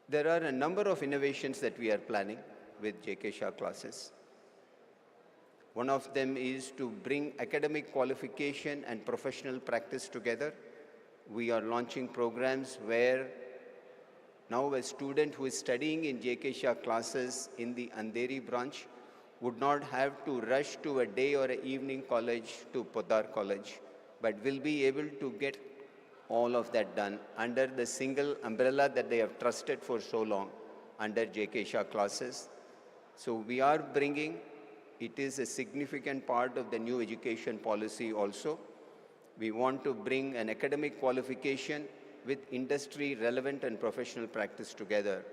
S3: There are a number of innovations that we are planning with JK Shah classes. One of them is to bring academic qualification and professional practice together. We are launching programs where now a student who is studying in JK Shah classes in the Andheri branch would not have to rush to a day or an evening college to Poddar College, but will be able to get all of that done under the single umbrella that they have trusted for so long, under JK Shah classes. So we are bringing, it is a significant part of the new education policy also. We want to bring an academic qualification with industry relevant and professional practice together.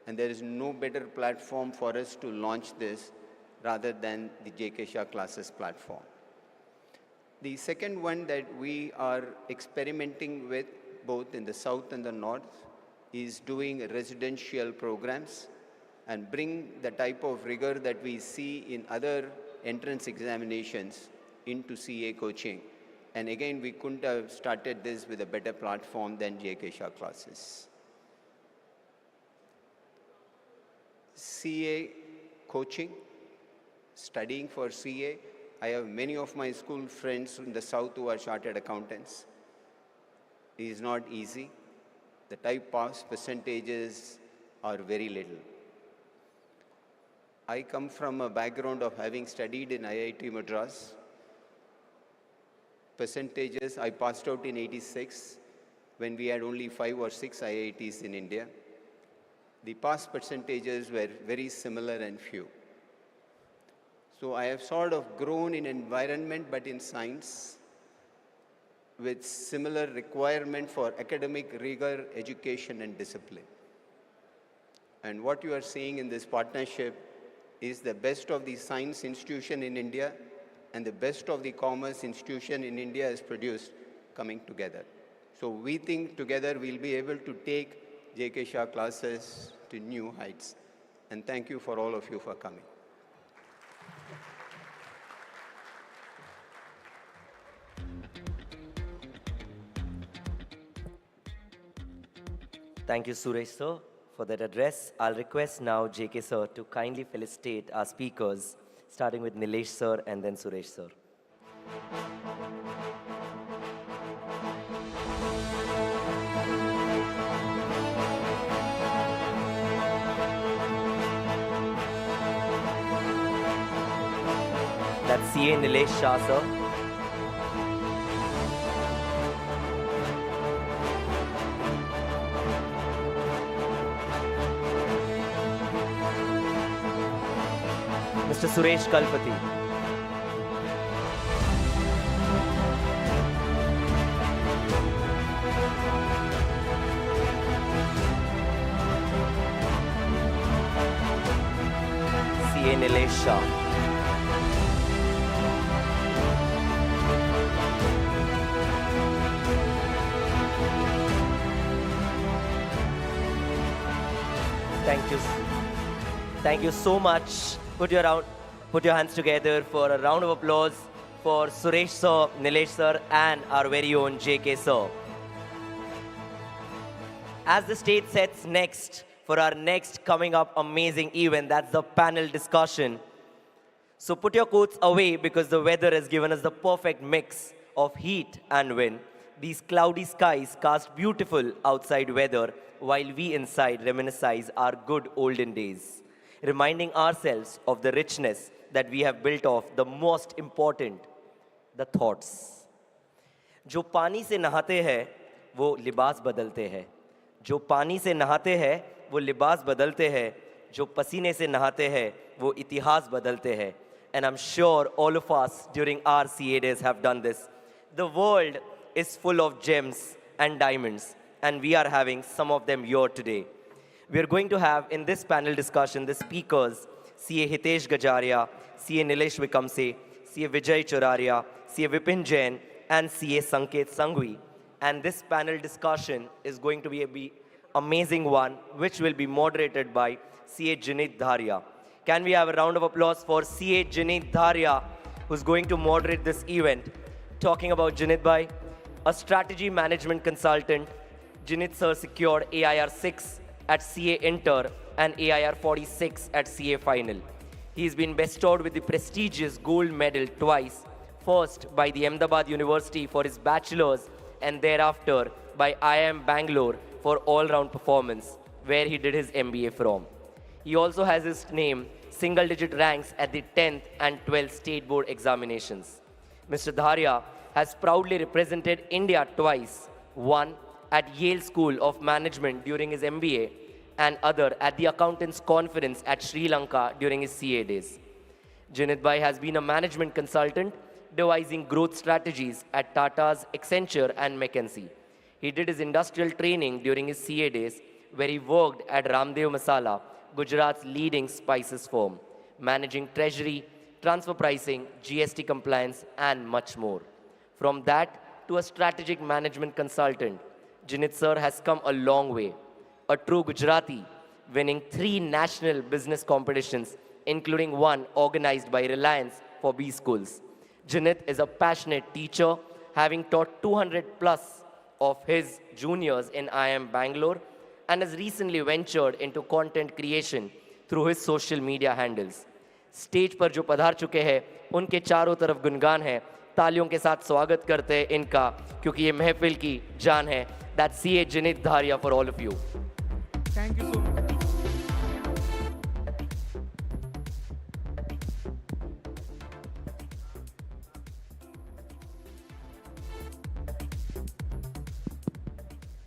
S3: And there is no better platform for us to launch this rather than the JK Shah classes platform. The second one that we are experimenting with, both in the south and the north, is doing residential programs and bring the type of rigor that we see in other entrance examinations into CA coaching. And again, we couldn't have started this with a better platform than JK Shah classes. CA coaching, studying for CA. I have many of my school friends in the south who are chartered accountants. It is not easy. The type pass percentages are very little. I come from a background of having studied in IIT Madras. Percentages, I passed out in '86 when we had only 5 or 6 IITs in India. The pass percentages were very similar and few. So I have sort of grown in environment, but in science, with similar requirement for academic rigor, education, and discipline. And what you are seeing in this partnership is the best of the science institution in India and the best of the commerce institution in India is produced coming together. So we think together we'll be able to take JK Shah classes to new heights. And thank you for all of you for coming.
S1: Thank you, Suresh sir, for that address. I'll request now JK sir to kindly felicitate our speakers, starting with Nilesh sir and then Suresh sir. That's CA Nilesh Shah sir. Mr. Suresh Kalpathi. CA Nilesh Shah. Thank you. Thank you so much. Put your hands together for a round of applause for Suresh sir, Nilesh sir, and our very own JK sir. As the stage sets next for our next coming up amazing event, that's the panel discussion. So put your coats away because the weather has given us the perfect mix of heat and wind. These cloudy skies cast beautiful outside weather while we inside reminisce our good olden days, reminding ourselves of the richness that we have built off the most important, the thoughts. जो पानी से नहाते हैं वो लिबास बदलते हैं जो पानी से नहाते हैं वो लिबास बदलते हैं जो पसीने से नहाते हैं वो इतिहास बदलते हैं and I'm sure all of us during our CA days have done this. The world is full of gems and diamonds and we are having some of them here today. We are going to have in this panel discussion the speakers CA Hitesh Gajaria, CA Nilesh Vikamse, CA Vijay Choraria, CA Vipin Jain and CA Sanket Sangvi. And this panel discussion is going to be an amazing one, which will be moderated by CA Jinit Dharia. Can we have a round of applause for CA Jinit Dharia, who's going to moderate this event? Talking about Jinit Bhai, a strategy management consultant, Jinit sir secured AIR 6 at CA Inter and AIR 46 at CA Final. He's been bestowed with the prestigious gold medal twice, first by the Ahmedabad University for his bachelor's and thereafter by IIM Bangalore for all-round performance, where he did his MBA from. He also has his name single-digit ranks at the 10th and 12th state board examinations. Mr. Dharia has proudly represented India twice, one at Yale School of Management during his MBA and other at the Accountants Conference at Sri Lanka during his CA days. Jinit Bhai has been a management consultant devising growth strategies at Tata's, Accenture and McKinsey. He did his industrial training during his CA days where he worked at Ramdev Masala, Gujarat's leading spices firm, managing treasury, transfer pricing, GST compliance and much more. From that to a strategic management consultant, Jinit sir has come a long way. A true Gujarati, winning 3 national business competitions, including one organized by Reliance for B schools. Jinit is a passionate teacher, having taught 200 plus of his juniors in IIM Bangalore and has recently ventured into content creation through his social media handles. Stage पर जो पधार चुके हैं, उनके चारों तरफ गुणगान है. तालियों के साथ स्वागत करते हैं इनका, क्योंकि ये महफिल की जान है. That's CA Jinit Dharia for all of you.
S14: Thank you so much.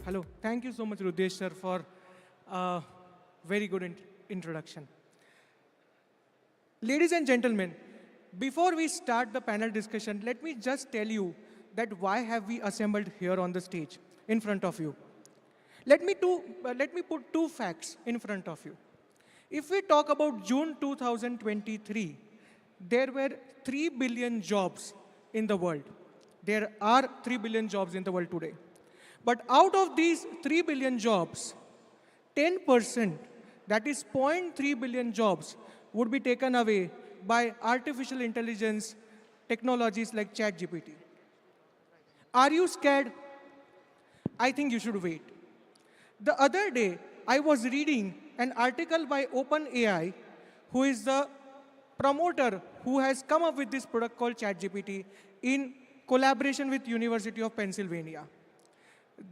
S14: Hello, thank you so much, Rudesh sir, for a very good introduction. Ladies and gentlemen, before we start the panel discussion, let me just tell you that why have we assembled here on the stage in front of you. Let me put 2 facts in front of you. If we talk about June 2023, there were 3 billion jobs in the world. There are 3 billion jobs in the world today. But out of these 3 billion jobs, 10%, that is 0.3 billion jobs, would be taken away by artificial intelligence technologies like ChatGPT. Are you scared? I think you should wait. The other day, I was reading an article by OpenAI, who is the promoter who has come up with this product called ChatGPT in collaboration with University of Pennsylvania.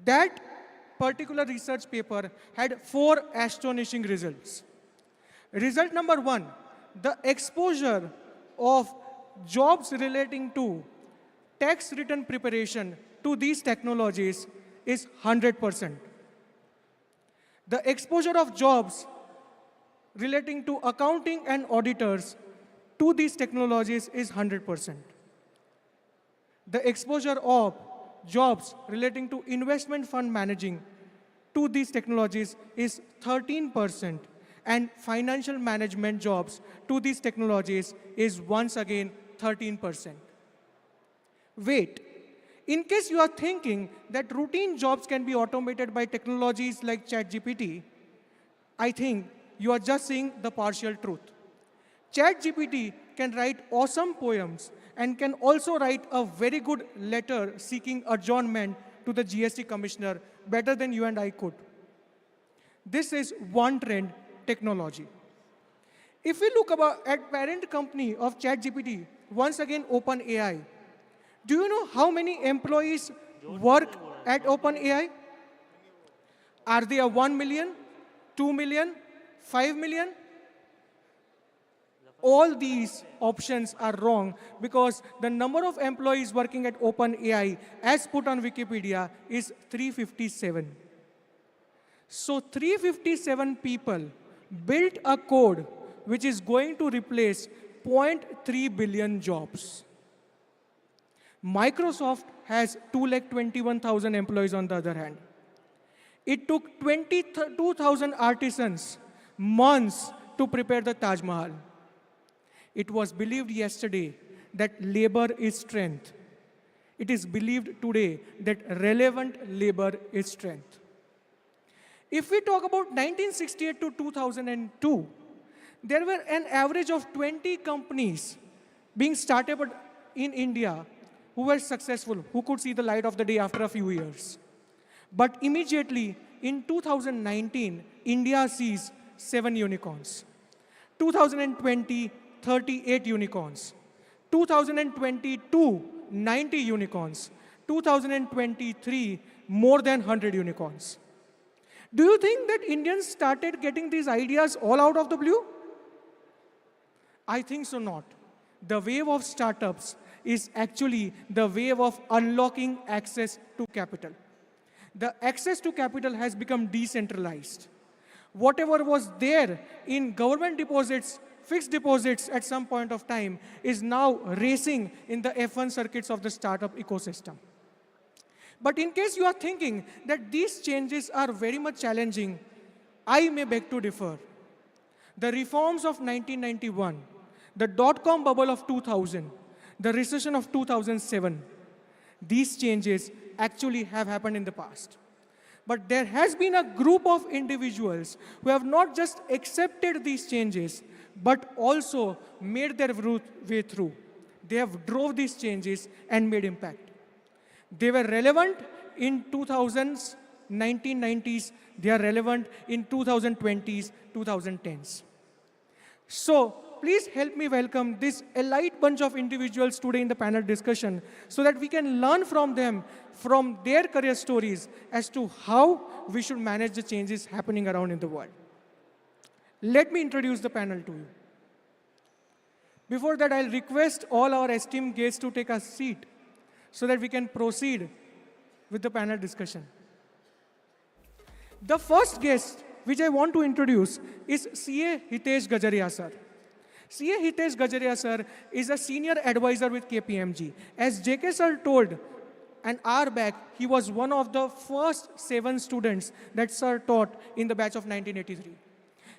S14: That particular research paper had 4 astonishing results. Result number 1, the exposure of jobs relating to tax return preparation to these technologies is 100%. The exposure of jobs relating to accounting and auditors to these technologies is 100%. The exposure of jobs relating to investment fund managing to these technologies is 13%, and financial management jobs to these technologies is once again 13%. Wait, in case you are thinking that routine jobs can be automated by technologies like ChatGPT, I think you are just seeing the partial truth. ChatGPT can write awesome poems and can also write a very good letter seeking adjournment to the GST commissioner better than you and I could. This is one trend, technology. If we look at parent company of ChatGPT, once again OpenAI, do you know how many employees work at OpenAI? Are they a 1 million, 2 million, 5 million? All these options are wrong because the number of employees working at OpenAI, as put on Wikipedia, is 357. So 357 people built a code which is going to replace 0.3 billion jobs. Microsoft has 221,000 employees on the other hand. It took 22,000 artisans months to prepare the Taj Mahal. It was believed yesterday that labor is strength. It is believed today that relevant labor is strength. If we talk about 1968 to 2002, there were an average of 20 companies being started in India who were successful, who could see the light of the day after a few years. But immediately, in 2019, India sees 7 unicorns. 2020, 38 unicorns. 2022, 90 unicorns. 2023, more than 100 unicorns. Do you think that Indians started getting these ideas all out of the blue? I think so not. The wave of startups is actually the wave of unlocking access to capital. The access to capital has become decentralized. Whatever was there in government deposits, fixed deposits at some point of time is now racing in the F1 circuits of the startup ecosystem. But in case you are thinking that these changes are very much challenging, I may beg to differ. The reforms of 1991, the dot-com bubble of 2000, the recession of 2007, these changes actually have happened in the past. But there has been a group of individuals who have not just accepted these changes, but also made their way through. They have drove these changes and made impact. They were relevant in 2000s, 1990s. They are relevant in 2020s, 2010s. So please help me welcome this elite bunch of individuals today in the panel discussion so that we can learn from them, from their career stories as to how we should manage the changes happening around in the world. Let me introduce the panel to you. Before that, I'll request all our esteemed guests to take a seat so that we can proceed with the panel discussion. The first guest which I want to introduce is CA Hitesh Gajaria sir. CA Hitesh Gajaria sir is a senior advisor with KPMG. As JK sir told an hour back, he was one of the first 7 students that sir taught in the batch of 1983.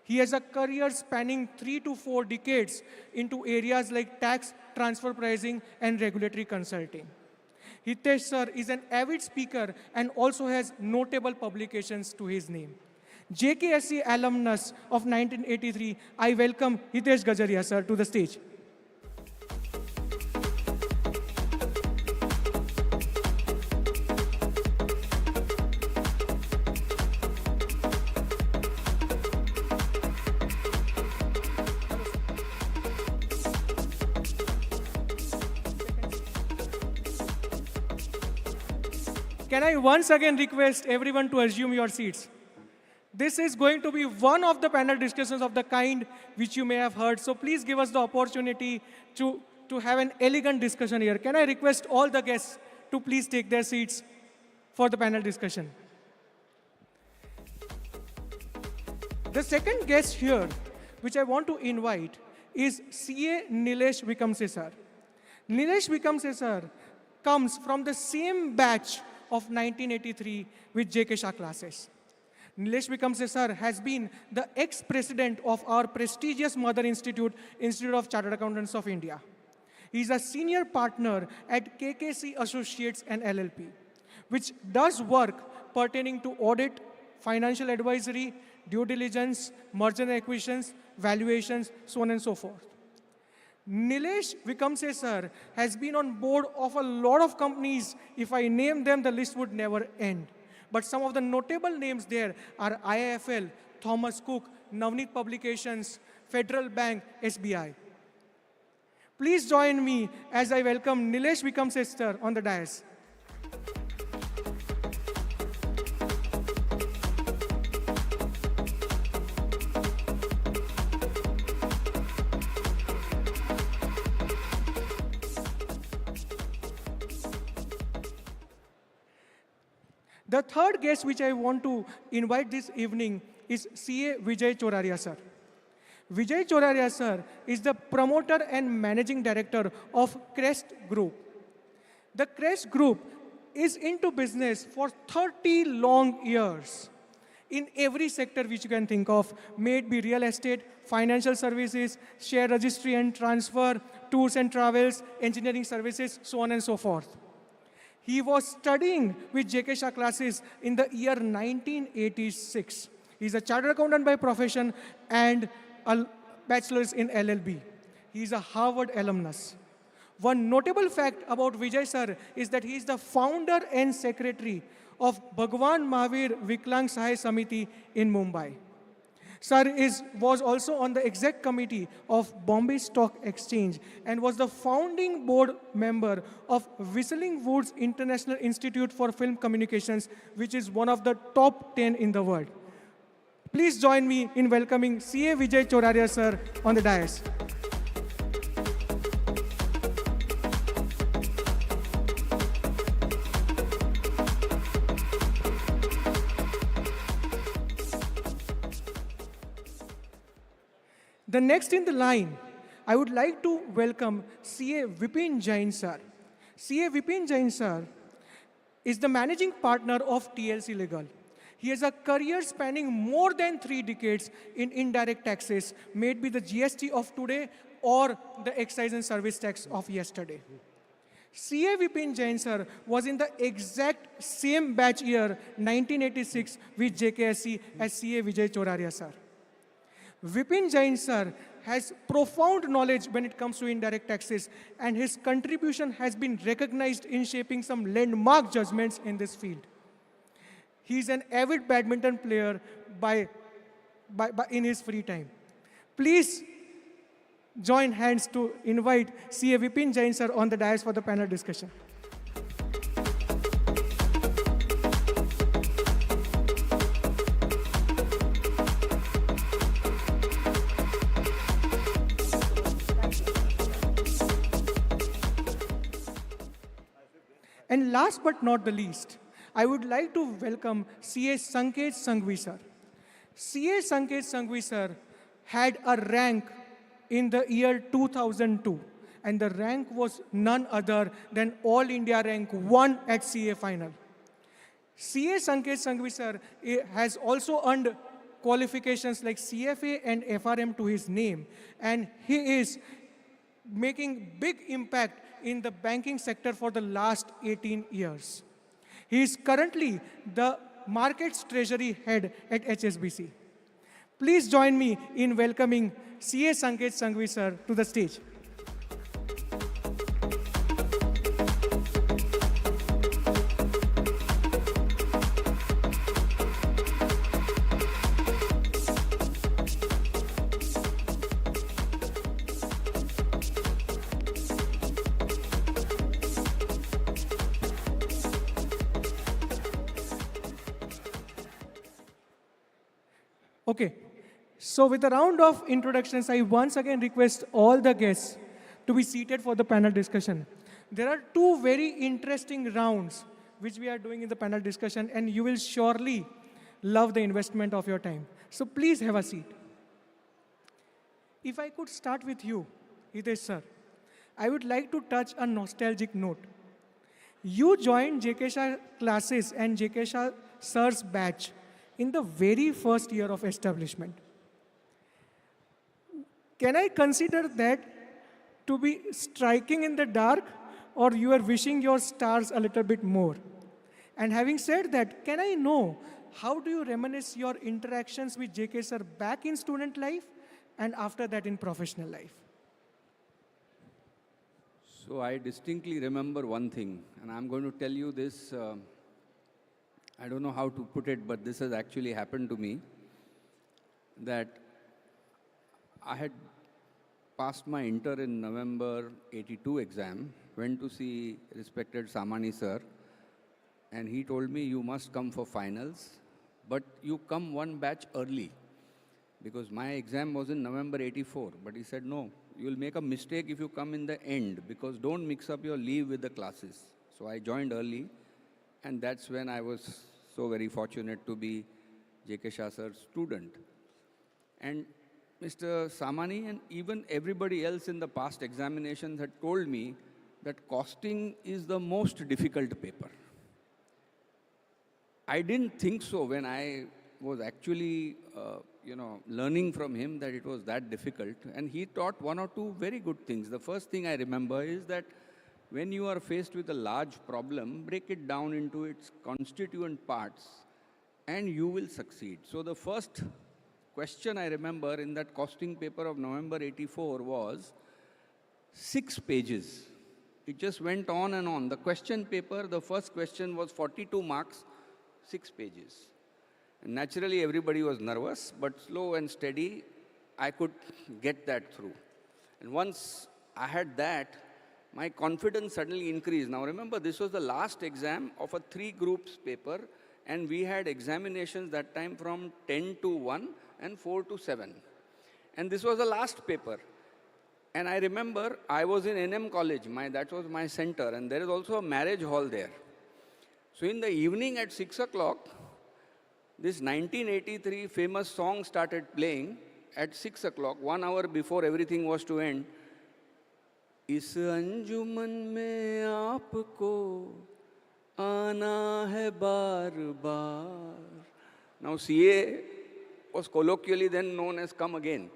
S14: He has a career spanning 3 to 4 decades into areas like tax, transfer pricing, and regulatory consulting. Hitesh sir is an avid speaker and also has notable publications to his name. JKSC alumnus of 1983, I welcome Hitesh Gajaria sir to the stage. Can I once again request everyone to assume your seats? This is going to be one of the panel discussions of the kind which you may have heard. So please give us the opportunity to have an elegant discussion here. Can I request all the guests to please take their seats for the panel discussion? The second guest here, which I want to invite, is CA Nilesh Vikamse sir. Nilesh Vikamse sir comes from the same batch of 1983 with JK Shah classes. Nilesh Vikamse sir has been the ex-president of our prestigious mother institute, Institute of Chartered Accountants of India. He is a senior partner at KKC Associates and LLP, which does work pertaining to audit, financial advisory, due diligence, merger and acquisitions, valuations, so on and so forth. Nilesh Vikamse sir has been on board of a lot of companies. If I name them, the list would never end. But some of the notable names there are IIFL, Thomas Cook, Navneet Publications, Federal Bank, SBI. Please join me as I welcome Nilesh Vikamse sir on the dais. The third guest which I want to invite this evening is CA Vijay Choraria sir. Vijay Choraria sir is the promoter and managing director of Crest Group. The Crest Group is into business for 30 long years in every sector which you can think of, may it be real estate, financial services, share registry and transfer, tours and travels, engineering services, so on and so forth. He was studying with JK Shah classes in the year 1986. He's a chartered accountant by profession and a bachelor's in LLB. He's a Harvard alumnus. One notable fact about Vijay sir is that he is the founder and secretary of Bhagwan Mahavir Viklang Sahay Samiti in Mumbai. Sir was also on the exec committee of Bombay Stock Exchange and was the founding board member of Whistling Woods International Institute for Film Communications, which is one of the top 10 in the world. Please join me in welcoming CA Vijay Choraria sir on the dais. The next in the line, I would like to welcome CA Vipin Jain sir. CA Vipin Jain sir is the managing partner of TLC Legal. He has a career spanning more than 3 decades in indirect taxes, may it be the GST of today or the excise and service tax of yesterday. CA Vipin Jain sir was in the exact same batch year 1986 with JKSC as CA Vijay Choraria sir. Vipin Jain sir has profound knowledge when it comes to indirect taxes, and his contribution has been recognized in shaping some landmark judgments in this field. He is an avid badminton player in his free time. Please join hands to invite CA Vipin Jain sir on the dais for the panel discussion. And last but not the least, I would like to welcome CA Sanket Sanghvi sir. CA Sanket Sanghvi sir had a rank in the year 2002, and the rank was none other than All India rank 1 at CA final. CA Sanket Sanghvi sir has also earned qualifications like CFA and FRM to his name, and he is making big impact in the banking sector for the last 18 years. He is currently the Markets Treasury Head at HSBC. Please join me in welcoming CA Sanket Sanghvi sir to the stage. Okay, so with a round of introductions, I once again request all the guests to be seated for the panel discussion. There are 2 very interesting rounds which we are doing in the panel discussion, and you will surely love the investment of your time. So please have a seat. If I could start with you, Hitesh sir, I would like to touch a nostalgic note. You joined JK Shah classes and JK Shah sir's batch in the very first year of establishment. Can I consider that to be striking in the dark, or you are wishing your stars a little bit more? And having said that, can I know how do you reminisce your interactions with JK sir back in student life and after that in professional life?
S4: So I distinctly remember one thing, and I'm going to tell you this. I don't know how to put it, but this has actually happened to me. That I had passed my inter in November 82 exam, went to see respected Samani sir, and he told me, you must come for finals, but you come one batch early, because my exam was in November 84. But he said, no, you will make a mistake if you come in the end, because don't mix up your leave with the classes. So I joined early, and that's when I was so very fortunate to be JK Shah sir's student. And Mr. Samani and even everybody else in the past examinations had told me that costing is the most difficult paper. I didn't think so when I was actually, learning from him that it was that difficult. And he taught one or two very good things. The first thing I remember is that when you are faced with a large problem, break it down into its constituent parts and you will succeed. So the first question I remember in that costing paper of November 84 was 6 pages. It just went on and on. The question paper, the first question was 42 marks, 6 pages. And naturally, everybody was nervous, but slow and steady, I could get that through. And once I had that, my confidence suddenly increased. Now remember, this was the last exam of a 3 groups paper, and we had examinations that time from 10 to 1 and 4 to 7. And this was the last paper. And I remember I was in NM college, that was my center, and there is also a marriage hall there. So in the evening at 6 o'clock, this 1983 famous song started playing at 6 o'clock, 1 hour before everything was to end. इस अंजुमन में आपको आना है बार बार. Now CA was colloquially then known as Come Again.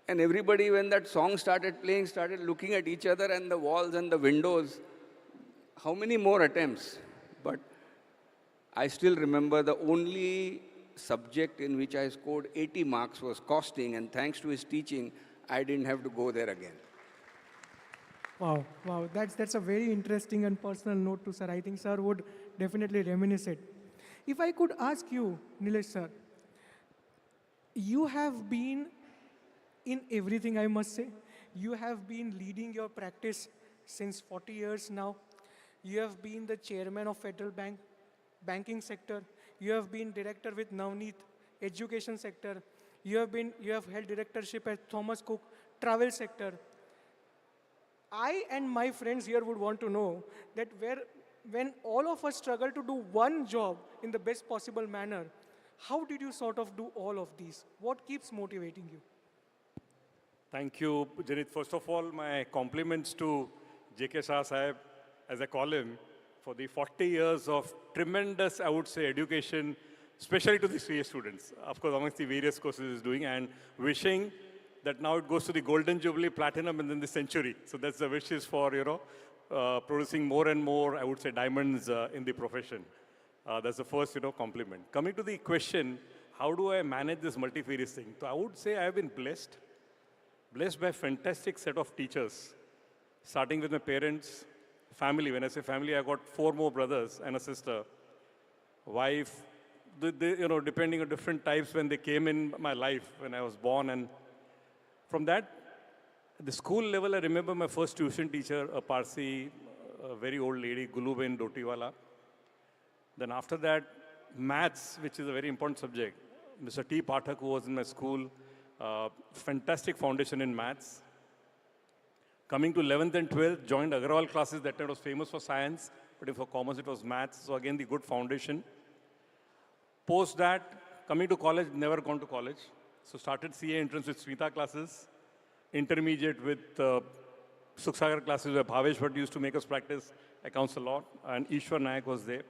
S4: And everybody, when that song started playing, started looking at each other and the walls and the windows. How many more attempts? But I still remember the only subject in which I scored 80 marks was costing, and thanks to his teaching, I didn't have to go there again.
S14: Wow, wow, that's a very interesting and personal note to sir. I think sir would definitely reminisce it. If I could ask you, Nilesh sir, you have been in everything, I must say. You have been leading your practice since 40 years now. You have been the chairman of Federal Bank, banking sector. You have been director with Navneet, education sector. You have held directorship at Thomas Cook, travel sector. I and my friends here would want to know that when all of us struggle to do one job in the best possible manner, how did you sort of do all of these? What keeps motivating you?
S22: Thank you, Janit. First of all, my compliments to JK Shah Sahib, as I call him, for the 40 years of tremendous, I would say, education, especially to the CA students. Of course, amongst the various courses he's doing, and wishing that now it goes to the Golden Jubilee, Platinum, and then the Century. So that's the wishes for, producing more and more, I would say, diamonds in the profession. That's the first, compliment. Coming to the question, how do I manage this multifarious thing? So I would say I have been blessed by a fantastic set of teachers, starting with my parents, family. When I say family, I got 4 more brothers and a sister, wife, depending on different types when they came in my life when I was born. And from that, at the school level, I remember my first tuition teacher, a Parsi, a very old lady, Guluben Dotiwala. Then after that, maths, which is a very important subject. Mr. T. Pathak, who was in my school, fantastic foundation in maths. Coming to 11th and 12th, joined Agrawal classes. That time was famous for science, but for commerce, it was maths. So again, the good foundation. Post that, coming to college, never gone to college. So started CA entrance with Smita classes, intermediate with Sukhsagar classes where Bhavesh Bhatt used to make us practice accounts a lot, and Ishwar Nayak was there.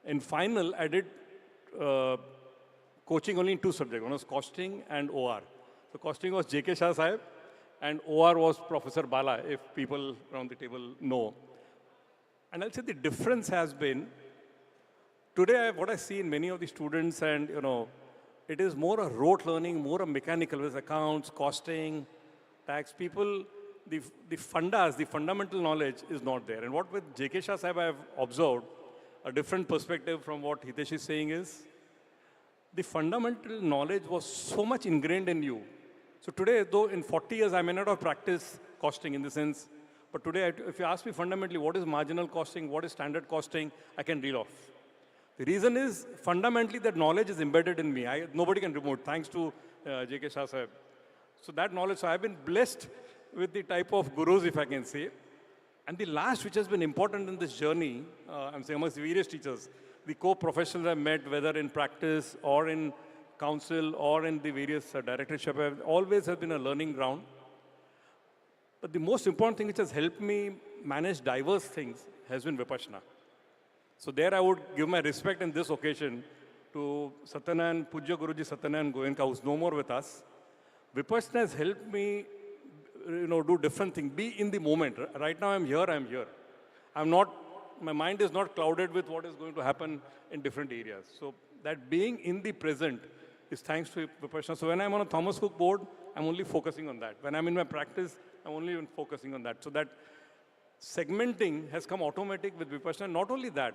S22: In final, I did coaching only in 2 subjects. One was costing and OR. So costing was JK Shah Sahib, and OR was Professor Bala, if people around the table know. And I'll say the difference has been today, what I see in many of the students, and it is more a rote learning, more a mechanical, with accounts, costing, tax. People, the fundas, the fundamental knowledge is not there. And what with JK Shah Sahib I have observed, a different perspective from what Hitesh is saying is, the fundamental knowledge was so much ingrained in you. So today, though in 40 years I may not have practiced costing in the sense, but today, if you ask me fundamentally what is marginal costing, what is standard costing, I can reel off. The reason is, fundamentally, that knowledge is embedded in me. Nobody can remove it, thanks to JK Shah Sahib. So that knowledge, so I've been blessed with the type of gurus, if I can say. And the last, which has been important in this journey, I'm saying amongst various teachers, the co-professionals I've met, whether in practice or in council or in the various directorship, always has been a learning ground. But the most important thing which has helped me manage diverse things has been Vipassana. So there I would give my respect in this occasion to Satyanan, Pujya Guruji Satyanan Goenka, who's no more with us. Vipassana has helped me, do different things, be in the moment. Right now I'm here. My mind is not clouded with what is going to happen in different areas. So that being in the present is thanks to Vipassana. So when I'm on a Thomas Cook board, I'm only focusing on that. When I'm in my practice, I'm only focusing on that. So that segmenting has come automatic with Vipassana. Not only that,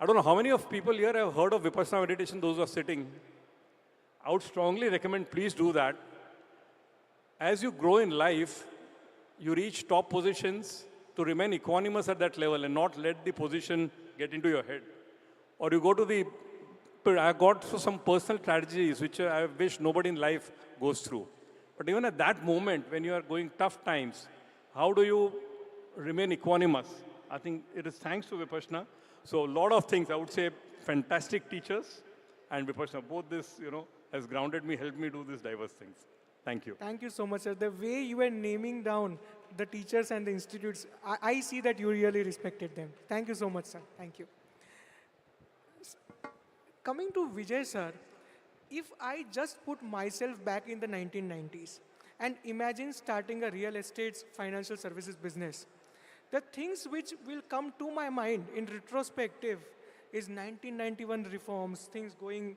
S22: I don't know how many of people here have heard of Vipassana meditation, those who are sitting. I would strongly recommend, please do that. As you grow in life, you reach top positions, to remain equanimous at that level and not let the position get into your head. Or you go to I got through some personal tragedies which I wish nobody in life goes through. But even at that moment, when you are going tough times, how do you remain equanimous? I think it is thanks to Vipassana. So a lot of things, I would say, fantastic teachers and Vipassana. Both this, has grounded me, helped me do these diverse things. Thank you.
S14: Thank you so much, sir. The way you were naming down the teachers and the institutes, I see that you really respected them. Thank you so much, sir. Thank you. Coming to Vijay, sir, if I just put myself back in the 1990s and imagine starting a real estate financial services business, the things which will come to my mind in retrospective is 1991 reforms, things going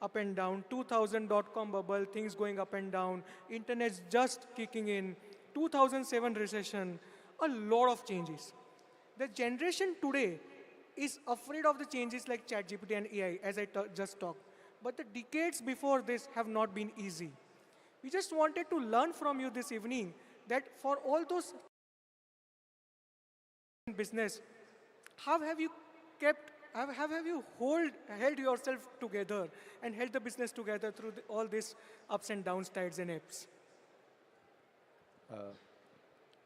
S14: up and down, 2000 dot-com bubble, things going up and down, internet's just kicking in, 2007 recession, a lot of changes. The generation today is afraid of the changes like ChatGPT and AI, as I just talked. But the decades before this have not been easy. We just wanted to learn from you this evening that for all those in business, how have you held yourself together and held the business together through all these ups and downs, tides and ebbs?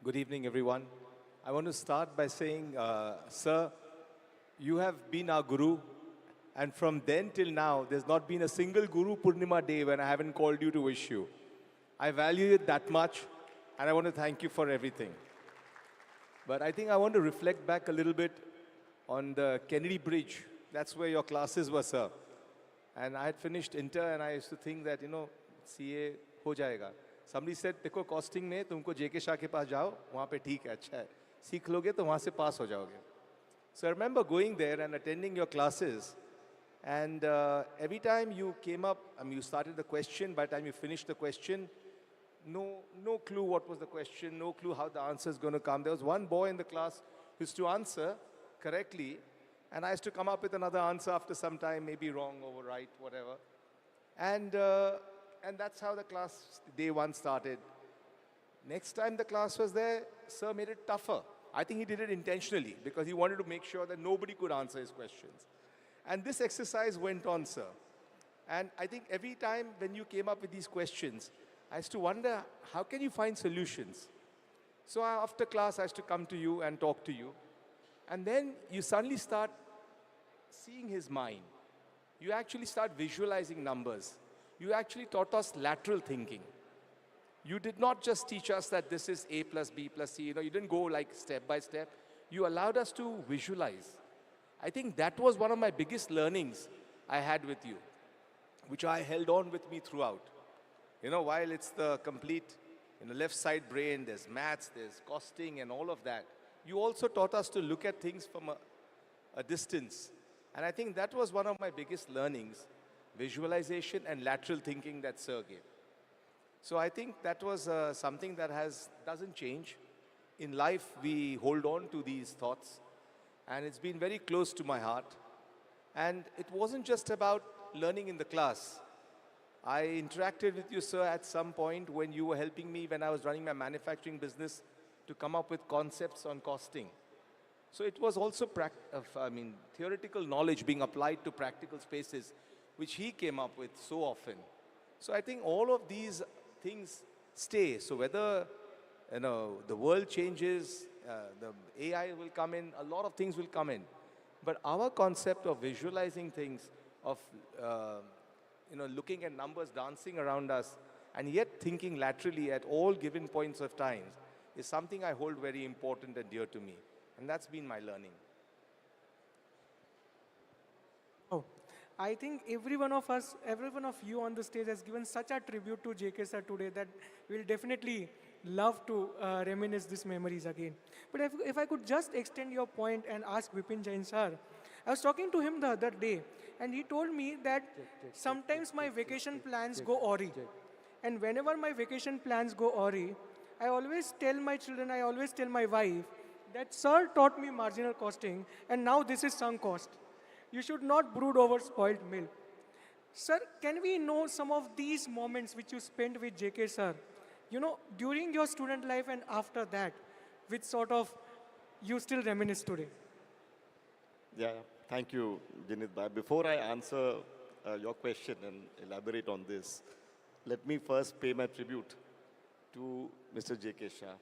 S5: Good evening, everyone. I want to start by saying, sir, you have been our guru. And from then till now, there's not been a single Guru Purnima day when I haven't called you to wish you. I value it that much, and I want to thank you for everything. But I think I want to reflect back a little bit on the Kennedy Bridge. That's where your classes were, sir. And I had finished inter, and I used to think that, CA ho jayega. Somebody said, देखो costing में तुमको JK Shah के पास जाओ, वहाँ पे ठीक है, अच्छा है. सीख लोगे तो वहाँ से pass हो जाओगे. So I remember going there and attending your classes. And every time you came up, you started the question, by the time you finished the question, no clue what was the question, no clue how the answer is going to come. There was one boy in the class who used to answer correctly, and I used to come up with another answer after some time, maybe wrong or right, whatever. And that's how the class, day one started. Next time the class was there, sir made it tougher. I think he did it intentionally because he wanted to make sure that nobody could answer his questions. And this exercise went on, sir. And I think every time when you came up with these questions, I used to wonder, how can you find solutions? So after class, I used to come to you and talk to you. And then you suddenly start seeing his mind. You actually start visualizing numbers. You actually taught us lateral thinking. You did not just teach us that this is A plus B plus C. You didn't go like step by step. You allowed us to visualize. I think that was one of my biggest learnings I had with you, which I held on with me throughout. While it's the complete left side brain, there's maths, there's costing and all of that. You also taught us to look at things from a distance And I think that was one of my biggest learnings, visualization and lateral thinking that Sir gave. So I think that was something that doesn't change. In life, we hold on to these thoughts, and it's been very close to my heart. And it wasn't just about learning in the class. I interacted with you, sir, at some point when you were helping me when I was running my manufacturing business to come up with concepts on costing. So it was also theoretical knowledge being applied to practical spaces, which he came up with so often. So I think all of these things stay. So whether the world changes, the AI will come in, a lot of things will come in. But our concept of visualizing things, of looking at numbers dancing around us, and yet thinking laterally at all given points of time, is something I hold very important and dear to me. And that's been my learning.
S14: Oh, I think every one of us, every one of you on the stage has given such a tribute to JK sir today that we'll definitely love to reminisce these memories again. But if I could just extend your point and ask Vipin Jain sir, I was talking to him the other day, and he told me that sometimes my vacation plans go awry. And whenever my vacation plans go awry, I always tell my children, I always tell my wife, that sir taught me marginal costing, and now this is sunk cost. You should not brood over spoiled milk. Sir, can we know some of these moments which you spent with JK sir, during your student life and after that, which sort of you still reminisce today?
S6: Yeah, thank you, Jinit Bhai. Before I answer your question and elaborate on this, let me first pay my tribute to Mr. JK Shah.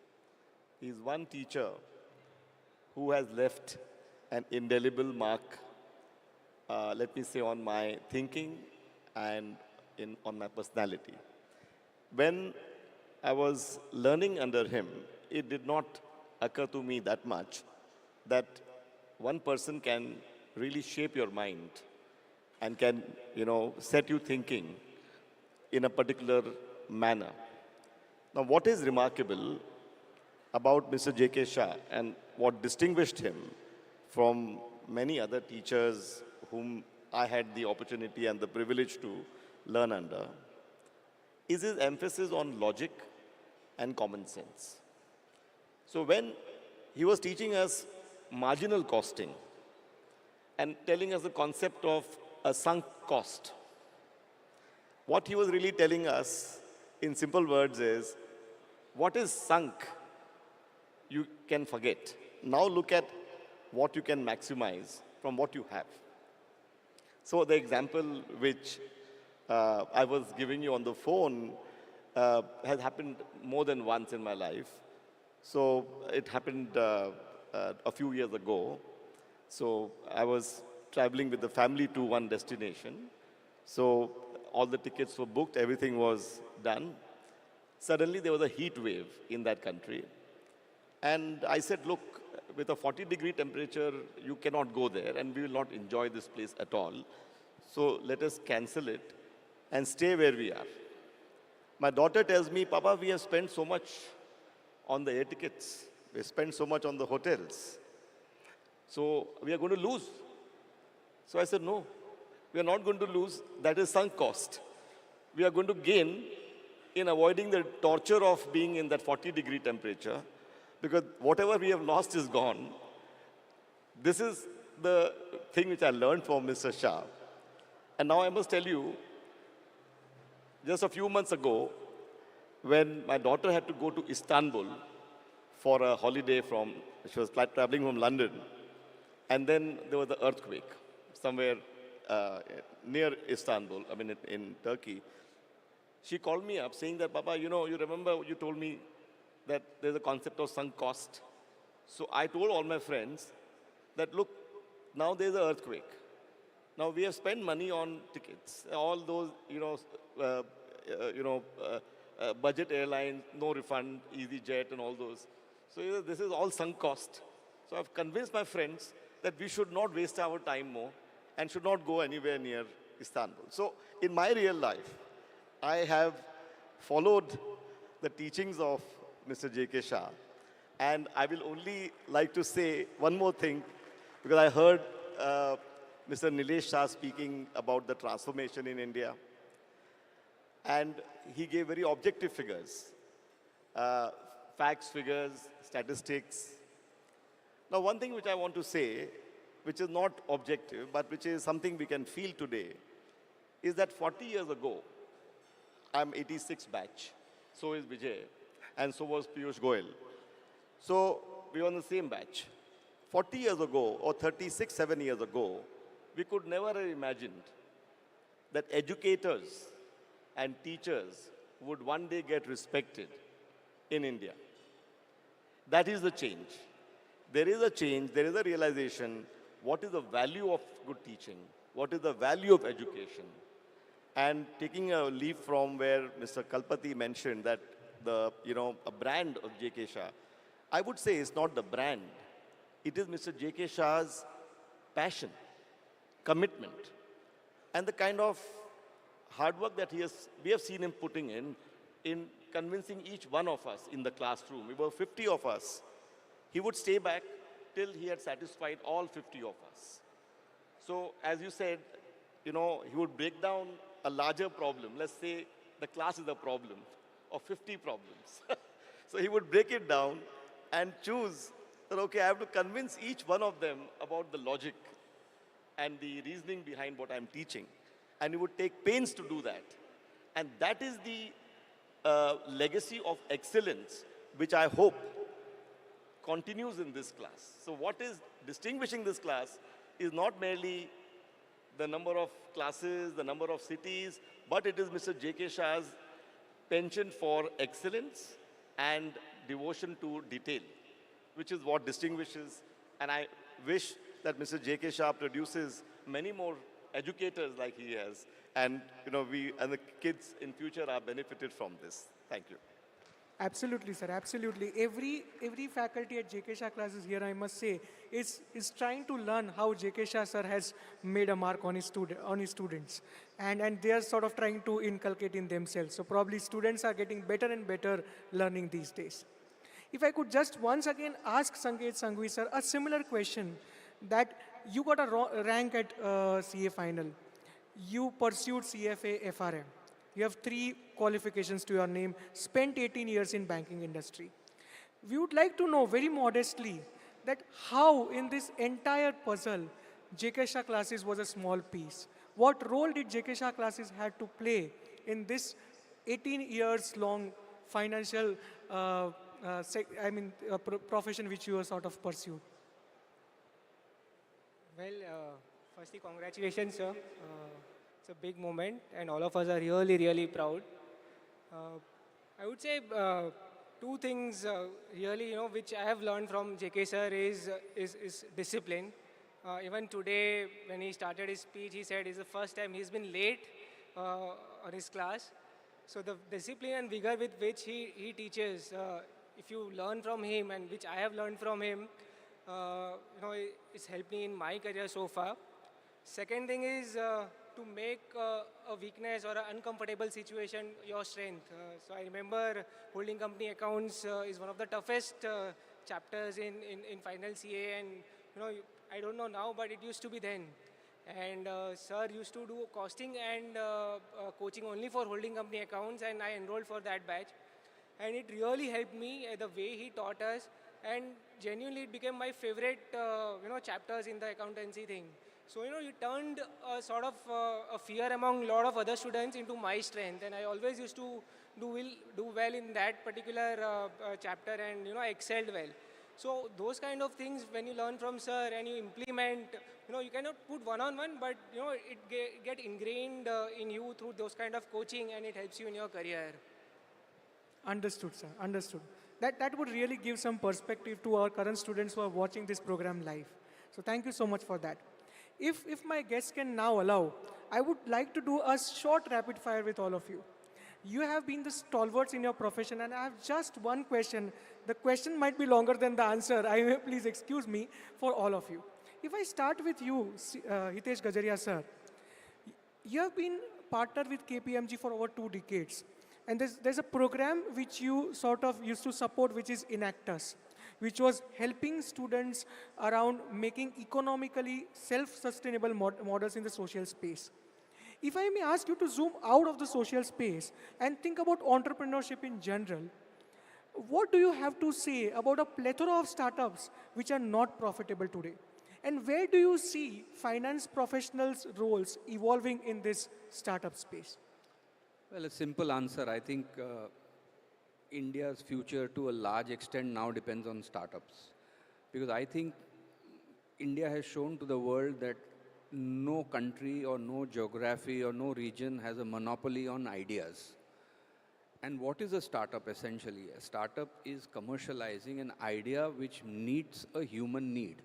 S6: He's one teacher who has left an indelible mark, let me say, on my thinking and on my personality. When I was learning under him, it did not occur to me that much that one person can really shape your mind and can, set you thinking in a particular manner. Now, what is remarkable about Mr. JK Shah and what distinguished him from many other teachers whom I had the opportunity and the privilege to learn under is his emphasis on logic and common sense. So when he was teaching us marginal costing and telling us the concept of a sunk cost, what he was really telling us in simple words is, what is sunk, you can forget. Now look at what you can maximize from what you have. So the example which I was giving you on the phone has happened more than once in my life. So it happened a few years ago. So I was traveling with the family to one destination. So all the tickets were booked, everything was done. Suddenly there was a heat wave in that country. And I said, look, with a 40-degree temperature, you cannot go there and we will not enjoy this place at all. So let us cancel it and stay where we are. My daughter tells me, Papa, we have spent so much on the air tickets. We spent so much on the hotels. So we are going to lose. So I said, no, we are not going to lose. That is sunk cost. We are going to gain in avoiding the torture of being in that 40-degree temperature, because whatever we have lost is gone. This is the thing which I learned from Mr. Shah. And now I must tell you, just a few months ago, when my daughter had to go to Istanbul for a holiday she was traveling from London, and then there was the earthquake somewhere near Istanbul, in Turkey. She called me up saying that, Papa, you remember you told me that there's a concept of sunk cost. So I told all my friends that, look, now there's an earthquake. Now we have spent money on tickets, all those, budget airlines, no refund, EasyJet and all those. So this is all sunk cost. So I've convinced my friends that we should not waste our time more and should not go anywhere near Istanbul. So in my real life, I have followed the teachings of Mr. JK Shah. And I will only like to say one more thing, because I heard Mr. Nilesh Shah speaking about the transformation in India. And he gave very objective figures, facts, figures, statistics. Now, one thing which I want to say, which is not objective, but which is something we can feel today, is that 40 years ago, I'm 86 batch, so is Vijay, and so was Piyush Goyal. So we were on the same batch. 40 years ago, or 36, 7 years ago, we could never have imagined that educators and teachers would one day get respected in India. That is the change. There is a change, there is a realization, what is the value of good teaching? What is the value of education? And taking a leaf from where Mr. Kalpathi mentioned that a brand of JK Shah, I would say it's not the brand. It is Mr. JK Shah's passion, commitment, and the kind of hard work that we have seen him putting in convincing each one of us in the classroom. We were 50 of us. He would stay back till he had satisfied all 50 of us. So as you said, he would break down a larger problem. Let's say the class is a problem of 50 problems. So he would break it down and choose that, okay, I have to convince each one of them about the logic and the reasoning behind what I'm teaching. And he would take pains to do that. And that is the legacy of excellence, which I hope continues in this class. So what is distinguishing this class is not merely the number of classes, the number of cities, but it is Mr. JK Shah's penchant for excellence and devotion to detail, which is what distinguishes. And I wish that Mr. JK Shah produces many more educators like he has, and we and the kids in future are benefited from this. Thank you.
S14: Absolutely, sir. Absolutely. Every faculty at JK Shah classes here, I must say, is trying to learn how JK Shah sir has made a mark on his students, and they are sort of trying to inculcate in themselves. So probably students are getting better and better learning these days. If I could just once again ask Sanket Sanghvi sir a similar question, that you got a rank at CA final, you pursued CFA FRM. You have 3 qualifications to your name, spent 18 years in banking industry. We would like to know very modestly that how in this entire puzzle, JK Shah classes was a small piece. What role did JK Shah classes had to play in this 18 years long financial profession which you were sort of pursued?
S7: Well, firstly, congratulations, sir. It's a big moment, and all of us are really, really proud. I would say 2 things really, which I have learned from JK sir is discipline. Even today, when he started his speech, he said it's the first time he's been late on his class. So the discipline and vigor with which he teaches, if you learn from him, and which I have learned from him, it's helped me in my career so far. Second thing is to make a weakness or an uncomfortable situation your strength. So I remember holding company accounts is one of the toughest chapters in final CA, and I don't know now, but it used to be then. And sir used to do costing and coaching only for holding company accounts, and I enrolled for that batch. And it really helped me the way he taught us, and genuinely it became my favorite chapters in the accountancy thing. So he turned sort of a fear among a lot of other students into my strength, and I always used to do well in that particular chapter, and excelled well. So those kind of things, when you learn from sir and you implement, you cannot put one-on-one, but it get ingrained in you through those kind of coaching, and it helps you in your career.
S14: Understood, sir. Understood. That would really give some perspective to our current students who are watching this program live. So thank you so much for that. If my guests can now allow, I would like to do a short rapid fire with all of you. You have been the stalwarts in your profession, and I have just one question. The question might be longer than the answer. Please excuse me for all of you. If I start with you, Hitesh Gajaria sir, you have been partner with KPMG for over 2 decades. And there's a program which you sort of used to support, which is Enactus. which was helping students around making economically self-sustainable models in the social space. If I may ask you to zoom out of the social space and think about entrepreneurship in general, what do you have to say about a plethora of startups which are not profitable today? And where do you see finance professionals' roles evolving in this startup space?
S4: Well, a simple answer. I think India's future to a large extent now depends on startups. Because I think India has shown to the world that no country or no geography or no region has a monopoly on ideas. And what is a startup essentially? A startup is commercializing an idea which meets a human need.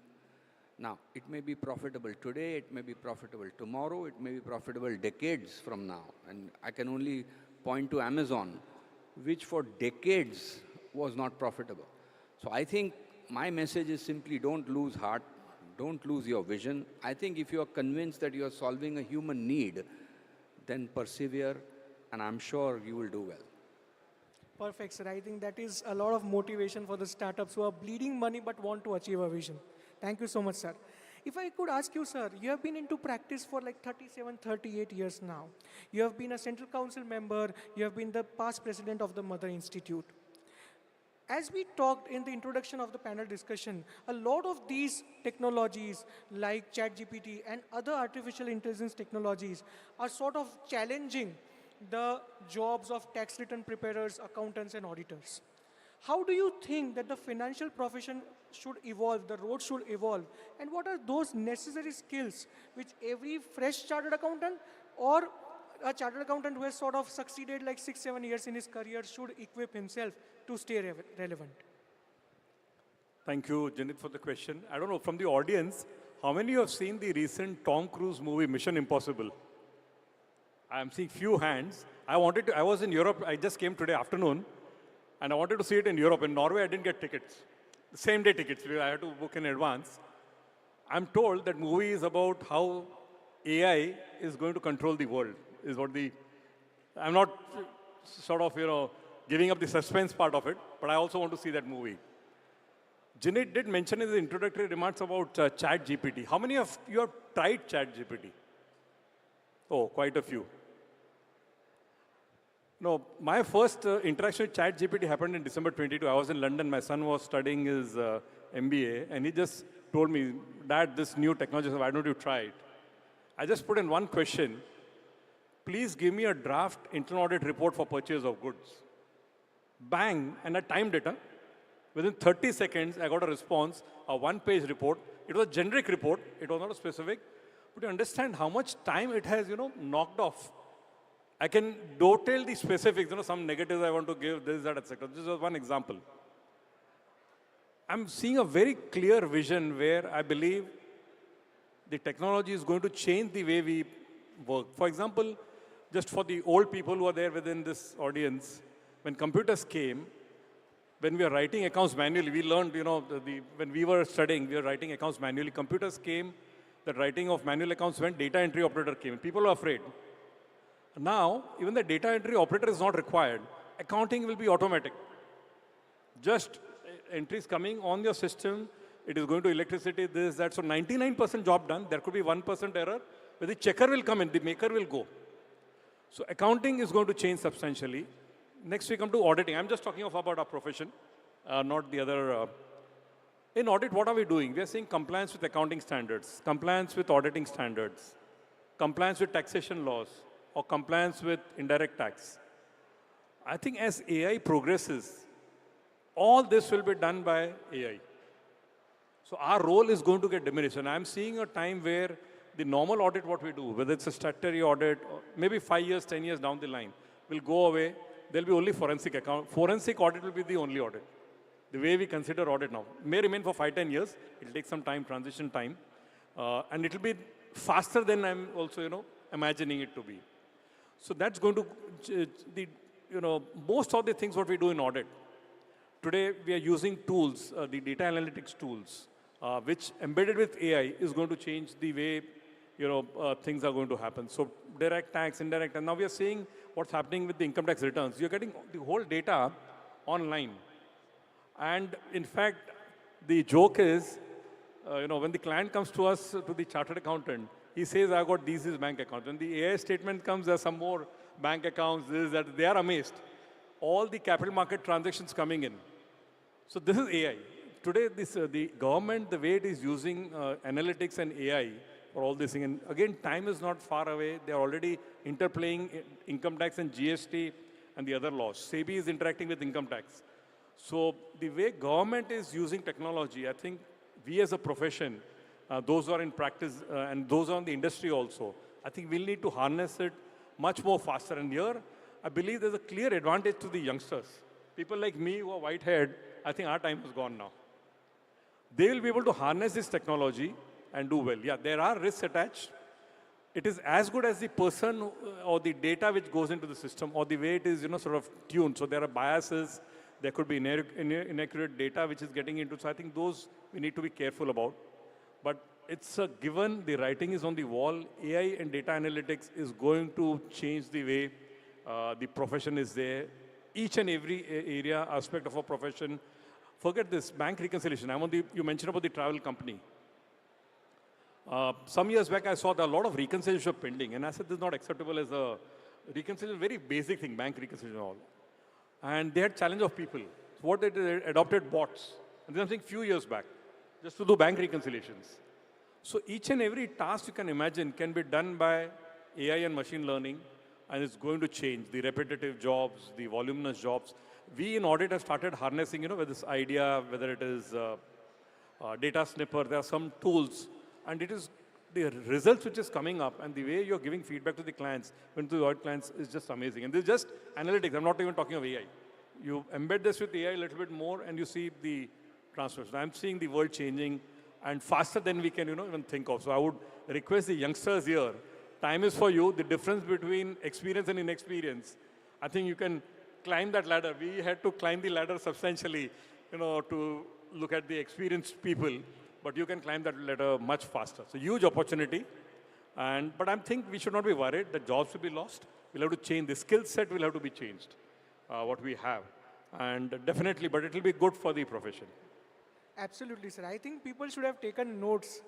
S4: Now, it may be profitable today, it may be profitable tomorrow, it may be profitable decades from now. And I can only point to Amazon, which for decades was not profitable. So I think my message is simply don't lose heart, don't lose your vision. I think if you are convinced that you are solving a human need, then persevere, and I'm sure you will do well.
S14: Perfect, sir. I think that is a lot of motivation for the startups who are bleeding money but want to achieve a vision. Thank you so much, sir. If I could ask you, sir, you have been into practice for like 37, 38 years now. You have been a Central Council member. You have been the past president of the Mother Institute. As we talked in the introduction of the panel discussion, a lot of these technologies like ChatGPT and other artificial intelligence technologies are sort of challenging the jobs of tax return preparers, accountants, and auditors. How do you think that the financial profession should evolve, the road should evolve, and what are those necessary skills which every fresh chartered accountant or a chartered accountant who has sort of succeeded like 6-7 years in his career should equip himself to stay relevant?
S22: Thank you, Janit, for the question. I don't know, from the audience, how many have seen the recent Tom Cruise movie, Mission Impossible? I'm seeing few hands. I was in Europe, I just came today afternoon, and I wanted to see it in Europe. In Norway, I didn't get tickets. Same day tickets, because I had to book in advance. I'm told that movie is about how AI is going to control the world, is what I'm not sort of, giving up the suspense part of it, but I also want to see that movie. Janit did mention in the introductory remarks about ChatGPT. How many of you have tried ChatGPT? Oh, quite a few. No, my first interaction with ChatGPT happened in December 22. I was in London. My son was studying his MBA, and he just told me, Dad, this new technology, why don't you try it? I just put in one question. Please give me a draft internal audit report for purchase of goods. Bang, and I timed it. Within 30 seconds, I got a response, a one-page report. It was a generic report. It was not a specific. But you understand how much time it has, knocked off. I can detail the specifics, some negatives I want to give, this, that, etc. This was one example. I'm seeing a very clear vision where I believe the technology is going to change the way we work. For example, just for the old people who are there within this audience, when computers came, when we were writing accounts manually, we learned, when we were studying, we were writing accounts manually. Computers came, the writing of manual accounts went, data entry operator came. People were afraid. Now, even the data entry operator is not required. Accounting will be automatic. Just entries coming on your system, it is going to electricity, this, that. So 99% job done. There could be 1% error, but the checker will come in, the maker will go. So accounting is going to change substantially. Next we come to auditing. I'm just talking about our profession, not the other. In audit, what are we doing? We are saying compliance with accounting standards, compliance with auditing standards, compliance with taxation laws, or compliance with indirect tax. I think as AI progresses, all this will be done by AI. So our role is going to get diminished. And I'm seeing a time where the normal audit, what we do, whether it's a statutory audit, or maybe 5 years, 10 years down the line, will go away. There'll be only forensic account. Forensic audit will be the only audit. The way we consider audit now. May remain for 5, 10 years. It'll take some time, transition time. And it'll be faster than I'm also, imagining it to be. So that's going to, most of the things what we do in audit. Today, we are using tools, the data analytics tools, which embedded with AI is going to change the way, things are going to happen. So direct tax, indirect, and now we are seeing what's happening with the income tax returns. You're getting the whole data online. And in fact, The joke is, when the client comes to us, to the chartered accountant, he says, I got these bank accounts. When the AI statement comes, there's some more bank accounts, this, that, they are amazed. All the capital market transactions coming in. So this is AI. Today, the government, the way it is using analytics and AI for all this thing, and again, time is not far away. They are already interplaying income tax and GST and the other laws. SEBI is interacting with income tax. So the way government is using technology, I think we as a profession, those who are in practice and those who are in the industry also, I think we'll need to harness it much more faster. And here, I believe there's a clear advantage to the youngsters. People like me who are white-haired, I think our time is gone now. They will be able to harness this technology and do well. Yeah, there are risks attached. It is as good as the person or the data which goes into the system or the way it is, sort of tuned. So there are biases. There could be inaccurate data which is getting into. So I think those we need to be careful about. But it's a given. The writing is on the wall. AI and data analytics is going to change the way the profession is there. Each and every area, aspect of a profession. Forget this, bank reconciliation. You mentioned about the travel company. Some years back, I saw that a lot of reconciliation pending. And I said, this is not acceptable as a reconciliation, very basic thing, bank reconciliation and all. And they had challenge of people. So what they did, they adopted bots. And then I'm saying few years back, just to do bank reconciliations. So each and every task you can imagine can be done by AI and machine learning. And it's going to change the repetitive jobs, the voluminous jobs. We in audit have started harnessing, with this idea, whether it is data snipper, there are some tools. And it is the results which is coming up and the way you're giving feedback to the clients, when to the audit clients, is just amazing. And this is just analytics. I'm not even talking of AI. You embed this with AI a little bit more and you see the transformation. I'm seeing the world changing and faster than we can, even think of. So I would request the youngsters here, time is for you. The difference between experience and inexperience, I think you can climb that ladder. We had to climb the ladder substantially, to look at the experienced people. But you can climb that ladder much faster. So huge opportunity. But I think we should not be worried that jobs will be lost. We'll have to change. The skill set will have to be changed, what we have. And definitely, but it will be good for the profession.
S14: Absolutely, sir. I think people should have taken notes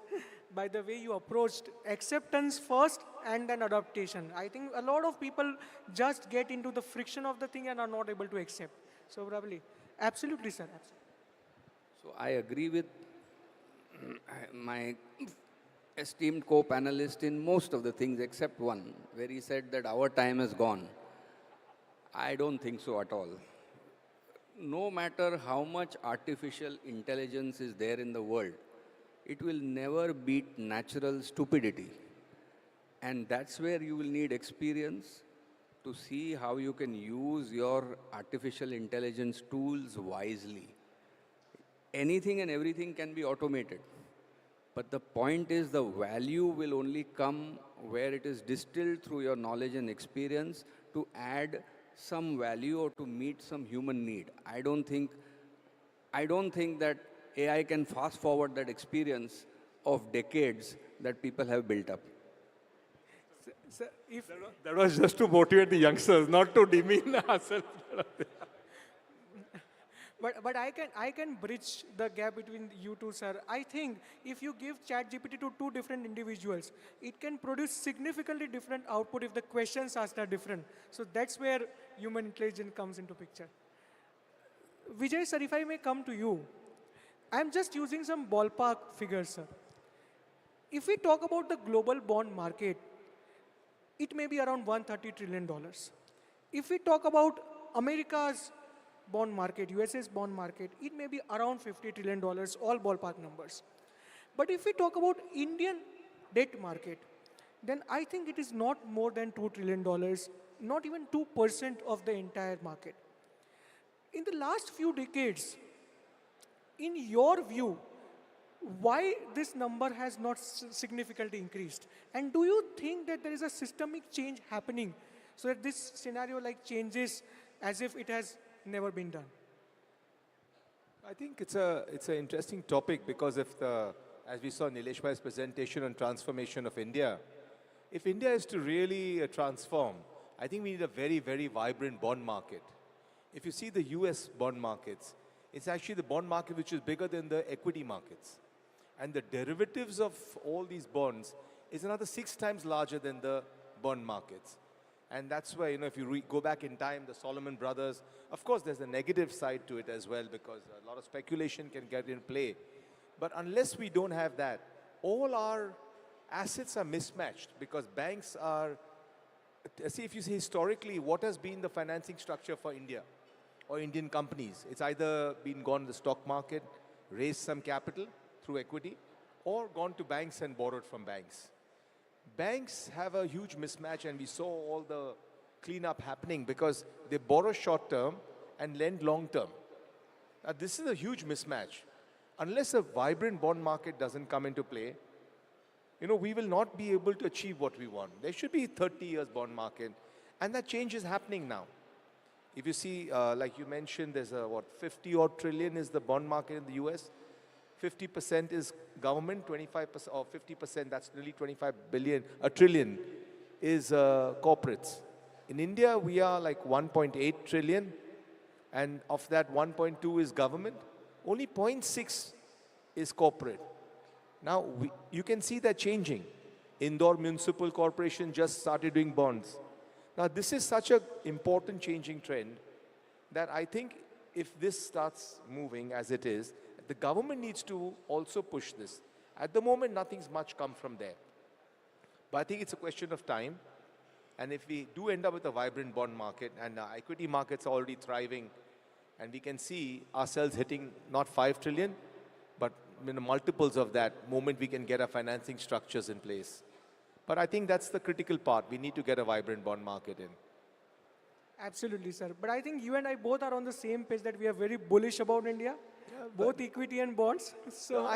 S14: by the way you approached acceptance first and then adaptation. I think a lot of people just get into the friction of the thing and are not able to accept. So probably, absolutely, sir. Absolutely.
S4: So I agree with my esteemed co-panelist in most of the things except one, where he said that our time is gone. I don't think so at all. No matter how much artificial intelligence is there in the world, it will never beat natural stupidity. And that's where you will need experience to see how you can use your artificial intelligence tools wisely. Anything and everything can be automated. But the point is the value will only come where it is distilled through your knowledge and experience to add some value or to meet some human need. I don't think that AI can fast forward that experience of decades that people have built up.
S14: Sir, if
S22: that was just to motivate the youngsters, not to demean ourselves.
S14: But I can bridge the gap between you two, sir. I think if you give ChatGPT to two different individuals, it can produce significantly different output if the questions asked are different. So that's where human intelligence comes into picture. Vijay, sir, if I may come to you, I'm just using some ballpark figures, sir. If we talk about the global bond market, it may be around $130 trillion. If we talk about America's bond market, USA's bond market, it may be around $50 trillion, all ballpark numbers. But if we talk about Indian debt market, then I think it is not more than $2 trillion, not even 2% of the entire market. In the last few decades, in your view, why this number has not significantly increased? And do you think that there is a systemic change happening so that this scenario changes as if it has never been done?
S5: I think it's an interesting topic because as we saw Nilesh Shah's presentation on transformation of India, if India is to really transform, I think we need a very, very vibrant bond market. If you see the US bond markets, It's actually the bond market which is bigger than the equity markets. And the derivatives of all these bonds is another 6 times larger than the bond markets. And that's why, if you go back in time, the Solomon Brothers, of course, there's a negative side to it as well because a lot of speculation can get in play. But unless we don't have that, all our assets are mismatched because banks are, see, if you see historically, what has been the financing structure for India or Indian companies? It's either been gone to the stock market, raised some capital through equity, or gone to banks and borrowed from banks. Banks have a huge mismatch, and we saw all the cleanup happening because they borrow short term and lend long term. Now, this is a huge mismatch. Unless a vibrant bond market doesn't come into play, we will not be able to achieve what we want. There should be 30 years bond market, and that change is happening now. If you see, like you mentioned, there's 50 odd trillion is the bond market in the US. 50% is government, 25% or 50%, that's nearly 25 billion, a trillion is corporates. In India, we are like 1.8 trillion, and of that 1.2 is government. Only 0.6 is corporate. Now, you can see that changing. Indore Municipal Corporation just started doing bonds. Now, this is such an important changing trend that I think if this starts moving as it is, the government needs to also push this. At the moment, nothing's much come from there. But I think it's a question of time. And if we do end up with a vibrant bond market, and equity markets are already thriving, and we can see ourselves hitting not 5 trillion, but multiples of that moment we can get our financing structures in place. But I think that's the critical part. We need to get a vibrant bond market in.
S14: Absolutely, sir. But I think you and I both are on the same page that we are very bullish about India, both equity and bonds. So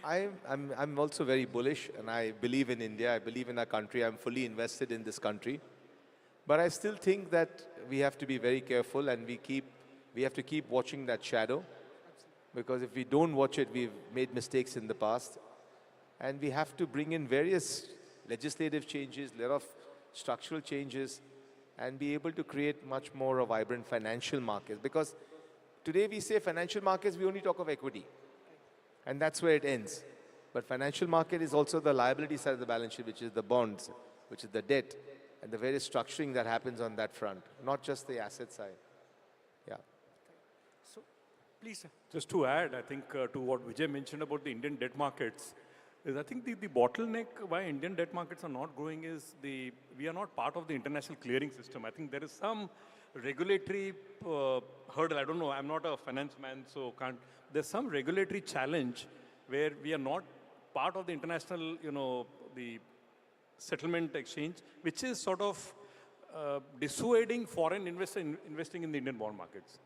S5: I'm also very bullish, and I believe in India. I believe in our country. I'm fully invested in this country. But I still think that we have to be very careful, and we have to keep watching that shadow. Because if we don't watch it, we've made mistakes in the past. And we have to bring in various legislative changes, a lot of structural changes, and be able to create much more a vibrant financial markets. Because today we say financial markets, we only talk of equity. And that's where it ends. But financial market is also the liability side of the balance sheet, which is the bonds, which is the debt, and the various structuring that happens on that front, not just the asset side. Yeah.
S14: So, please, sir.
S22: Just to add, I think to what Vijay mentioned about the Indian debt markets, is I think the bottleneck why Indian debt markets are not growing is we are not part of the international clearing system. I think there is some regulatory hurdle. I don't know, I'm not a finance man, so can't. There's some regulatory challenge where we are not part of the international, the settlement exchange, which is sort of dissuading foreign investors investing in the Indian bond markets.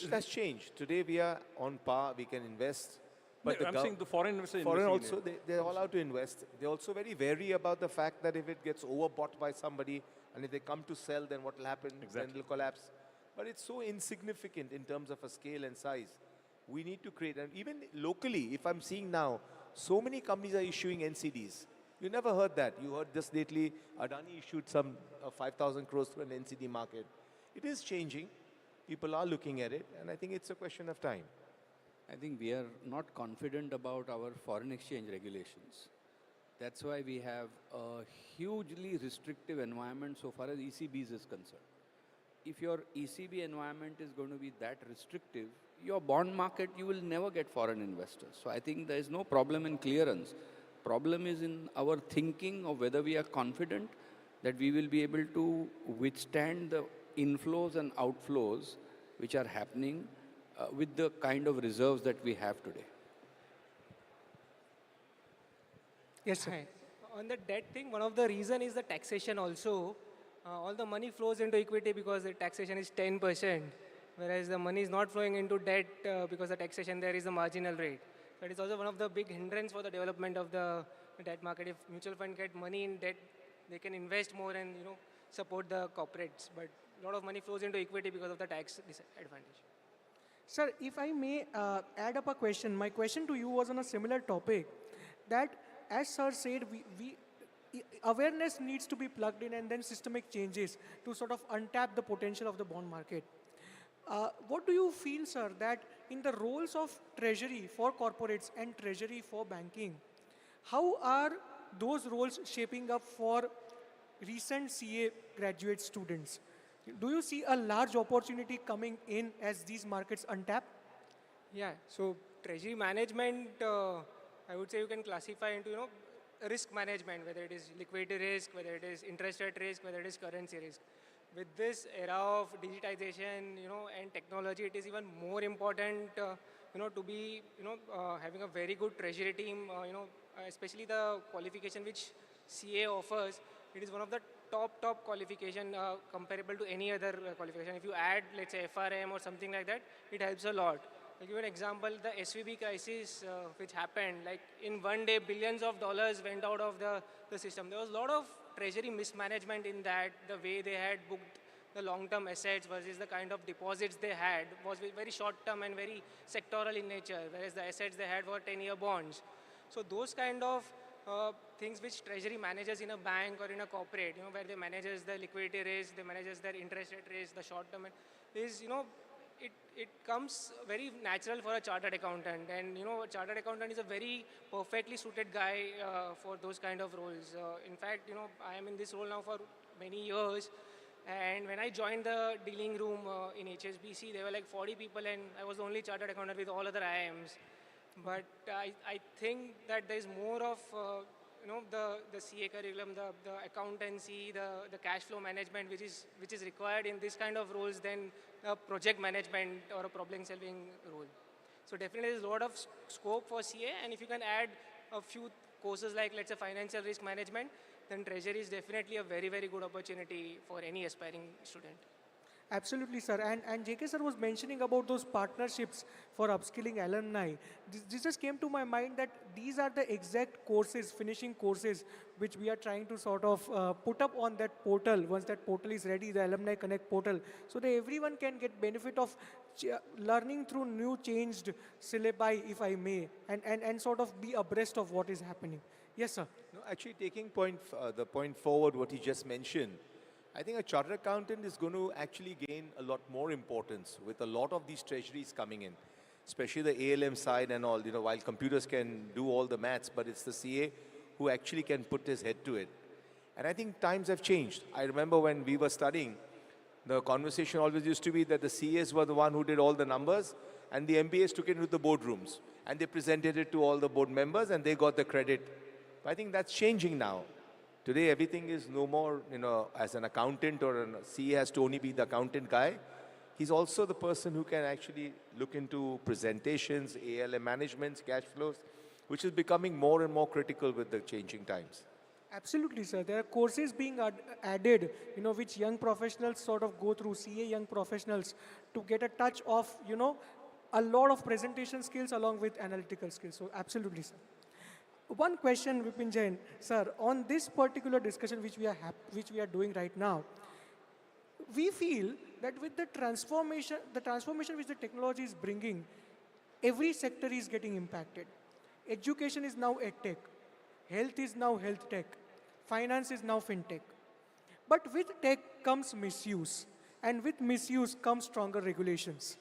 S5: That's changed. Today we are on par, we can invest. But
S22: I'm saying the foreign investors
S5: foreign also, they're all out to invest. They're also very wary about the fact that if it gets overbought by somebody, and if they come to sell, then what will happen?
S22: Exactly.
S5: Then it'll collapse. But it's so insignificant in terms of a scale and size. We need to create, and even locally, if I'm seeing now, so many companies are issuing NCDs. You never heard that. You heard just lately, Adani issued some 5,000 crores to an NCD market. It is changing. People are looking at it, and I think it's a question of time.
S4: I think we are not confident about our foreign exchange regulations. That's why we have a hugely restrictive environment so far as ECBs is concerned. If your ECB environment is going to be that restrictive, your bond market, you will never get foreign investors. So I think there is no problem in clearance. Problem is in our thinking of whether we are confident that we will be able to withstand the inflows and outflows which are happening with the kind of reserves that we have today.
S14: Yes, sir.
S7: Hi. On the debt thing, one of the reason is the taxation also. All the money flows into equity because the taxation is 10%, whereas the money is not flowing into debt because the taxation there is a marginal rate. That is also one of the big hindrance for the development of the debt market. If mutual fund get money in debt, they can invest more and support the corporates. But a lot of money flows into equity because of the tax disadvantage.
S14: Sir, if I may add up a question, my question to you was on a similar topic, that as sir said, awareness needs to be plugged in and then systemic changes to sort of untap the potential of the bond market. What do you feel, sir, that in the roles of treasury for corporates and treasury for banking, how are those roles shaping up for recent CA graduate students? Do you see a large opportunity coming in as these markets untap?
S7: Yeah, so treasury management, I would say you can classify into, risk management, whether it is liquidity risk, whether it is interest rate risk, whether it is currency risk. With this era of digitization, and technology, it is even more important, to be, having a very good treasury team, especially the qualification which CA offers. It is one of the top qualification comparable to any other qualification. If you add, let's say, FRM or something like that, it helps a lot. I'll give you an example, the SVB crisis which happened, like in one day, billions of dollars went out of the system. There was a lot of treasury mismanagement in that, the way they had booked the long-term assets versus the kind of deposits they had was very short-term and very sectoral in nature, whereas the assets they had were 10-year bonds. So those kind of things which treasury manages in a bank or in a corporate, where they manages the liquidity risk, they manages their interest rate risk, the short-term, is, it comes very natural for a chartered accountant. And, a chartered accountant is a very perfectly suited guy for those kind of roles. In fact, I am in this role now for many years. And when I joined the dealing room in HSBC, there were like 40 people and I was the only chartered accountant with all other IIMs. But I think that there is more of, the CA curriculum, the accountancy, the cash flow management, which is required in this kind of roles than a project management or a problem-solving role. So definitely there's a lot of scope for CA, and if you can add a few courses like, let's say, financial risk management, then treasury is definitely a very, very good opportunity for any aspiring student.
S14: Absolutely, sir. And JK sir was mentioning about those partnerships for upskilling alumni. This just came to my mind that these are the exact courses, finishing courses, which we are trying to sort of put up on that portal. Once that portal is ready, the Alumni Connect portal, so that everyone can get benefit of learning through new changed syllabi, if I may, and sort of be abreast of what is happening. Yes, sir.
S5: No, actually, taking the point forward, what he just mentioned, I think a chartered accountant is going to actually gain a lot more importance with a lot of these treasuries coming in, especially the ALM side and all, while computers can do all the maths, but it's the CA who actually can put his head to it. And I think times have changed. I remember when we were studying, the conversation always used to be that the CAs were the one who did all the numbers and the MBAs took it into the boardrooms and they presented it to all the board members and they got the credit. But I think that's changing now. Today, everything is no more, as an accountant or a CA has to only be the accountant guy. He's also the person who can actually look into presentations, ALM managements, cash flows, which is becoming more and more critical with the changing times.
S14: Absolutely, sir. There are courses being added, which young professionals sort of go through, CA young professionals, to get a touch of, a lot of presentation skills along with analytical skills. So absolutely, sir. One question, Vipin Jain, sir, on this particular discussion which we are doing right now, we feel that with the transformation which the technology is bringing, every sector is getting impacted. Education is now edtech, health is now health tech, finance is now fintech. But with tech comes misuse, and with misuse comes stronger regulations.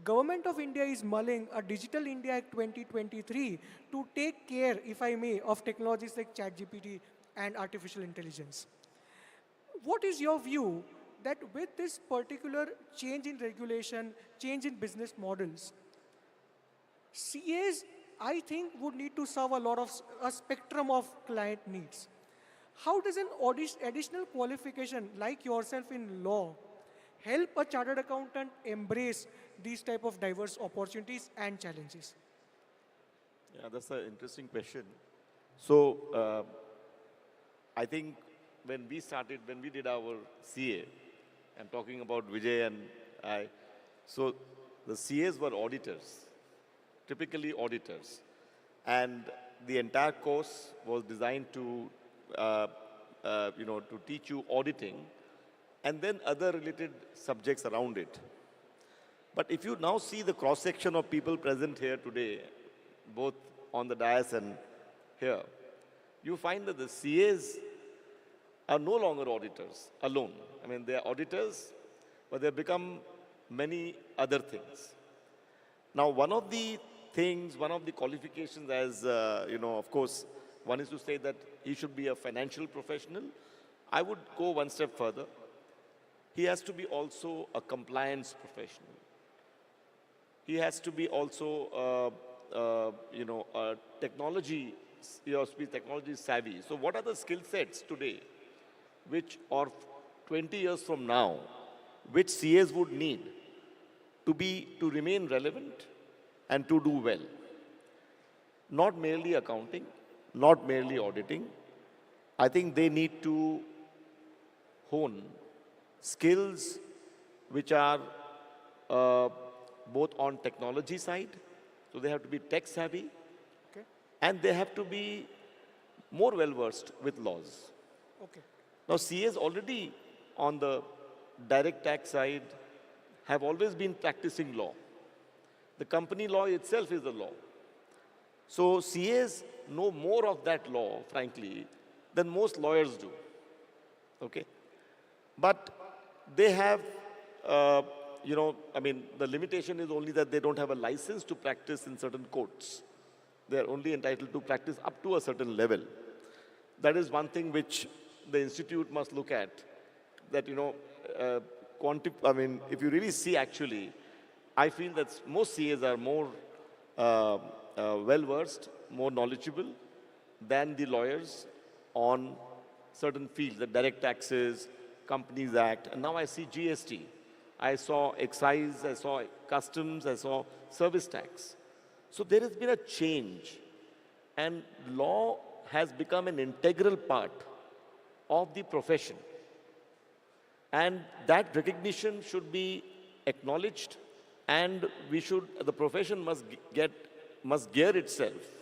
S14: Government of India is mulling a Digital India Act 2023 to take care, if I may, of technologies like ChatGPT and artificial intelligence. What is your view that with this particular change in regulation, change in business models, CAs, I think, would need to serve a spectrum of client needs. How does an additional qualification like yourself in law help a chartered accountant embrace these type of diverse opportunities and challenges?
S6: Yeah, that's an interesting question. So I think when we did our CA, I'm talking about Vijay and I, so the CAs were auditors, typically auditors. And the entire course was designed to, to teach you auditing and then other related subjects around it. But if you now see the cross-section of people present here today, both on the dais and here, you find that the CAs are no longer auditors alone. I mean, they are auditors, but they've become many other things. Now, one of the things, one of the qualifications as, of course, one is to say that he should be a financial professional. I would go one step further. He has to be also a compliance professional. He has to be also, a technology, he has to be technology savvy. So what are the skill sets today, or 20 years from now, which CAs would need to remain relevant and to do well? Not merely accounting, not merely auditing. I think they need to hone skills which are both on technology side, so they have to be tech savvy, and they have to be more well-versed with laws.
S14: Okay.
S6: Now, CAs already on the direct tax side have always been practicing law. The company law itself is the law. So CAs know more of that law, frankly, than most lawyers do. Okay? But they have, the limitation is only that they don't have a license to practice in certain courts. They're only entitled to practice up to a certain level. That is one thing which the institute must look at. That, if you really see actually, I feel that most CAs are more well-versed, more knowledgeable than the lawyers on certain fields, the direct taxes, Companies Act, and now I see GST. I saw excise, I saw customs, I saw service tax. So there has been a change, and law has become an integral part of the profession. And that recognition should be acknowledged, and the profession must gear itself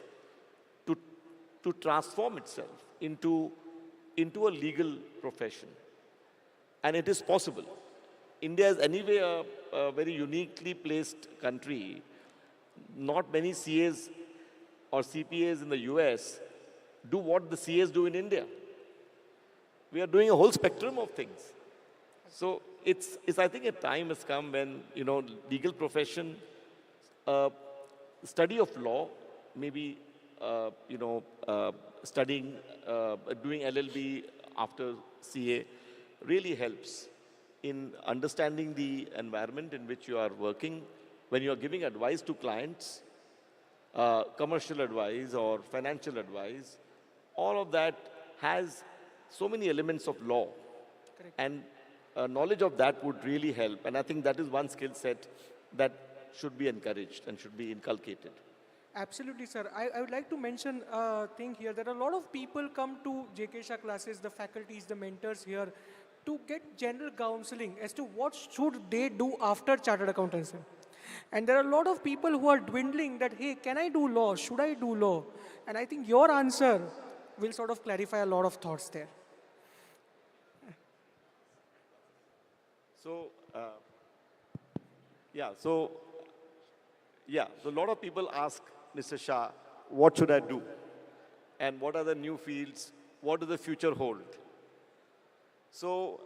S6: to transform itself into a legal profession. And it is possible. India is anyway a very uniquely placed country. Not many CAs or CPAs in the US do what the CAs do in India. We are doing a whole spectrum of things. So it's I think a time has come when, legal profession, study of law, maybe, studying, doing LLB after CA really helps in understanding the environment in which you are working. When you are giving advice to clients, commercial advice or financial advice, all of that has so many elements of law.
S14: Correct.
S6: And knowledge of that would really help. And I think that is one skill set that should be encouraged and should be inculcated.
S14: Absolutely, sir. I would like to mention a thing here. There are a lot of people come to JK Shah classes, the faculties, the mentors here, to get general counseling as to what should they do after chartered accountancy. And there are a lot of people who are dwindling that, hey, can I do law? Should I do law? And I think your answer will sort of clarify a lot of thoughts there.
S6: So, so a lot of people ask Mr. Shah, what should I do? And what are the new fields? What does the future hold? So,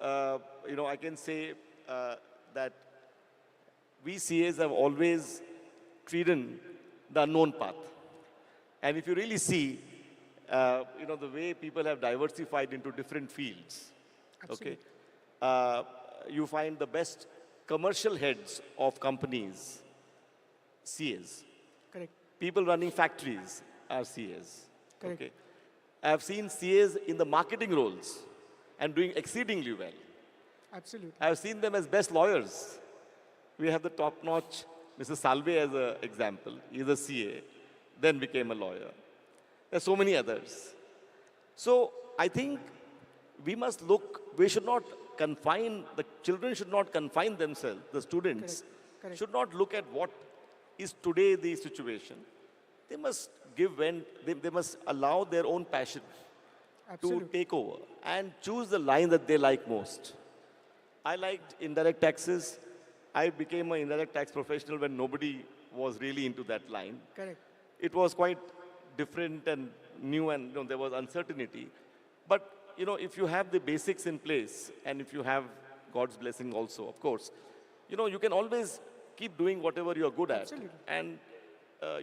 S6: I can say that we CAs have always trodden the unknown path. And if you really see, the way people have diversified into different fields,
S14: Absolutely.
S6: okay, you find the best commercial heads of companies, CAs.
S14: Correct.
S6: People running factories are CAs.
S14: Correct.
S6: Okay. I have seen CAs in the marketing roles and doing exceedingly well.
S14: Absolutely.
S6: I have seen them as best lawyers. We have the top-notch Mr. Salve as an example. He's a CA, then became a lawyer. There are so many others. So I think we must look, we should not confine, the children should not confine themselves, the students
S14: Correct.
S6: should not look at what is today the situation. They must give vent, they must allow their own passion
S14: Absolutely.
S6: to take over and choose the line that they like most. I liked indirect taxes. I became an indirect tax professional when nobody was really into that line.
S14: Correct.
S6: It was quite different and new, and there was uncertainty. But if you have the basics in place, and if you have God's blessing also, of course, you can always keep doing whatever you're good at.
S14: Absolutely.
S6: And,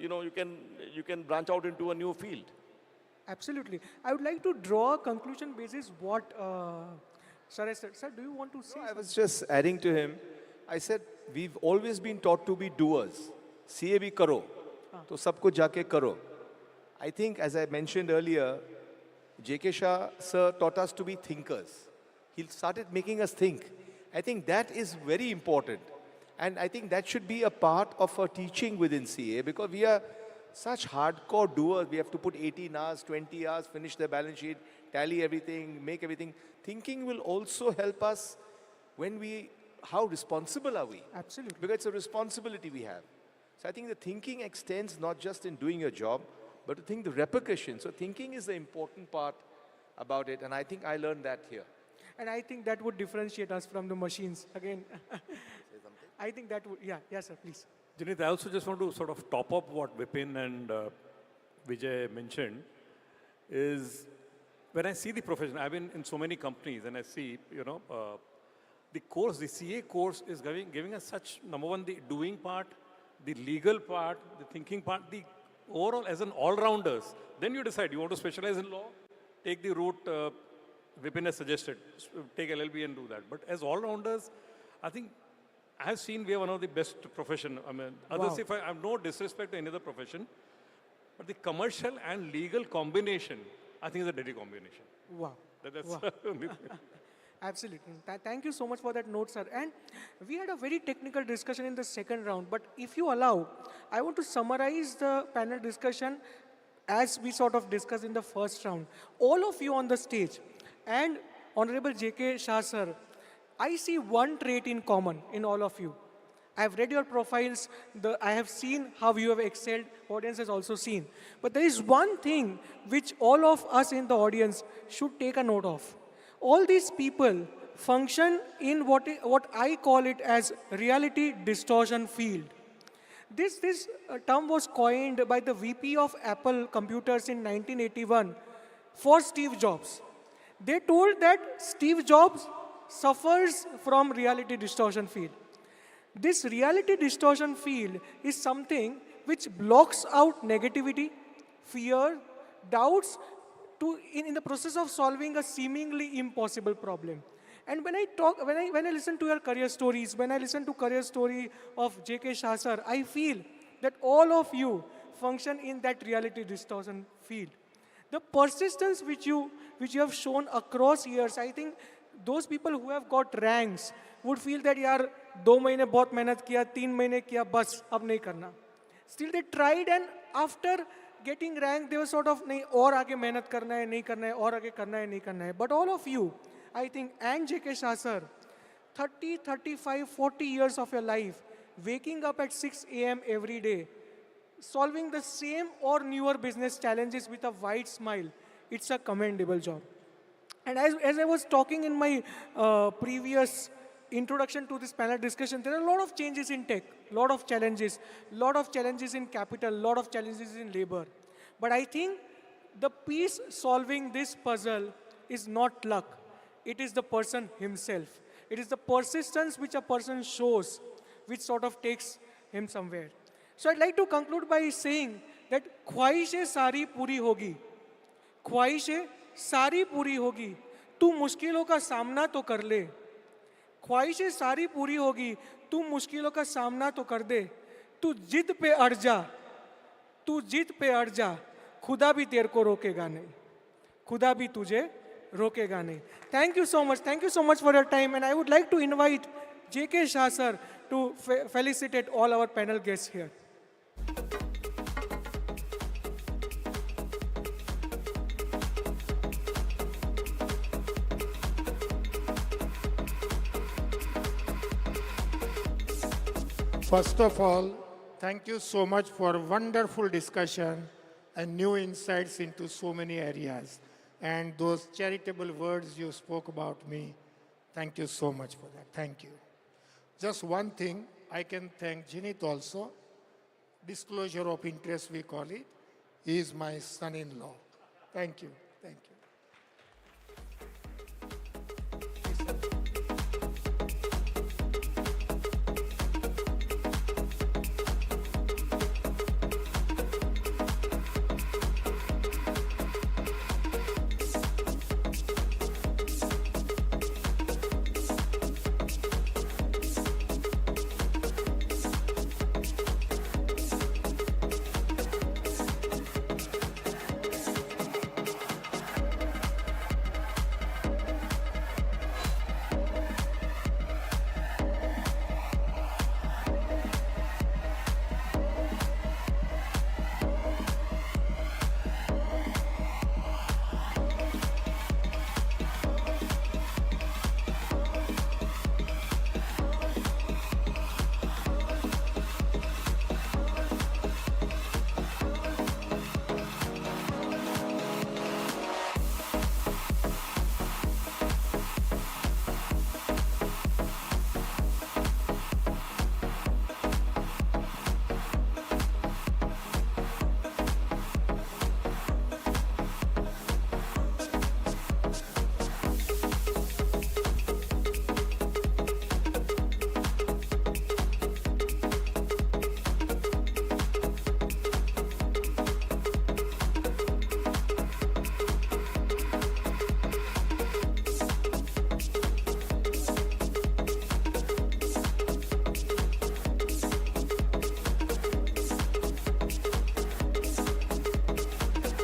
S6: you can branch out into a new field.
S14: Absolutely. I would like to draw a conclusion basis what Suresh said. Sir, do you want to say
S5: I was just adding to him. I said, we've always been taught to be doers. CA bhi karo. To sabko jaake karo. I think, as I mentioned earlier, JK Shah sir taught us to be thinkers. He started making us think. I think that is very important. And I think that should be a part of our teaching within CA, because we are such hardcore doers. We have to put 18 hours, 20 hours, finish the balance sheet, tally everything, make everything. Thinking will also help us when how responsible are we?
S14: Absolutely.
S5: Because it's a responsibility we have. So I think the thinking extends not just in doing your job, but to think the repercussions. So thinking is the important part about it, and I think I learned that here.
S14: And I think that would differentiate us from the machines. Again, I think that would, yes sir, please.
S22: Janit, I also just want to sort of top up what Vipin and Vijay mentioned, is when I see the profession, I've been in so many companies and I see, the course, the CA course is giving us such, number one, the doing part, the legal part, the thinking part, the overall as an all-rounders. Then you decide, you want to specialize in law, take the route Vipin has suggested, take LLB and do that. But as all-rounders, I think I have seen we are one of the best profession. I mean, others, if I have no disrespect to any other profession, but the commercial and legal combination, I think is a deadly combination.
S14: Wow.
S22: That's
S14: Wow. Absolutely. Thank you so much for that note, sir. And we had a very technical discussion in the second round, but if you allow, I want to summarize the panel discussion as we sort of discussed in the first round. All of you on the stage and Honorable JK Shah, sir, I see one trait in common in all of you. I have read your profiles, I have seen how you have excelled, audience has also seen. But there is one thing which all of us in the audience should take a note of. All these people function in what I call it as reality distortion field. This term was coined by the VP of Apple Computers in 1981 for Steve Jobs. They told that Steve Jobs suffers from reality distortion field. This reality distortion field is something which blocks out negativity, fear, doubts in the process of solving a seemingly impossible problem. And when I listen to your career stories, when I listen to career story of JK Shah sir, I feel that all of you function in that reality distortion field. The persistence which you have shown across years, I think those people who have got ranks would feel that yaar 2 mahine bahut mehnat kiya, 3 mahine kiya, bas ab nahi karna. Still they tried, and after getting rank, they were sort of nahi aur aage mehnat karna hai, nahi karna hai, aur aage karna hai, nahi karna hai. But all of you, I think, and JK Shah sir, 30, 35, 40 years of your life, waking up at 6 a.m. every day, solving the same or newer business challenges with a wide smile, it's a commendable job. And as I was talking in my previous introduction to this panel discussion, there are a lot of changes in tech, lot of challenges in capital, lot of challenges in labor. But I think the piece solving this puzzle is not luck. It is the person himself. It is the persistence which a person shows, which sort of takes him somewhere. So I'd like to conclude by saying that ख्वाहिशें सारी पूरी होगी, ख्वाहिशें सारी पूरी होगी, तू मुश्किलों का सामना तो कर ले, ख्वाहिशें सारी पूरी होगी, तू मुश्किलों का सामना तो कर दे, तू जिद पे अड़ जा, तू जिद पे अड़ जा, खुदा भी तेरे को रोकेगा नहीं, खुदा भी तुझे रोकेगा नहीं. Thank you so much for your time, and I would like to invite JK Shah sir to felicitate all our panel guests here.
S20: First of all, thank you so much for wonderful discussion and new insights into so many areas. And those charitable words you spoke about me, thank you so much for that. Thank you. Just one thing, I can thank Janit also. Disclosure of interest, we call it. He is my son-in-law. Thank you. Thank you.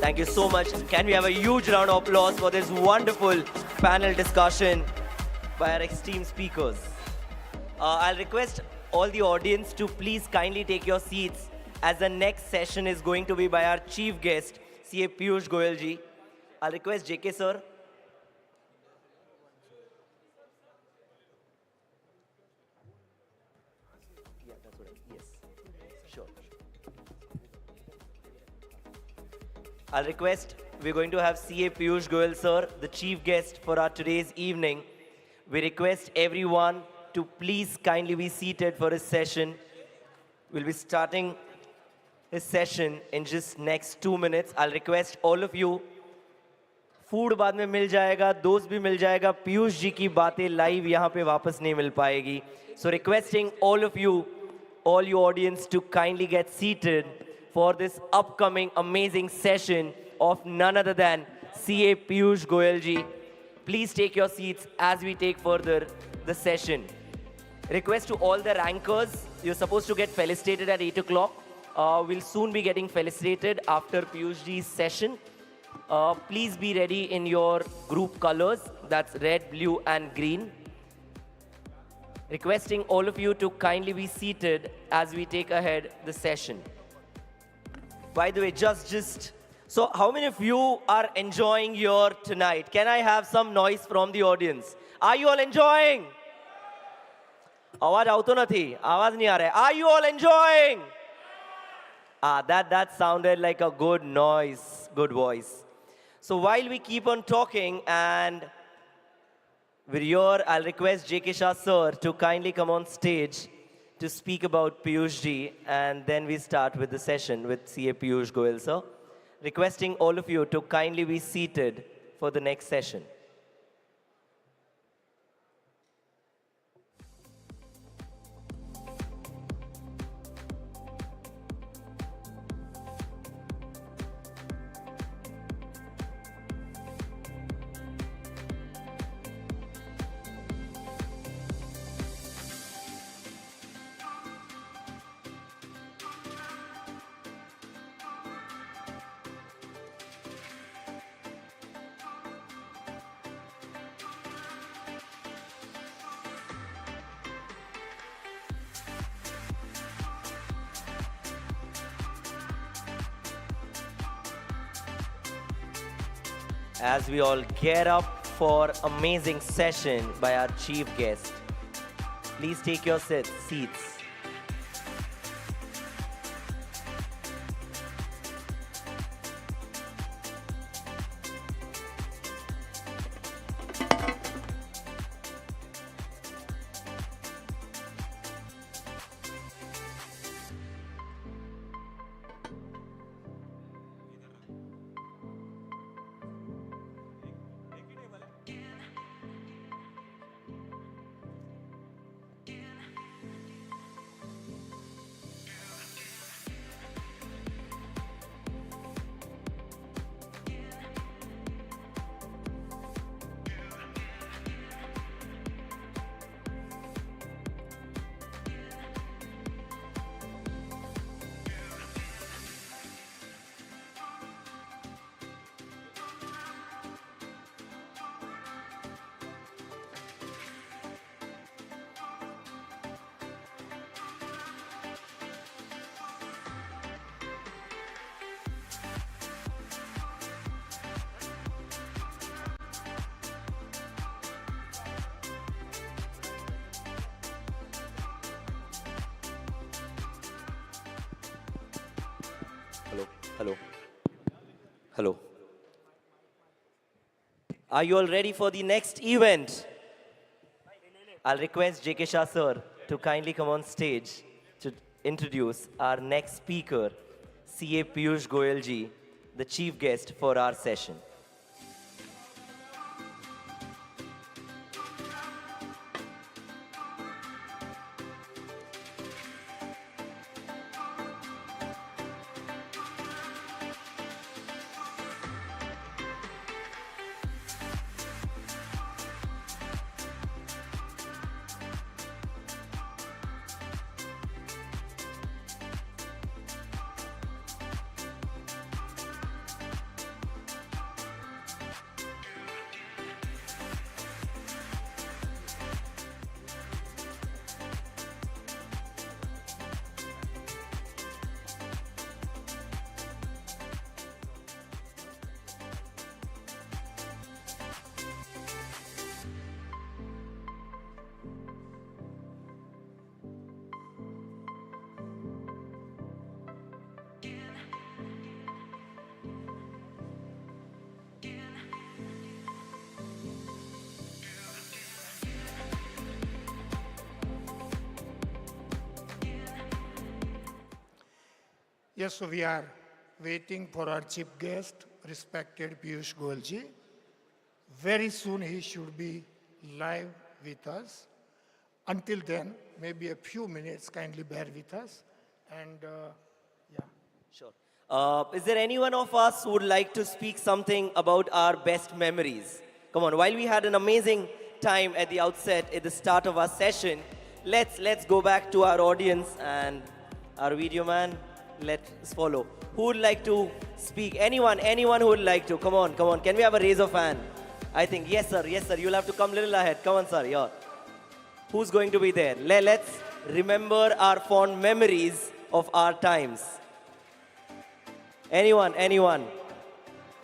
S1: Thank you so much. Can we have a huge round of applause for this wonderful panel discussion by our esteemed speakers. I'll request all the audience to please kindly take your seats as the next session is going to be by our chief guest, CA Piyush Goyal ji. I'll request JK sir. Yeah, that's what yes, sure. I'll request, we're going to have CA Piyush Goyal sir, the chief guest for our today's evening. We request everyone to please kindly be seated for his session. We'll be starting his session in just next 2 minutes. I'll request all of you, food बाद में मिल जाएगा, दोस्त भी मिल जाएगा, पीयूष जी की बातें live यहाँ पे वापस नहीं मिल पाएगी. So requesting all of you, all you audience to kindly get seated for this upcoming amazing session of none other than CA Piyush Goyal ji. Please take your seats as we take further the session. Request to all the rankers, you're supposed to get felicitated at 8 o'clock. We'll soon be getting felicitated after Piyush ji's session. Please be ready in your group colors, that's red, blue and green. Requesting all of you to kindly be seated as we take ahead the session. By the way, so how many of you are enjoying here tonight? Can I have some noise from the audience? Are you all enjoying? आवाज आवतो નથી, आवाज नहीं आ रहा है. Are you all enjoying? That sounded like a good noise, good voice. So while we keep on talking and we're here, I'll request JK Shah sir to kindly come on stage to speak about Piyush ji, and then we start with the session with CA Piyush Goyal sir. Requesting all of you to kindly be seated for the next session. As we all get up for amazing session by our chief guest, please take your seats. Hello. Are you all ready for the next event? I'll request JK Shah sir to kindly come on stage to introduce our next speaker, CA Piyush Goyal ji, the chief guest for our session.
S20: Yes, so we are waiting for our chief guest, respected Piyush Goyal ji. Very soon he should be live with us. Until then, maybe a few minutes, kindly bear with us. And
S1: Sure. Is there anyone of us who would like to speak something about our best memories? Come on, while we had an amazing time at the outset, at the start of our session, let's go back to our audience and our video man. Let's follow. Who would like to speak? Anyone who would like to? Come on. Can we have a raise of hand? I think, yes sir, you'll have to come a little ahead. Come on sir, yeah. Who's going to be there? Let's remember our fond memories of our times. Anyone?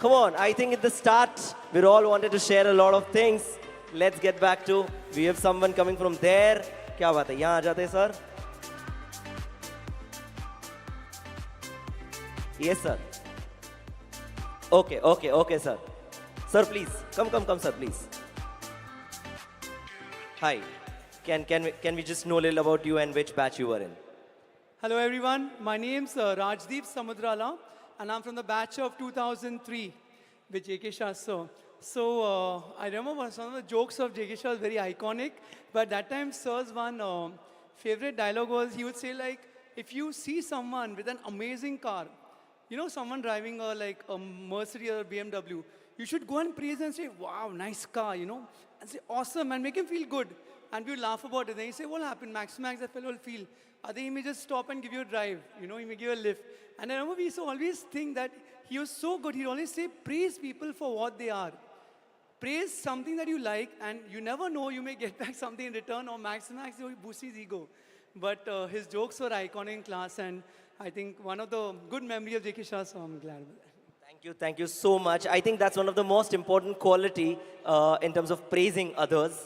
S1: Come on, I think at the start, we all wanted to share a lot of things. Let's get back to, we have someone coming from there. क्या बात है, यहाँ आ जाते sir? Yes sir. Okay sir. Sir please, come sir please. Hi, can we just know a little about you and which batch you were in?
S8: Hello everyone, my name's Rajdeep Samudrala and I'm from the batch of 2003 with JK Shah sir. So I remember some of the jokes of JK Shah was very iconic, but that time sir's one favorite dialogue was, he would say like, if you see someone with an amazing car, you know, someone driving a Mercedes or BMW, you should go and praise and say, wow, nice car, you know, and say, awesome, and make him feel good. And we laugh about it. Then you say, what happened? Max, that fellow will feel. I think he may just stop and give you a drive, you know, he may give you a lift. And I remember we used to always think that he was so good. He'd always say, praise people for what they are. Praise something that you like, and you never know, you may get back something in return, or Max boosts his ego. But his jokes were iconic in class, and I think one of the good memories of JK Shah, so I'm glad about that.
S1: Thank you so much. I think that's one of the most important quality in terms of praising others.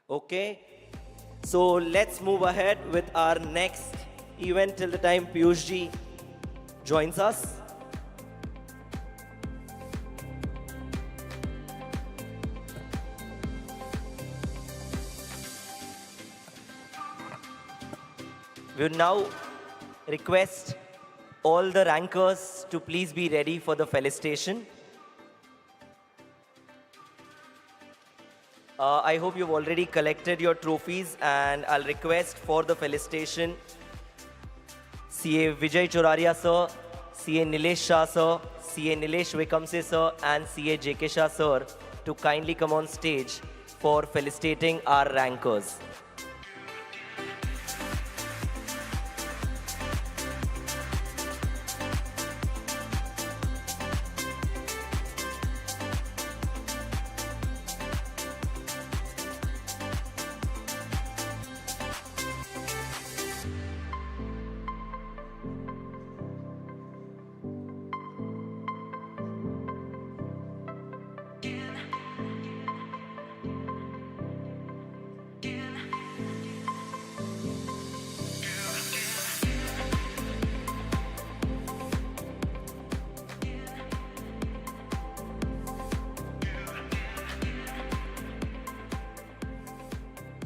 S1: Okay, so let's move ahead with our next event till the time Piyush ji joins us. We would now request all the rankers to please be ready for the felicitation. I hope you've already collected your trophies, and I'll request for the felicitation CA Vijay Choraria sir, CA Nilesh Shah sir, CA Nilesh Vikamse sir, and CA JK Shah sir to kindly come on stage for felicitating our rankers.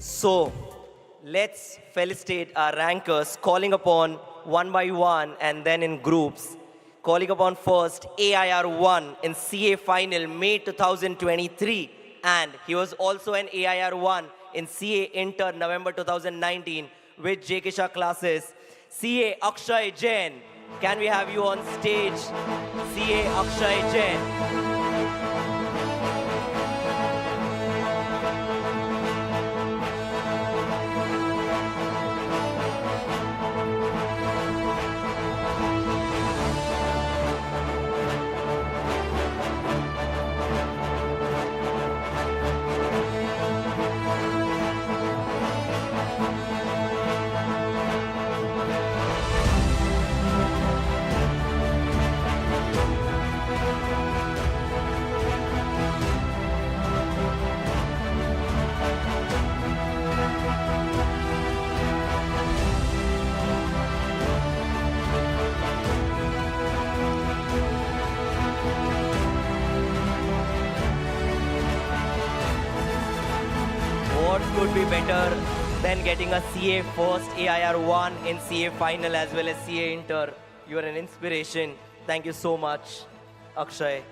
S1: So, let's felicitate our rankers, calling upon one by one and then in groups. Calling upon first AIR1 in CA Final May 2023, and he was also an AIR1 in CA Inter November 2019 with JK Shah classes. CA Akshay Jain, can we have you on stage? CA Akshay Jain. what could be better than getting a CA first, AIR1 in CA final as well as CA inter. You are an inspiration. Thank you so much, Akshay.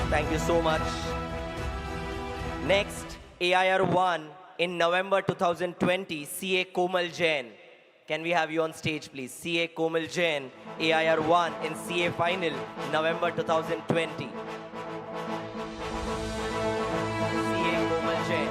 S1: Thank you so much. Next, AIR1 in November 2020, CA Komal Jain. Can we have you on stage, please? CA Komal Jain, AIR1 in CA final, November 2020. CA Komal Jain.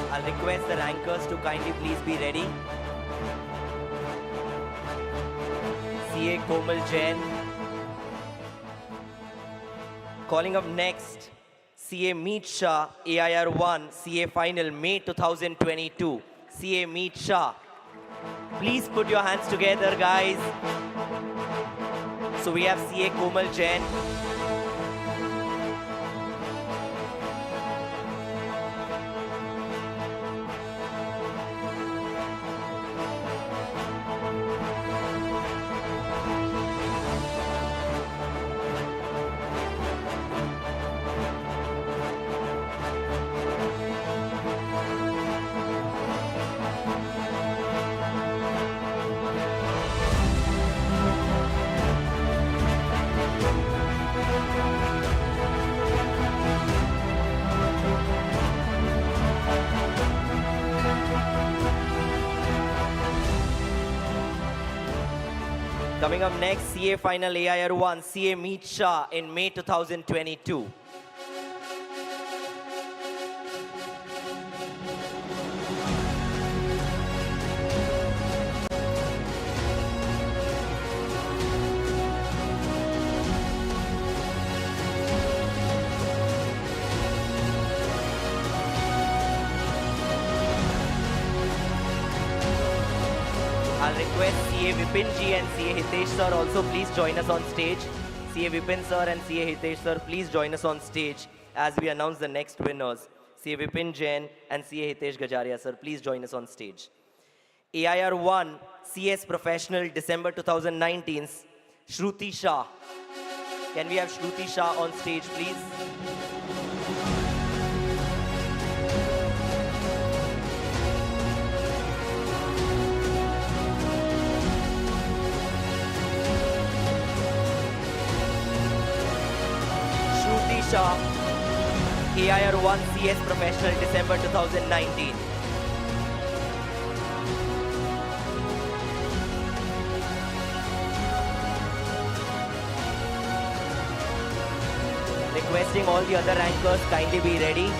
S1: I'll request the rankers to kindly please be ready. CA Komal Jain. Calling up next, CA Meet Shah, AIR1, CA Final, May 2022. CA Meet Shah. Please put your hands together, guys. So we have CA Komal Jain. Coming up next, CA Final AIR1, CA Meet Shah in May 2022. I'll request CA Vipin ji and CA Hitesh sir also please join us on stage. CA Vipin sir and CA Hitesh sir please join us on stage as we announce the next winners. CA Vipin Jain and CA Hitesh Gajaria sir please join us on stage. AIR1 CS Professional December 2019, Shruti Shah. Can we have Shruti Shah on stage please? Shah, AIR1 CS Professional, December 2019. Requesting all the other rankers kindly be ready.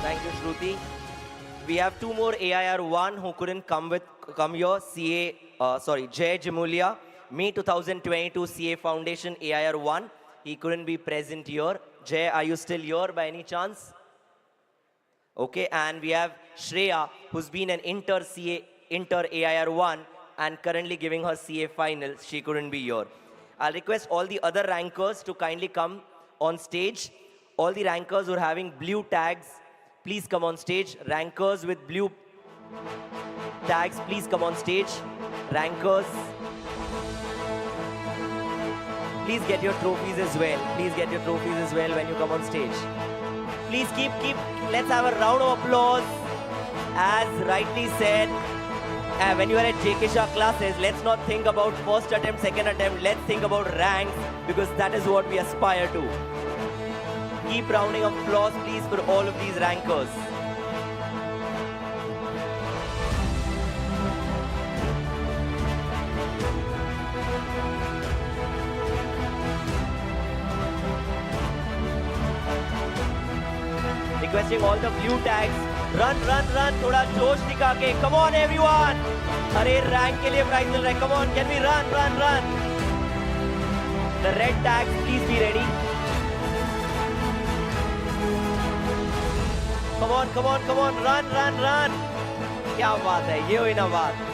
S1: Thank you, Shruti. We have two more AIR1 who couldn't come here. Jay Jamulia, May 2022 CA Foundation AIR1. He couldn't be present here. Jay, are you still here by any chance? Okay, and we have Shreya, who's been an inter AIR1 and currently giving her CA final. She couldn't be here. I'll request all the other rankers to kindly come on stage. All the rankers who are having blue tags, please come on stage. Rankers with blue tags, please come on stage. Rankers, please get your trophies as well. Please get your trophies as well when you come on stage. Please let's have a round of applause. As rightly said, when you are at JK Shah classes, let's not think about first attempt, second attempt. Let's think about ranks because that is what we aspire to. Keep rounding of applause, please, for all of these rankers. requesting all the blue tags. Run, run, run. थोड़ा जोश दिखा के. Come on, everyone. अरे rank के लिए prize मिल रहा है. Come on, can we run, run, run? The red tags, please be ready. Come on, come on, come on. Run, run, run. क्या बात है? ये हुई ना बात.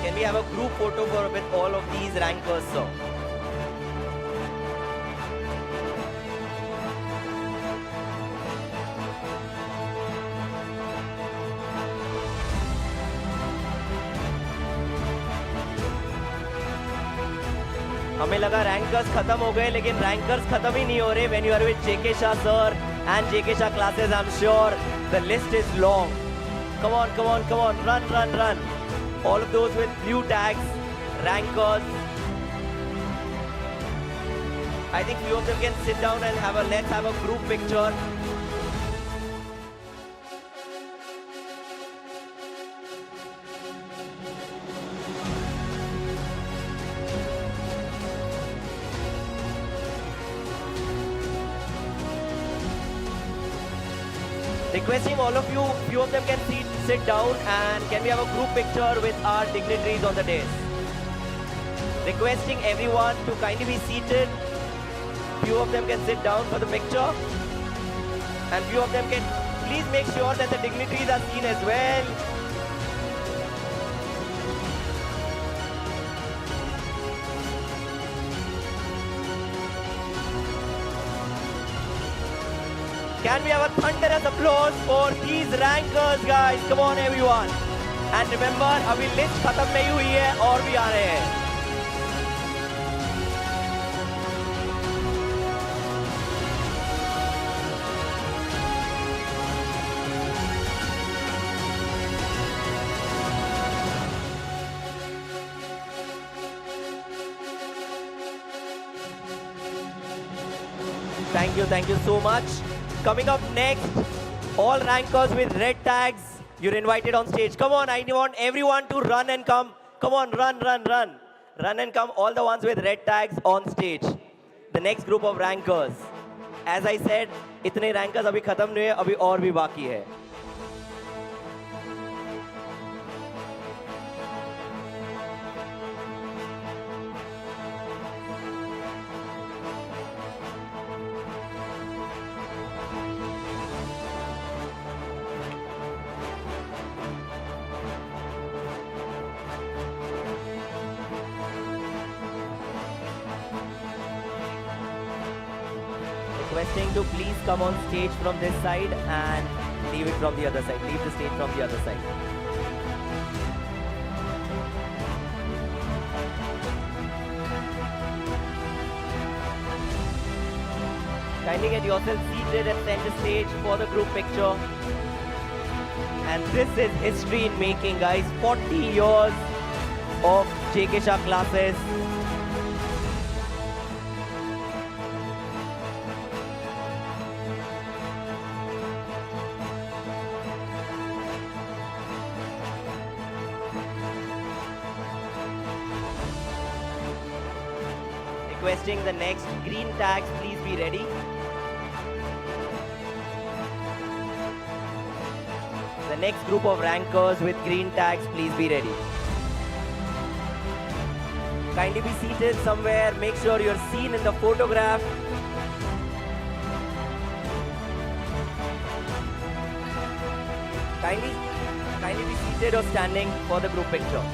S1: Can we have a group photo with all of these rankers, sir? हमें लगा rankers खत्म हो गए लेकिन रैंकर्स खत्म ही नहीं हो रहे. When you are with JK Shah sir and JK Shah classes, I'm sure the list is long. Come on, come on, come on. Run, run, run. All of those with blue tags, rankers. I think few of them can sit down and let's have a group picture. Requesting all of you, few of them can sit down, and can we have a group picture with our dignitaries on the dais? Requesting everyone to kindly be seated. Few of them can sit down for the picture, and few of them can please make sure that the dignitaries are seen as well. Can we have a thunderous applause for these rankers, guys? Come on, everyone. And remember, अभी list खत्म नहीं हुई है और भी आ रहे हैं. Thank you so much. Coming up next, all rankers with red tags, you're invited on stage. Come on, I want everyone to run and come. Come on, run, run, run. Run and come, all the ones with red tags on stage. The next group of rankers. As I said, इतने rankers अभी खत्म नहीं है, अभी और भी बाकी है. Requesting to please come on stage from this side and leave it from the other side. Leave the stage from the other side. Kindly get yourself seated at center stage for the group picture. And this is history in making, guys. 40 years of JK Shah classes. Requesting the next green tags, please be ready. The next group of rankers with green tags, please be ready. Kindly be seated somewhere. Make sure you're seen in the photograph. Kindly be seated or standing for the group picture.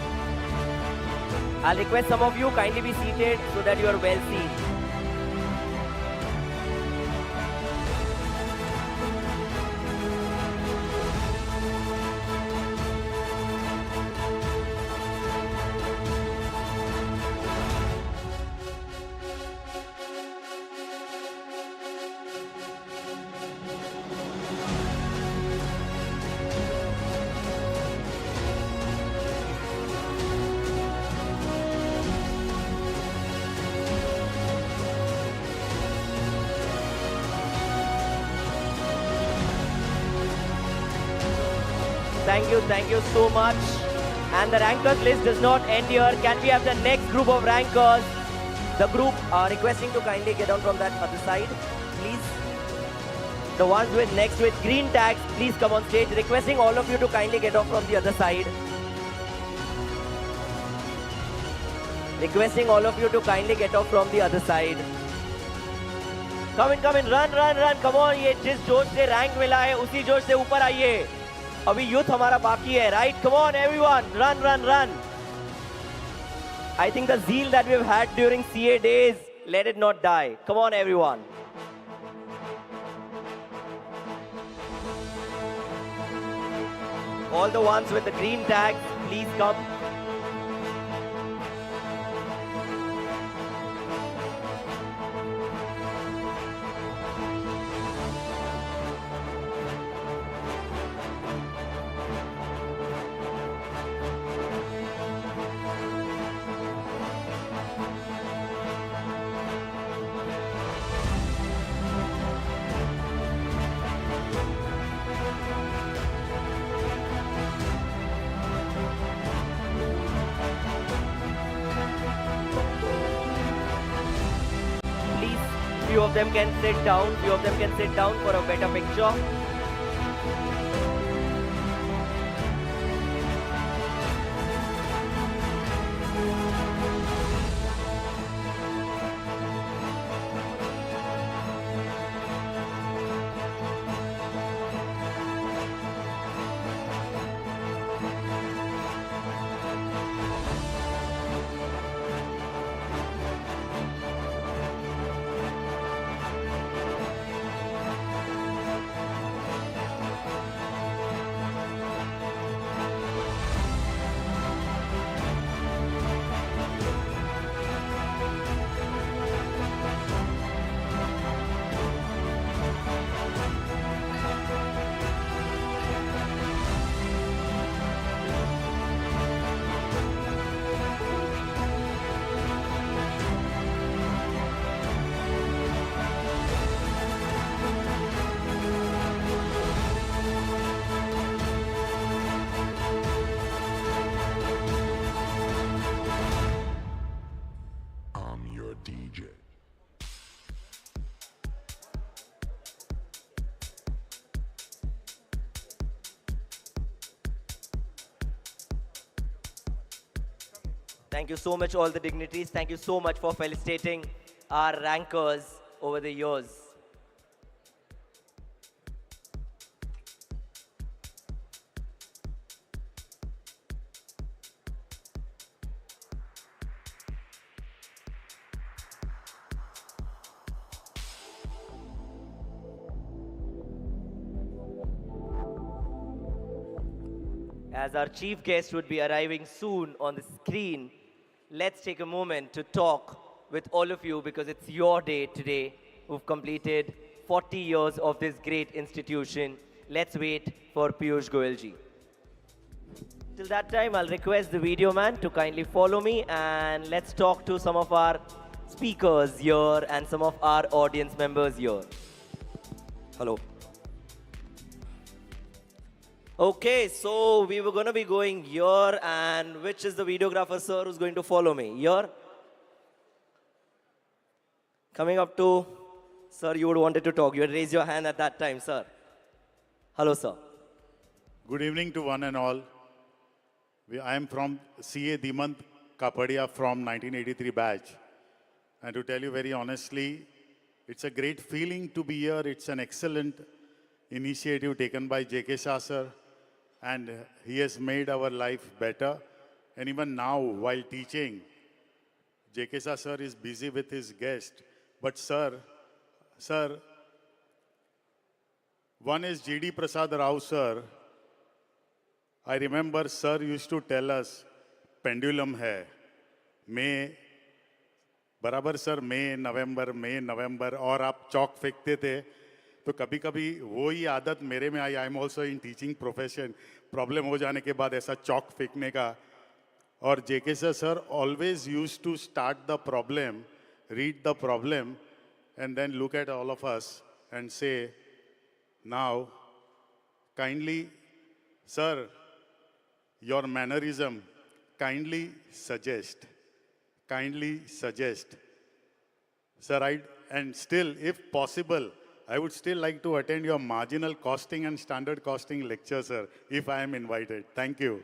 S1: I'll request some of you kindly be seated so that you are well seen. Thank you so much. And the rankers list does not end here. Can we have the next next group of rankers, the group requesting to kindly get down from that other side, please. The ones with next with green tags, please come on stage. Requesting all of you to kindly get off from the other side. Requesting all of you to kindly get off from the other side. Come in, run, come on. ये जिस जोश से rank मिला है, उसी जोश से ऊपर आइए. अभी यूथ हमारा बाकी है, right? Come on, everyone, run. I think the zeal that we've had during CA days, let it not die. Come on, everyone. All the ones with the green tags, please come. Few of them can sit down for a better picture. Thank you so much, all the dignitaries. Thank you so much for felicitating our rankers over the years. As our chief guest would be arriving soon on the screen, let's take a moment to talk with all of you because it's your day today who've completed 40 years of this great institution. Let's wait for Piyush Goyal ji. Till that time, I'll request the video man to kindly follow me and let's talk to some of our speakers here and some of our audience members here. Hello. Okay, so we were going to be going here, and which is the videographer, sir, who's going to follow me? Here? Coming up to, sir, you would wanted to talk. You had raised your hand at that time, sir. Hello, sir.
S9: Good evening to one and all. I am from CA Dimant Kapadia from 1983 batch. And to tell you very honestly, it's a great feeling to be here. It's an excellent initiative taken by JK Shah, sir. And he has made our life better. And even now, while teaching, JK Shah, sir, is busy with his guest. But sir, one is GD Prasad Rao, sir. I remember sir used to tell us, pendulum hai. May, बराबर sir मई नवंबर और आप चौक फेंकते थे तो कभी कभी वो ही आदत मेरे में I I am also in teaching profession problem हो जाने के बाद ऐसा चौक फेंकने का और JK sir always use to start the problem read the problem and then look at all of us and say now kindly sir your mannerism kindly suggest kindly suggest. Sir, and still, if possible, I would still like to attend your marginal costing and standard costing lecture, sir, if I am invited. Thank you.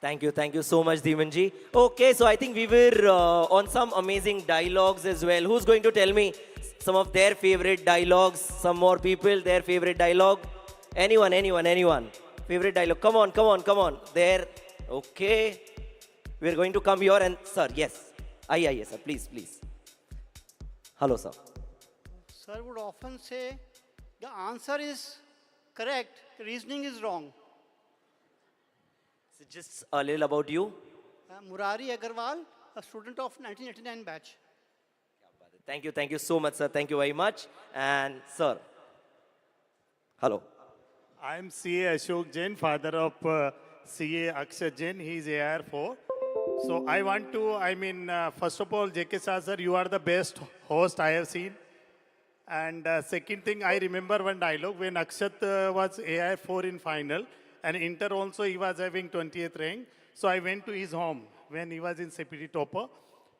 S1: Thank you so much, Dhimanji. Okay, so I think we were on some amazing dialogues as well. Who's going to tell me some of their favorite dialogues? Some more people, their favorite dialogue? Anyone? Favorite dialogue? Come on. There. Okay. We're going to come here and, sir, yes. Aye, sir, please. Hello, sir.
S10: Sir would often say, the answer is correct, reasoning is wrong.
S1: So just a little about you.
S10: Murari Agarwal, a student of 1989 batch.
S1: Thank you so much, sir. Thank you very much. And, sir. Hello.
S11: I'm CA Ashok Jain, father of CA Akshat Jain. He is AR4. So I want to, first of all, JK Shah sir, you are the best host I have seen. And second thing, I remember one dialogue when Akshat was AI4 in final, and Inter also he was having 20th rank. So I went to his home when he was in CPT topper.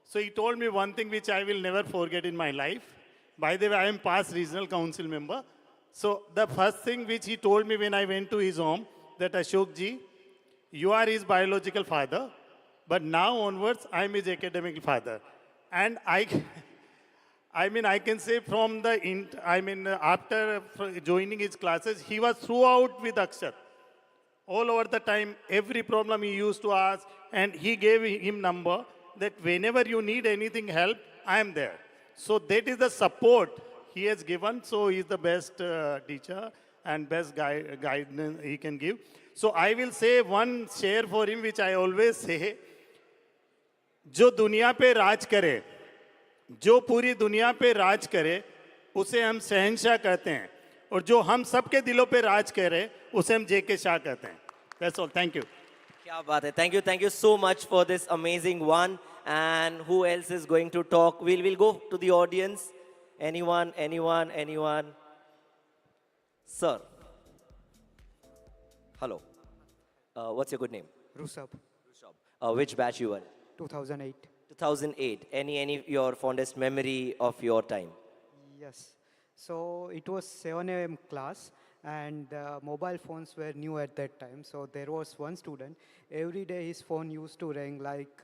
S11: So he told me one thing which I will never forget in my life. By the way, I am past regional council member. So the first thing which he told me when I went to his home, that Ashok ji, you are his biological father, but now onwards, I am his academic father. And I can say from after joining his classes, he was throughout with Akshat. All over the time, every problem he used to ask, and he gave him number that whenever you need anything help, I am there. So that is the support he has given. So he is the best teacher and best guidance he can give. So I will say one share for him, which I always say, जो दुनिया पे राज करे, जो पूरी दुनिया पे राज करे, उसे हम शहंशाह कहते हैं, और जो हम सबके दिलों पे राज करे, उसे हम जेके शाह कहते हैं. That's all. Thank you.
S1: क्या बात है. Thank you so much for this amazing one. And who else is going to talk? We'll go to the audience. Anyone? Sir. Hello. What's your good name?
S23: Rusab.
S1: Which batch you were?
S23: 2008.
S1: 2008. Any your fondest memory of your time?
S23: Yes. So it was 7 a.m. class, and mobile phones were new at that time. So there was one student. Every day his phone used to ring like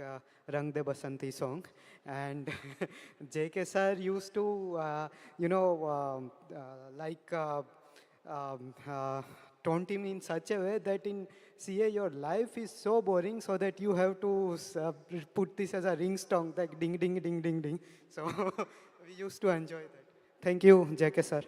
S23: Rang De Basanti song, and JK sir used to, taunt him in such a way that in CA your life is so boring, so that you have to put this as a ringtone, like ding, ding, ding, ding, ding. So we used to enjoy that. Thank you, JK sir.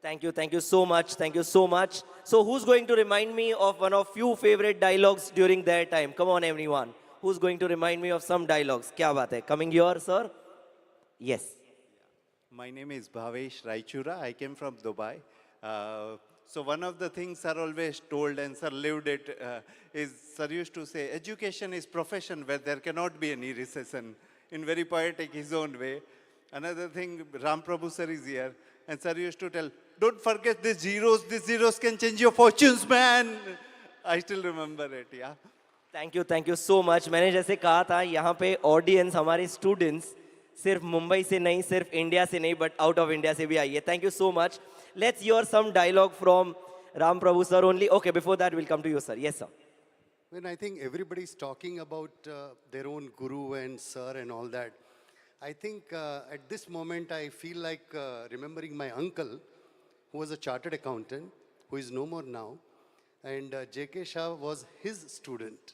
S1: Thank you so much. So who's going to remind me of one of few favorite dialogues during their time? Come on, everyone. Who's going to remind me of some dialogues? Kya baat hai? Coming here, sir? Yes.
S24: My name is Bhavesh Raichura. I came from Dubai. So one of the things sir always told, and sir lived it, is sir used to say, education is profession where there cannot be any recession, in very poetic his own way. Another thing, Ram Prabhu sir is here, and sir used to tell, don't forget these zeros can change your fortunes, man. I still remember it, yeah.
S1: Thank you so much. मैंने जैसे कहा था, यहाँ पे audience हमारे students सिर्फ मुंबई से नहीं, सिर्फ इंडिया से नहीं, but out of India से भी आई है. Thank you so much. Let's hear some dialogue from Ram Prabhu sir only. Okay, before that we'll come to you, sir. Yes, sir.
S25: When I think everybody's talking about their own guru and sir and all that, I think at this moment I feel like remembering my uncle, who was a chartered accountant, who is no more now, and JK Shah was his student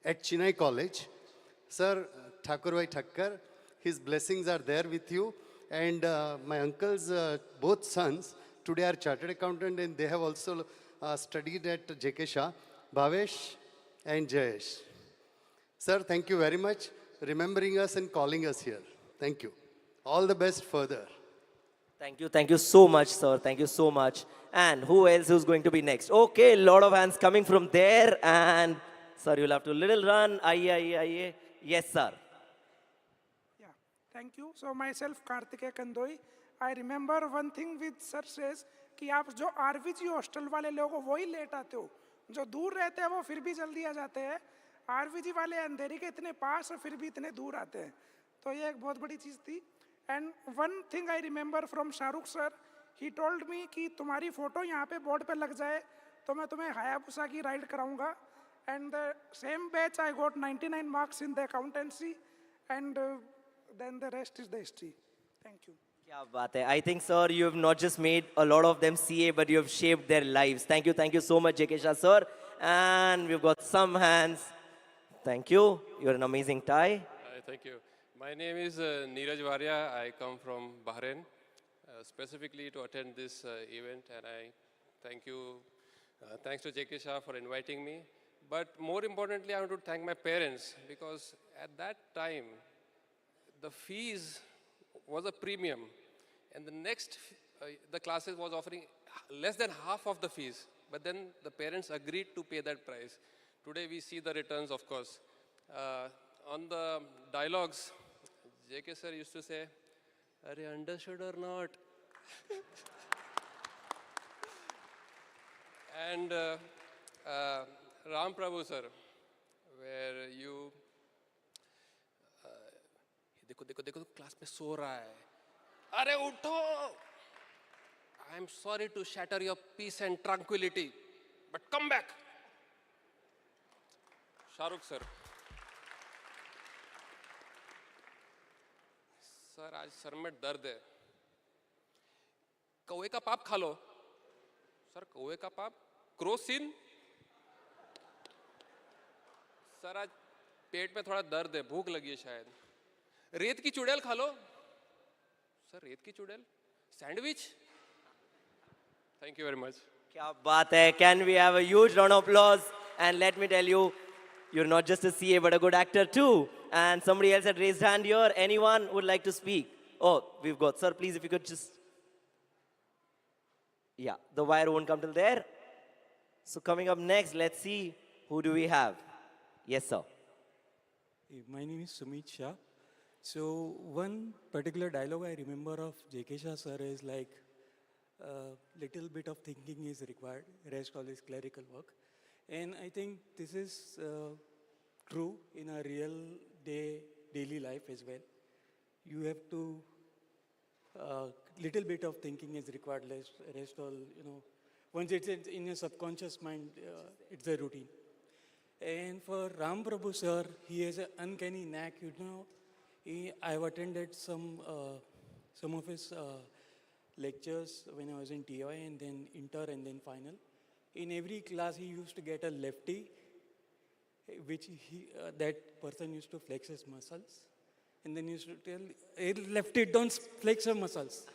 S25: at Chennai College. Sir, Thakurvai Thakkar, his blessings are there with you, and my uncle's both sons today are chartered accountant, and they have also studied at JK Shah, Bhavesh and Jayesh. Sir, thank you very much remembering us and calling us here. Thank you. All the best further.
S1: Thank you so much, sir. Thank you so much. And who else is going to be next? Okay, a lot of hands coming from there. And sir, you'll have to little run. Aye. Yes, sir.
S26: Yeah, thank you. So myself, Kartikeya Kandoi. I remember one thing which sir says कि आप जो RVG hostel वाले लोगों वो ही late आते हो, जो दूर रहते हैं वो फिर भी जल्दी आ जाते हैं. आरवीजी वाले अंधेरी के इतने पास और फिर भी इतने दूर आते हैं, तो ये एक बहुत बड़ी चीज़ थी. And one thing I remember from Shahrukh sir, he told me कि तुम्हारी फ़ोटो यहाँ पे बोर्ड पे लग जाए तो मैं तुम्हें हायाबुसा की राइड कराऊंगा. And the same batch I got 99 marks in the accountancy and then the rest is the history. Thank you.
S1: क्या बात है. I think, sir, you have not just made a lot of them CA, but you have shaped their lives. Thank you so much, JK Shah, sir. And we've got some hands. Thank you. You're an amazing tie.
S12: Thank you. My name is Neeraj Varya. I come from Bahrain, specifically to attend this event, and I thank you. Thanks to JK Shah for inviting me. But more importantly, I want to thank my parents, because at that time, the fees was a premium, and the next, the classes was offering less than half of the fees, but then the parents agreed to pay that price. Today we see the returns, of course. On the dialogues, JK sir used to say, "Are you understood or not?" And Ram Prabhu sir, where you देखो देखो देखो class में सो रहा है, अरे उठो. I am sorry to shatter your peace and tranquility, but come back. Shahrukh sir, sir आज sir में दर्द है. कौवे का पाप खा लो. सर कौवे का पाप, क्रोसिन. सर आज पेट में थोड़ा दर्द है, भूख लगी है शायद. रेत की चुड़ैल खा लो. सर रेत की चुड़ैल, sandwich. Thank you very much.
S1: क्या बात है. Can we have a huge round of applause? And let me tell you, you're not just a CA but a good actor too. And somebody else had raised hand here. Anyone would like to speak? Oh, we've got, sir, please, if you could just. Yeah, the wire won't come till there. So coming up next, let's see who do we have. Yes, sir.
S13: My name is Sumit Shah. So one particular dialogue I remember of JK Shah sir is like, little bit of thinking is required, rest all is clerical work. And I think this is true in our real daily life as well. You have to, little bit of thinking is required, rest all, once it's in your subconscious mind, it's a routine. And for Ram Prabhu sir, he has an uncanny knack, I've attended some of his lectures when I was in TI and then inter and then final. In every class, he used to get a lefty, which that person used to flex his muscles. And then he used to tell, hey, lefty, don't flex your muscles.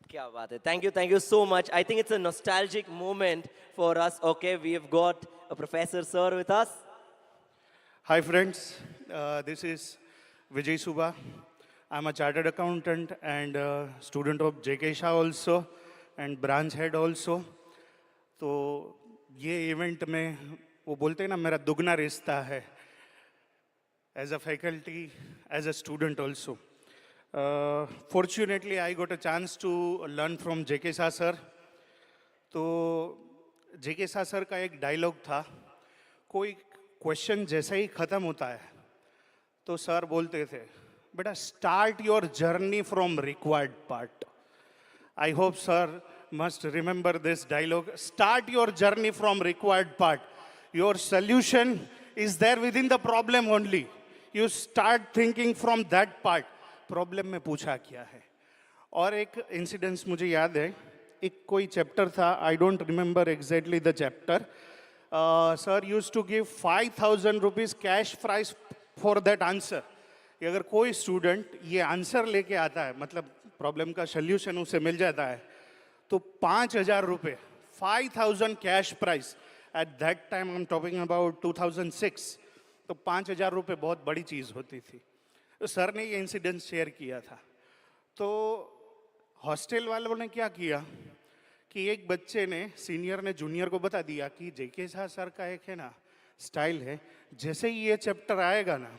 S1: Kya baat hai. Thank you so much. I think it's a nostalgic moment for us. Okay, we have got a professor sir with us.
S11: Hi friends, this is Vijay Subha. I'm a chartered accountant and student of JK Shah also and branch head also. तो ये event में वो बोलते हैं ना मेरा दुगना रिश्ता है as a faculty, as a student also. Fortunately, I got a chance to learn from JK Shah sir. तो JK Shah sir का एक डायलॉग था, कोई क्वेश्चन जैसे ही खत्म होता है तो सर बोलते थे बेटा start your journey from required part. I hope sir must remember this dialogue. Start your journey from required part. Your solution is there within the problem only. You start thinking from that part. Problem में पूछा क्या है. और एक incidents मुझे याद है. एक कोई chapter था. I don't remember exactly the chapter. Sir used to give 5,000 rupees cash prize for that answer. अगर कोई student ये answer लेके आता है, मतलब problem का solution उसे मिल जाता है, तो 5,000 रुपए, 5,000 cash price. At that time I am talking about 2006. तो 5,000 रुपए बहुत बड़ी चीज़ होती थी. तो सर ने ये इंसिडेंट शेयर किया था. तो हॉस्टल वालों ने क्या किया कि एक बच्चे ने सीनियर ने जूनियर को बता दिया कि जेके शाह सर का एक है ना स्टाइल है, जैसे ही ये चैप्टर आएगा ना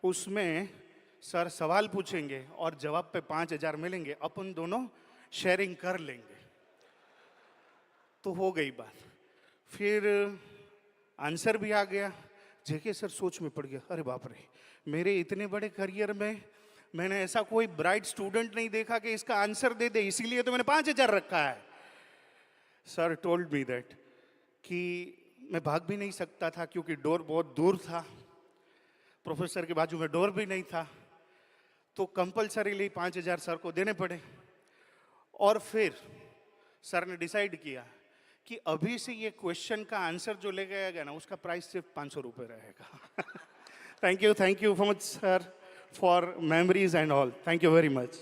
S11: उसमें सर सवाल पूछेंगे और जवाब पे 5,000 मिलेंगे, अपन दोनों शेयरिंग कर लेंगे. तो हो गई बात. फिर आंसर भी आ गया. जेके सर सोच में पड़ गया, अरे बाप रे, मेरे इतने बड़े करियर में मैंने ऐसा कोई ब्राइट स्टूडेंट नहीं देखा कि इसका आंसर दे दे, इसीलिए तो मैंने 5,000 रखा है. सर टोल्ड मी दैट कि मैं भाग भी नहीं सकता था क्योंकि डोर बहुत दूर था, प्रोफेसर के बाजू में डोर भी नहीं था, तो कंपल्सरीली 5,000 सर को देने पड़े. और फिर सर ने डिसाइड किया कि अभी से ये क्वेश्चन का आंसर जो ले गया गया ना, उसका प्राइस सिर्फ 500 रुपये रहेगा. Thank you so much sir for memories and all. Thank you very much.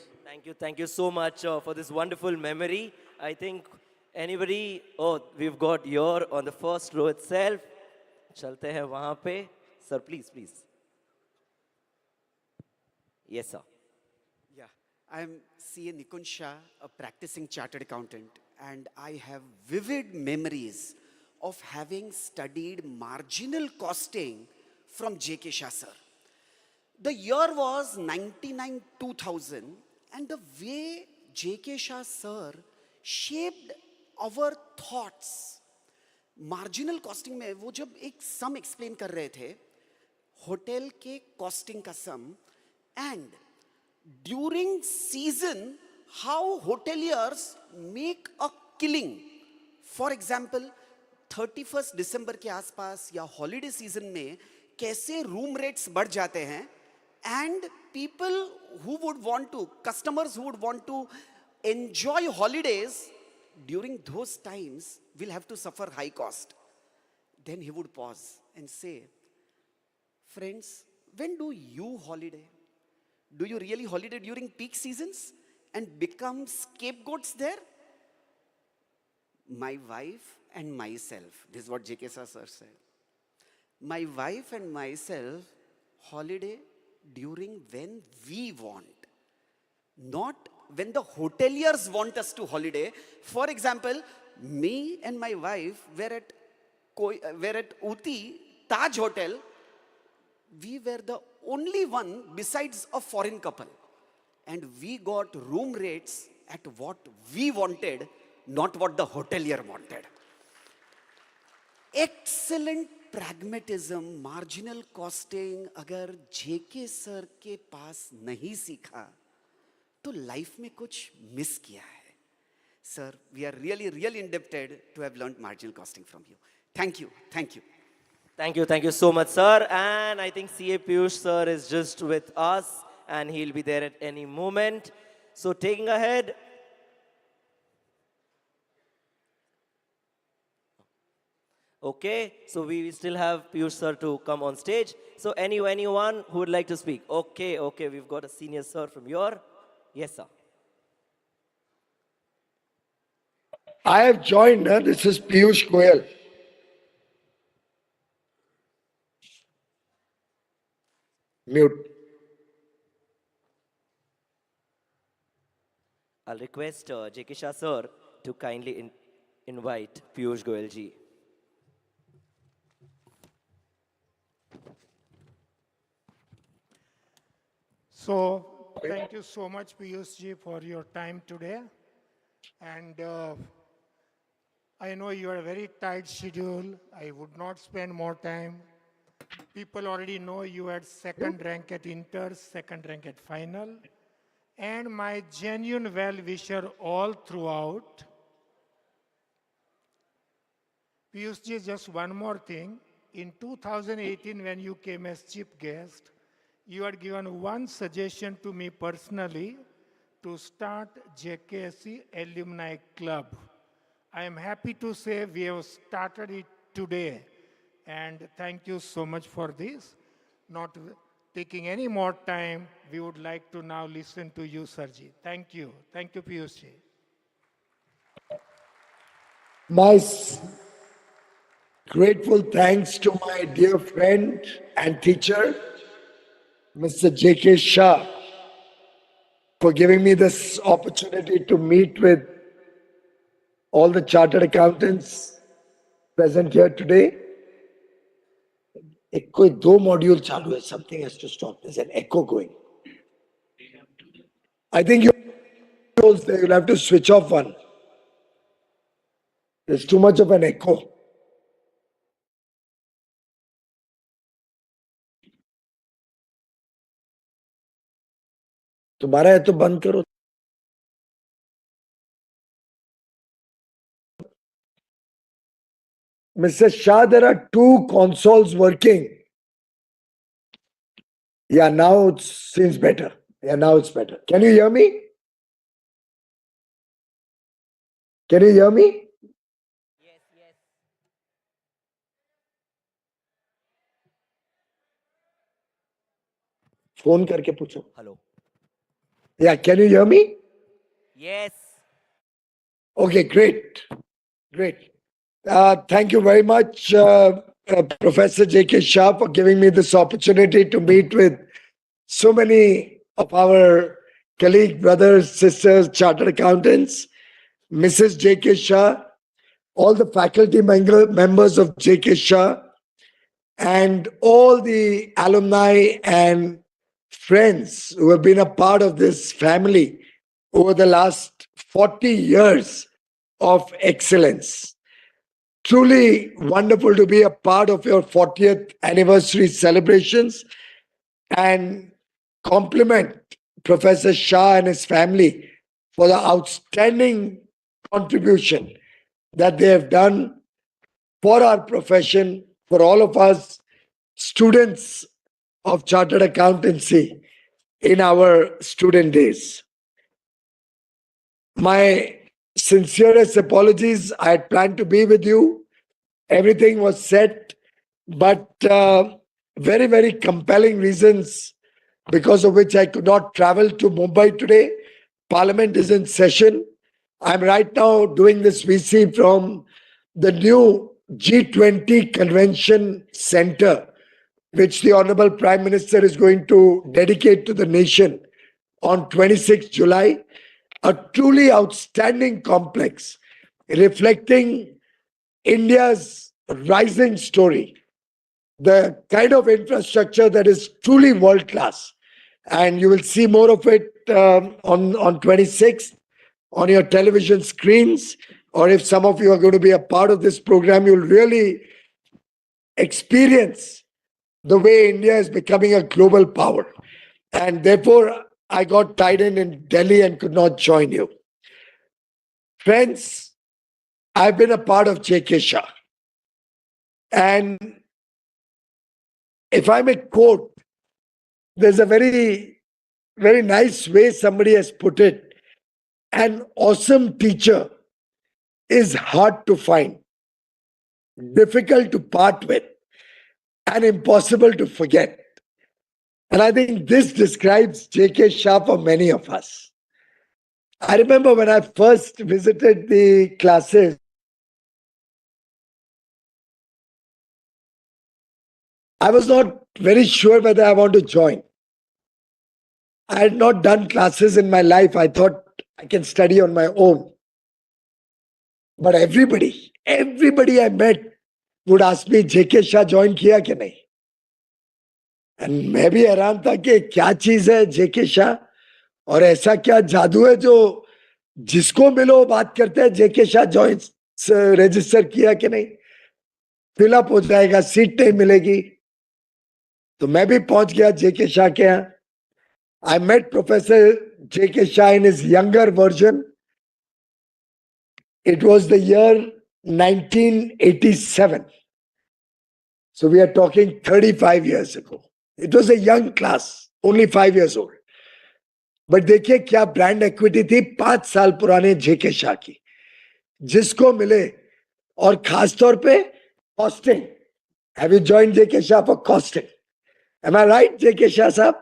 S1: Thank you so much for this wonderful memory. I think anybody, oh, we've got here on the first row itself. Chalte hai wahan pe. Sir, please. Yes, sir.
S15: Yeah, I'm CA Nikunj Shah, a practicing chartered accountant, and I have vivid memories of having studied marginal costing from JK Shah sir. The year was 99-2000, and the way JK Shah sir shaped our thoughts. Marginal costing में वो जब एक sum explain कर रहे थे, hotel के costing का sum, and during season, how hoteliers make a killing. For example, 31st December के आसपास या holiday season में कैसे room rates बढ़ जाते हैं, and people who would want to, customers who would want to enjoy holidays during those times will have to suffer high cost. Then he would pause and say, friends, when do you holiday? Do you really holiday during peak seasons and become scapegoats there? My wife and myself, this is what JK Shah sir said. My wife and myself holiday during when we want, not when the hoteliers want us to holiday. For example, me and my wife were at Uti Taj Hotel. We were the only one besides a foreign couple, and we got room rates at what we wanted, not what the hotelier wanted. Excellent pragmatism, marginal costing. अगर जेके sir के पास नहीं सीखा तो life में कुछ miss किया है. Sir, we are really indebted to have learned marginal costing from you. Thank you.
S1: Thank you so much, sir. And I think CA Piyush sir is just with us, and he'll be there at any moment. So taking ahead, okay, so we still have Piyush sir to come on stage. So anyone who would like to speak? Okay, we've got a senior sir from your. Yes, sir.
S16: I have joined, this is Piyush Goyal. Mute.
S1: I'll request JK Shah sir to kindly invite Piyush Goyal ji.
S20: So, thank you so much, Piyush ji, for your time today. And I know you are a very tight schedule. I would not spend more time. People already know you had second rank at Inter, second rank at final. And my genuine well-wisher all throughout. Piyush ji, just one more thing. In 2018, when you came as chief guest, you had given one suggestion to me personally to start JKSC Alumni Club. I am happy to say we have started it today. And thank you so much for this. Not taking any more time, we would like to now listen to you, Sarji. Thank you. Thank you, Piyush ji.
S16: My grateful thanks to my dear friend and teacher, Mr. JK Shah, for giving me this opportunity to meet with all the chartered accountants present here today. एक कोई दो module चालू है, something has to stop. There's an echo going. I think you'll have to switch off one. There's too much of an echo. तुम्हारा है तो बंद करो. Mr. Shah, there are two consoles working. Yeah, now it seems better. Yeah, now it's better. Can you hear me? Can you hear me? Phone करके पूछो.
S1: Hello.
S16: Yeah, can you hear me?
S1: Yes.
S16: Okay, great. Great. Thank you very much, Professor JK Shah, for giving me this opportunity to meet with so many of our colleague brothers, sisters, chartered accountants, Mrs. JK Shah, all the faculty members of JK Shah, and all the alumni and friends who have been a part of this family over the last 40 years of excellence. Truly wonderful to be a part of your 40th anniversary celebrations and compliment Professor Shah and his family for the outstanding contribution that they have done for our profession, for all of us students of chartered accountancy in our student days. My sincerest apologies. I had planned to be with you. Everything was set, but very, very compelling reasons because of which I could not travel to Mumbai today. Parliament is in session. I'm right now doing this VC from the new G20 Convention Center, which the Honorable Prime Minister is going to dedicate to the nation on 26 July. A truly outstanding complex reflecting India's rising story, the kind of infrastructure that is truly world class. And you will see more of it on 26th on your television screens, or if some of you are going to be a part of this program, you'll really experience the way India is becoming a global power. And therefore, I got tied in Delhi and could not join you. Friends, I've been a part of JK Shah. And if I may quote, there's a very, very nice way somebody has put it. An awesome teacher is hard to find, difficult to part with, and impossible to forget. And I think this describes JK Shah for many of us. I remember when I first visited the classes, I was not very sure whether I want to join. I had not done classes in my life. I thought I can study on my own. But everybody I met would ask me, JK Shah join kiya ke nahi? And मैं भी हैरान था कि क्या चीज है JK Shah और ऐसा क्या जादू है जो जिसको मिलो बात करते हैं JK Shah join रजिस्टर किया कि नहीं, फिलअप हो जाएगा, सीट नहीं मिलेगी. तो मैं भी पहुंच गया JK Shah के यहाँ. I met Professor JK Shah in his younger version. It was the year 1987. So we are talking 35 years ago. It was a young class, only 5 years old. But देखिए क्या ब्रांड इक्विटी थी 5 साल पुराने JK Shah की, जिसको मिले, और खास तौर पे costing. Have you joined JK Shah for costing? Am I right, JK Shah sahab?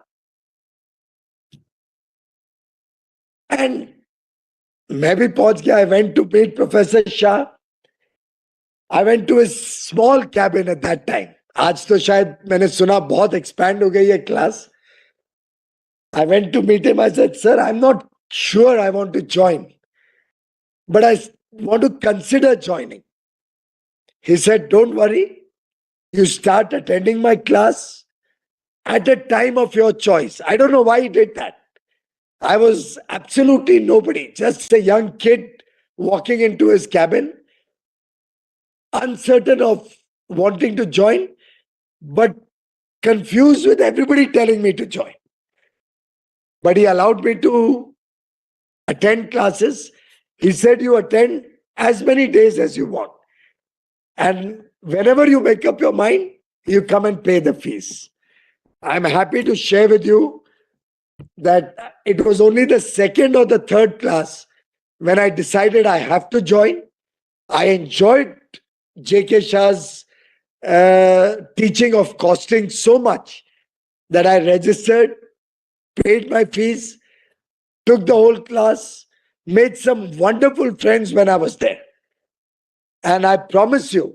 S16: And मैं भी पहुंच गया. I went to meet Professor Shah. I went to his small cabin at that time. आज तो शायद मैंने सुना बहुत expand हो गई है class. I went to meet him. I said, sir, I'm not sure I want to join, but I want to consider joining. He said, don't worry. You start attending my class at a time of your choice. I don't know why he did that. I was absolutely nobody, just a young kid walking into his cabin, uncertain of wanting to join, but confused with everybody telling me to join. but he allowed me to attend classes. He said, you attend as many days as you want. And whenever you make up your mind, you come and pay the fees. I'm happy to share with you that it was only the second or the third class when I decided I have to join. I enjoyed JK Shah's teaching of costing so much that I registered, paid my fees, took the whole class, made some wonderful friends when I was there. And I promise you,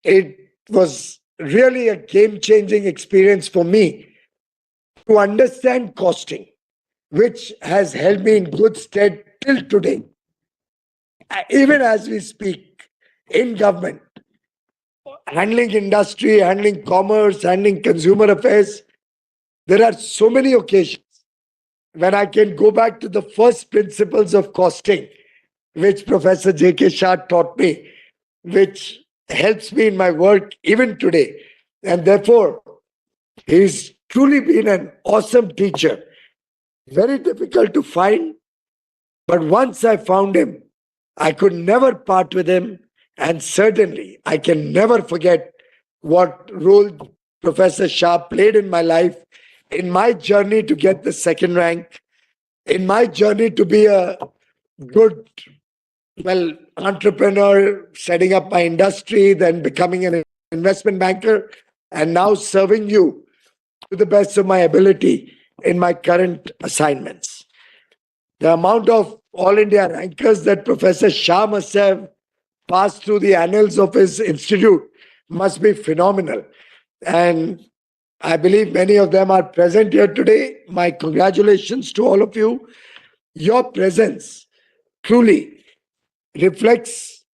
S16: it was really a game-changing experience for me to understand costing, which has held me in good stead till today. Even as we speak, in government, handling industry, handling commerce, handling consumer affairs, there are so many occasions when I can go back to the first principles of costing, which Professor JK Shah taught me, which helps me in my work even today. And therefore, he's truly been an awesome teacher. Very difficult to find, but once I found him, I could never part with him. And certainly, I can never forget what role Professor Shah played in my life, in my journey to get the second rank, in my journey to be a good, entrepreneur, setting up my industry, then becoming an investment banker, and now serving you to the best of my ability in my current assignments. The amount of All India rankers that Professor Shah must have passed through the annals of his institute must be phenomenal. And I believe many of them are present here today. My congratulations to all of you. Your presence truly reflects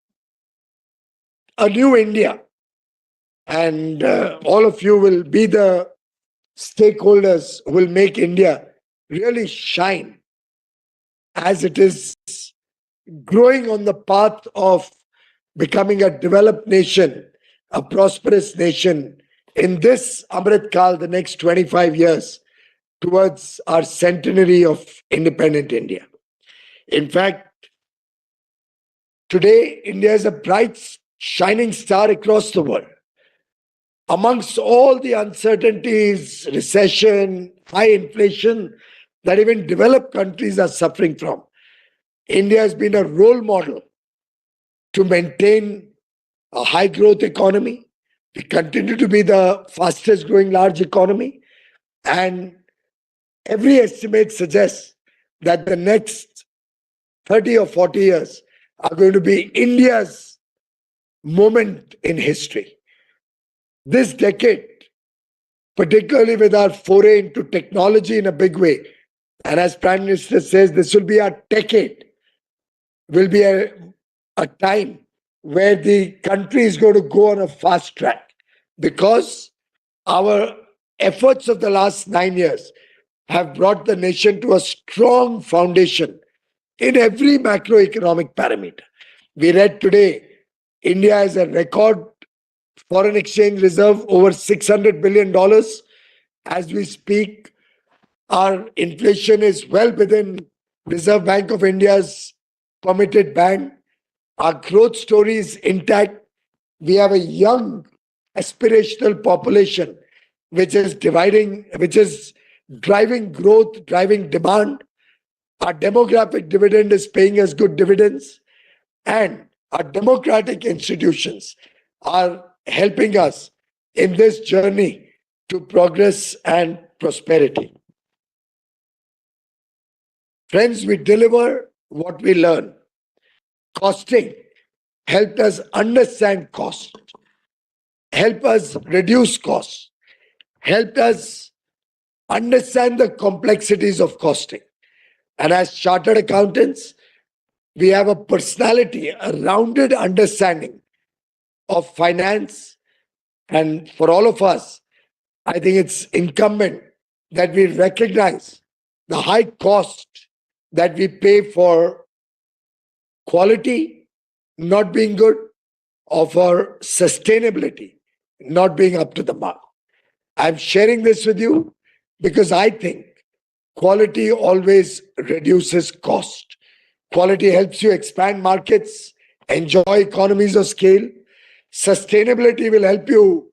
S16: a new India. And all of you will be the stakeholders who will make India really shine as it is growing on the path of becoming a developed nation, a prosperous nation in this Amrit Kal, the next 25 years, towards our centenary of independent India. In fact, today, India is a bright, shining star across the world. Amongst all the uncertainties, recession, high inflation that even developed countries are suffering from, India has been a role model to maintain a high growth economy. We continue to be the fastest growing large economy. And every estimate suggests that the next 30 or 40 years are going to be India's moment in history. This decade, particularly with our foray into technology in a big way, and as Prime Minister says, this will be our decade, will be a time where the country is going to go on a fast track, because our efforts of the last 9 years have brought the nation to a strong foundation in every macroeconomic parameter. We read today, India has a record foreign exchange reserve over $600 billion. As we speak, our inflation is well within Reserve Bank of India's permitted band. Our growth story is intact. We have a young, aspirational population which is driving growth, driving demand. Our demographic dividend is paying us good dividends, and our democratic institutions are helping us in this journey to progress and prosperity. Friends, we deliver what we learn. Costing helped us understand cost, helped us reduce costs, helped us understand the complexities of costing. And as chartered accountants, we have a personality, a rounded understanding of finance. And for all of us, I think it's incumbent that we recognize the high cost that we pay for quality not being good, or for sustainability not being up to the mark. I'm sharing this with you because I think quality always reduces cost. Quality helps you expand markets, enjoy economies of scale. Sustainability will help you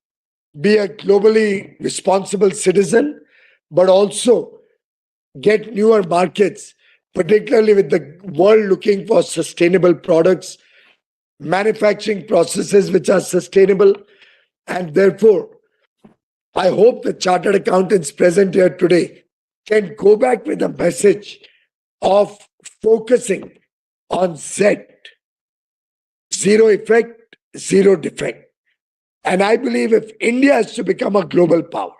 S16: be a globally responsible citizen, but also get newer markets, particularly with the world looking for sustainable products, manufacturing processes which are sustainable. And therefore, I hope the chartered accountants present here today can go back with a message of focusing on Z, zero effect, zero defect. And I believe if India has to become a global power,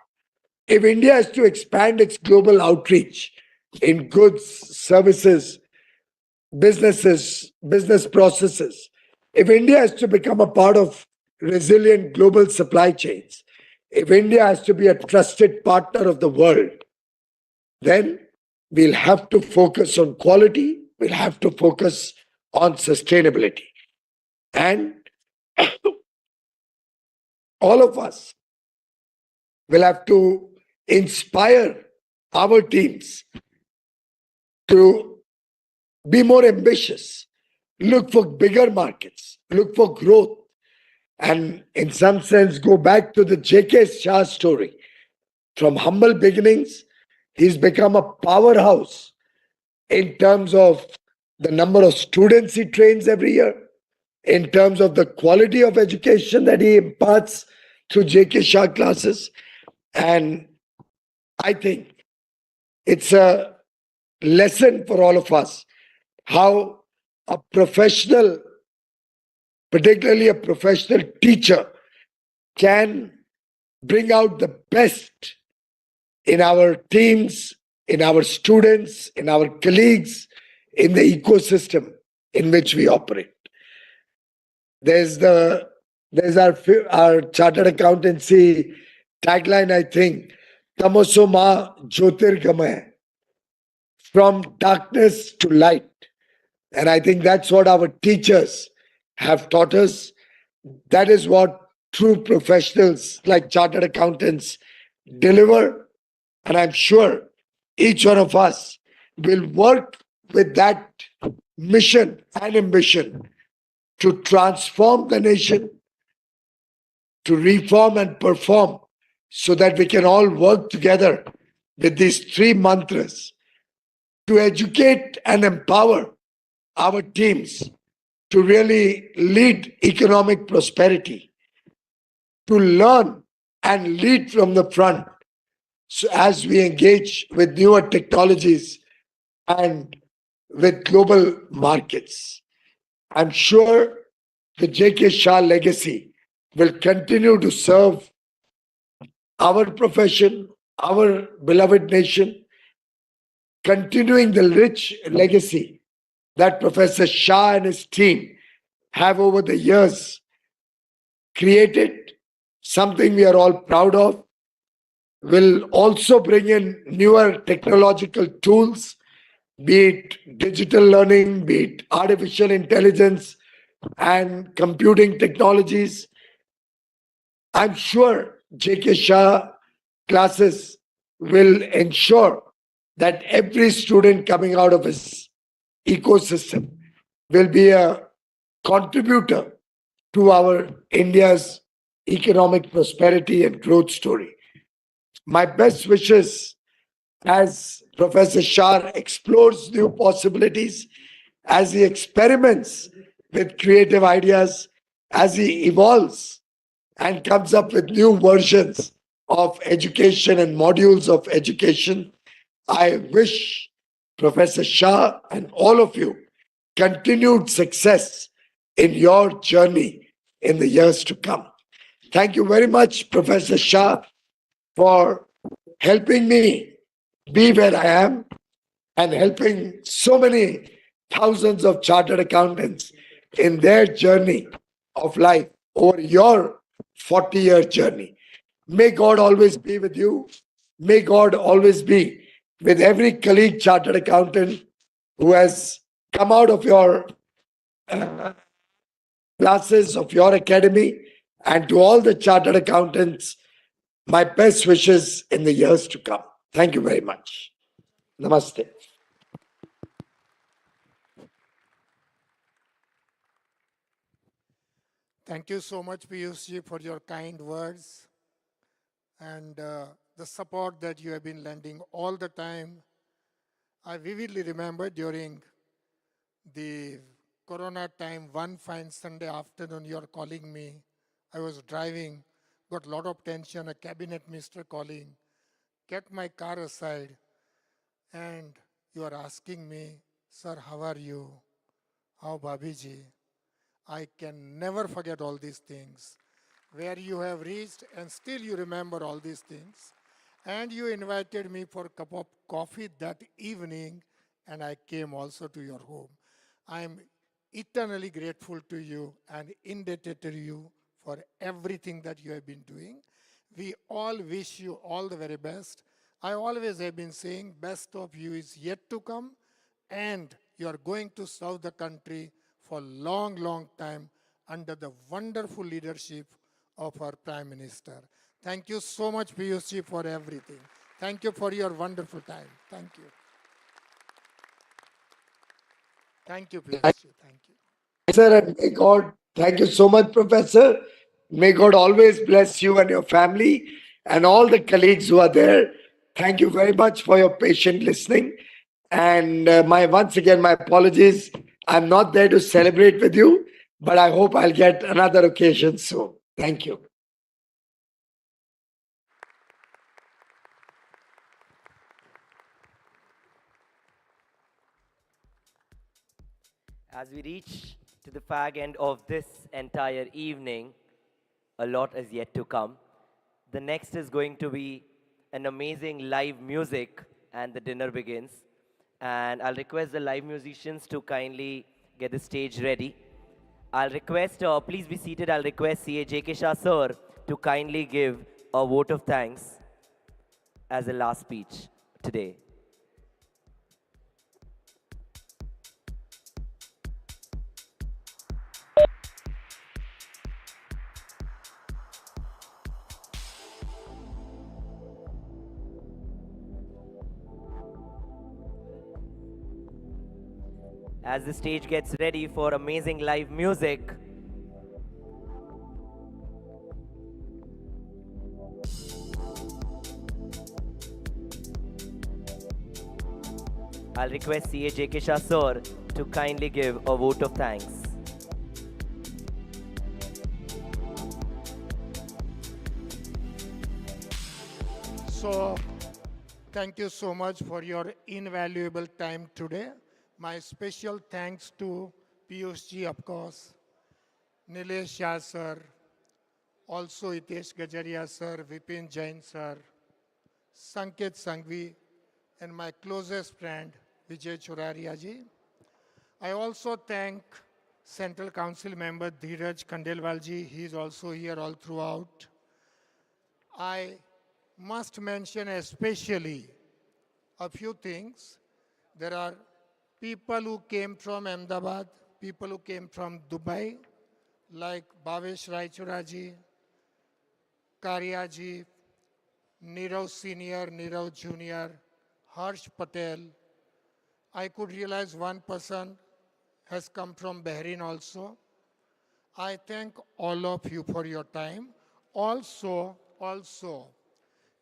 S16: if India has to expand its global outreach in goods, services, businesses, business processes, if India has to become a part of resilient global supply chains, if India has to be a trusted partner of the world, then we'll have to focus on quality, we'll have to focus on sustainability. And all of us will have to inspire our teams to be more ambitious, look for bigger markets, look for growth, and in some sense go back to the JK Shah story. From humble beginnings, he's become a powerhouse in terms of the number of students he trains every year, in terms of the quality of education that he imparts through JK Shah classes. And I think it's a lesson for all of us how a professional, particularly a professional teacher, can bring out the best in our teams, in our students, in our colleagues, in the ecosystem in which we operate. There's our chartered accountancy tagline, I think, Tamoso Ma Jyotirgamaya, from darkness to light. And I think that's what our teachers have taught us. That is what true professionals like chartered accountants deliver. And I'm sure each one of us will work with that mission and ambition to transform the nation, to reform and perform, so that we can all work together with these three mantras to educate and empower our teams to really lead economic prosperity, to learn and lead from the front, so as we engage with newer technologies and with global markets. I'm sure the JK Shah legacy will continue to serve our profession, our beloved nation, continuing the rich legacy that Professor Shah and his team have over the years created, something we are all proud of, will also bring in newer technological tools, be it digital learning, be it artificial intelligence and computing technologies. I'm sure JK Shah classes will ensure that every student coming out of his ecosystem will be a contributor to our India's economic prosperity and growth story. My best wishes as Professor Shah explores new possibilities, as he experiments with creative ideas, as he evolves and comes up with new versions of education and modules of education. I wish Professor Shah and all of you continued success in your journey in the years to come. Thank you very much, Professor Shah, for helping me be where I am and helping so many thousands of chartered accountants in their journey of life over your 40-year journey. May God always be with you. May God always be with every colleague chartered accountant who has come out of your classes, of your academy, and to all the chartered accountants, my best wishes in the years to come. Thank you very much. Namaste.
S20: Thank you so much, Piyush for your kind words and the support that you have been lending all the time. I vividly remember during the Corona time, one fine Sunday afternoon, you're calling me. I was driving, got a lot of tension, a cabinet minister calling, kept my car aside, and you are asking me, sir, how are you? How Babiji? I can never forget all these things. Where you have reached and still you remember all these things. And you invited me for a cup of coffee that evening and I came also to your home. I am eternally grateful to you and indebted to you for everything that you have been doing. We all wish you all the very best. I always have been saying best of you is yet to come and you are going to serve the country for long, long time under the wonderful leadership of our Prime Minister. Thank you so much, Piyush for everything. Thank you for your wonderful time. Thank you. Thank you, Piyush. Thank you.
S16: Sir, and may God, thank you so much, Professor. May God always bless you and your family and all the colleagues who are there. Thank you very much for your patient listening. And once again, my apologies. I'm not there to celebrate with you, but I hope I'll get another occasion soon. Thank you.
S1: As we reach to the fag end of this entire evening, a lot is yet to come. The next is going to be an amazing live music and the dinner begins. And I'll request the live musicians to kindly get the stage ready. I'll request, please be seated, I'll request CA JK Shah sir to kindly give a vote of thanks as a last speech today. As the stage gets ready for amazing live music, I'll request CA JK Shah sir to kindly give a vote of thanks.
S20: So, thank you so much for your invaluable time today. My special thanks to Piyush of course, Nilesh Shah sir, also Hitesh Gajaria sir, Vipin Jain sir, Sanket Sangvi, and my closest friend, Vijay Churaria ji. I also thank Central Council member Dheeraj Khandelwal ji. He is also here all throughout. I must mention especially a few things. There are people who came from Ahmedabad, people who came from Dubai, like Bhavesh Raichura ji, Karya ji, Nirav Senior, Nirav Junior, Harsh Patel. I could realize one person has come from Bahrain also. I thank all of you for your time. Also,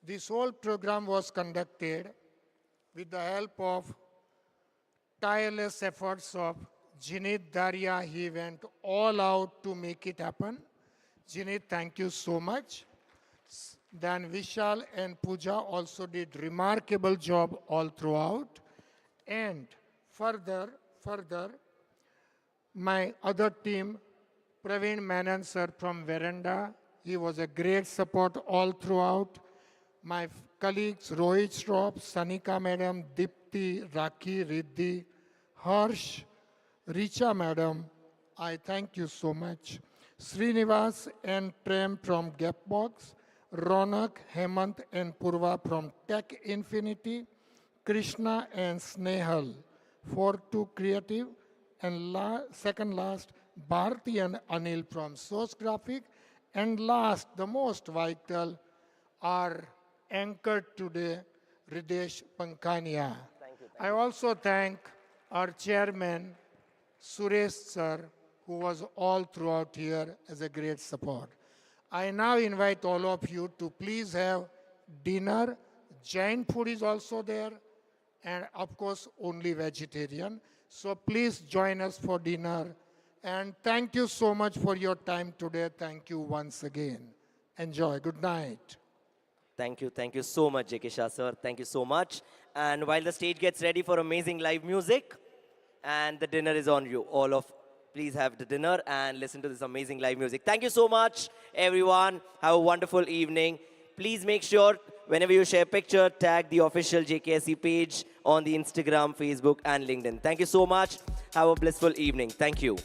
S20: this whole program was conducted with the help of tireless efforts of Jinit Daria. He went all out to make it happen. Jinit, thank you so much. Then Vishal and Pooja also did remarkable job all throughout. And further, my other team, Praveen Menon sir from Veranda, he was a great support all throughout. My colleagues, Rohit Shroff, Sanika madam, Dipti, Raki, Riddhi, Harsh, Richa madam, I thank you so much. Srinivas and Prem from Gapbox, Ronak, Hemant and Purva from Tech Infinity, Krishna and Snehal, 4-2 Creative, and second last, Bharti and Anil from Source Graphic, and last, the most vital, our anchor today, Ridesh Pankania. I also thank our chairman, Suresh sir, who was all throughout here as a great support. I now invite all of you to please have dinner. Jain food is also there, and of course, only vegetarian. So please join us for dinner. And thank you so much for your time today. Thank you once again. Enjoy. Good night.
S1: Thank you so much, JK Shah sir. Thank you so much. And while the stage gets ready for amazing live music, and the dinner is on you, all of please have the dinner and listen to this amazing live music. Thank you so much, everyone. Have a wonderful evening. Please make sure whenever you share a picture, tag the official JKSE page on the Instagram, Facebook, and LinkedIn. Thank you so much. Have a blissful evening. Thank you.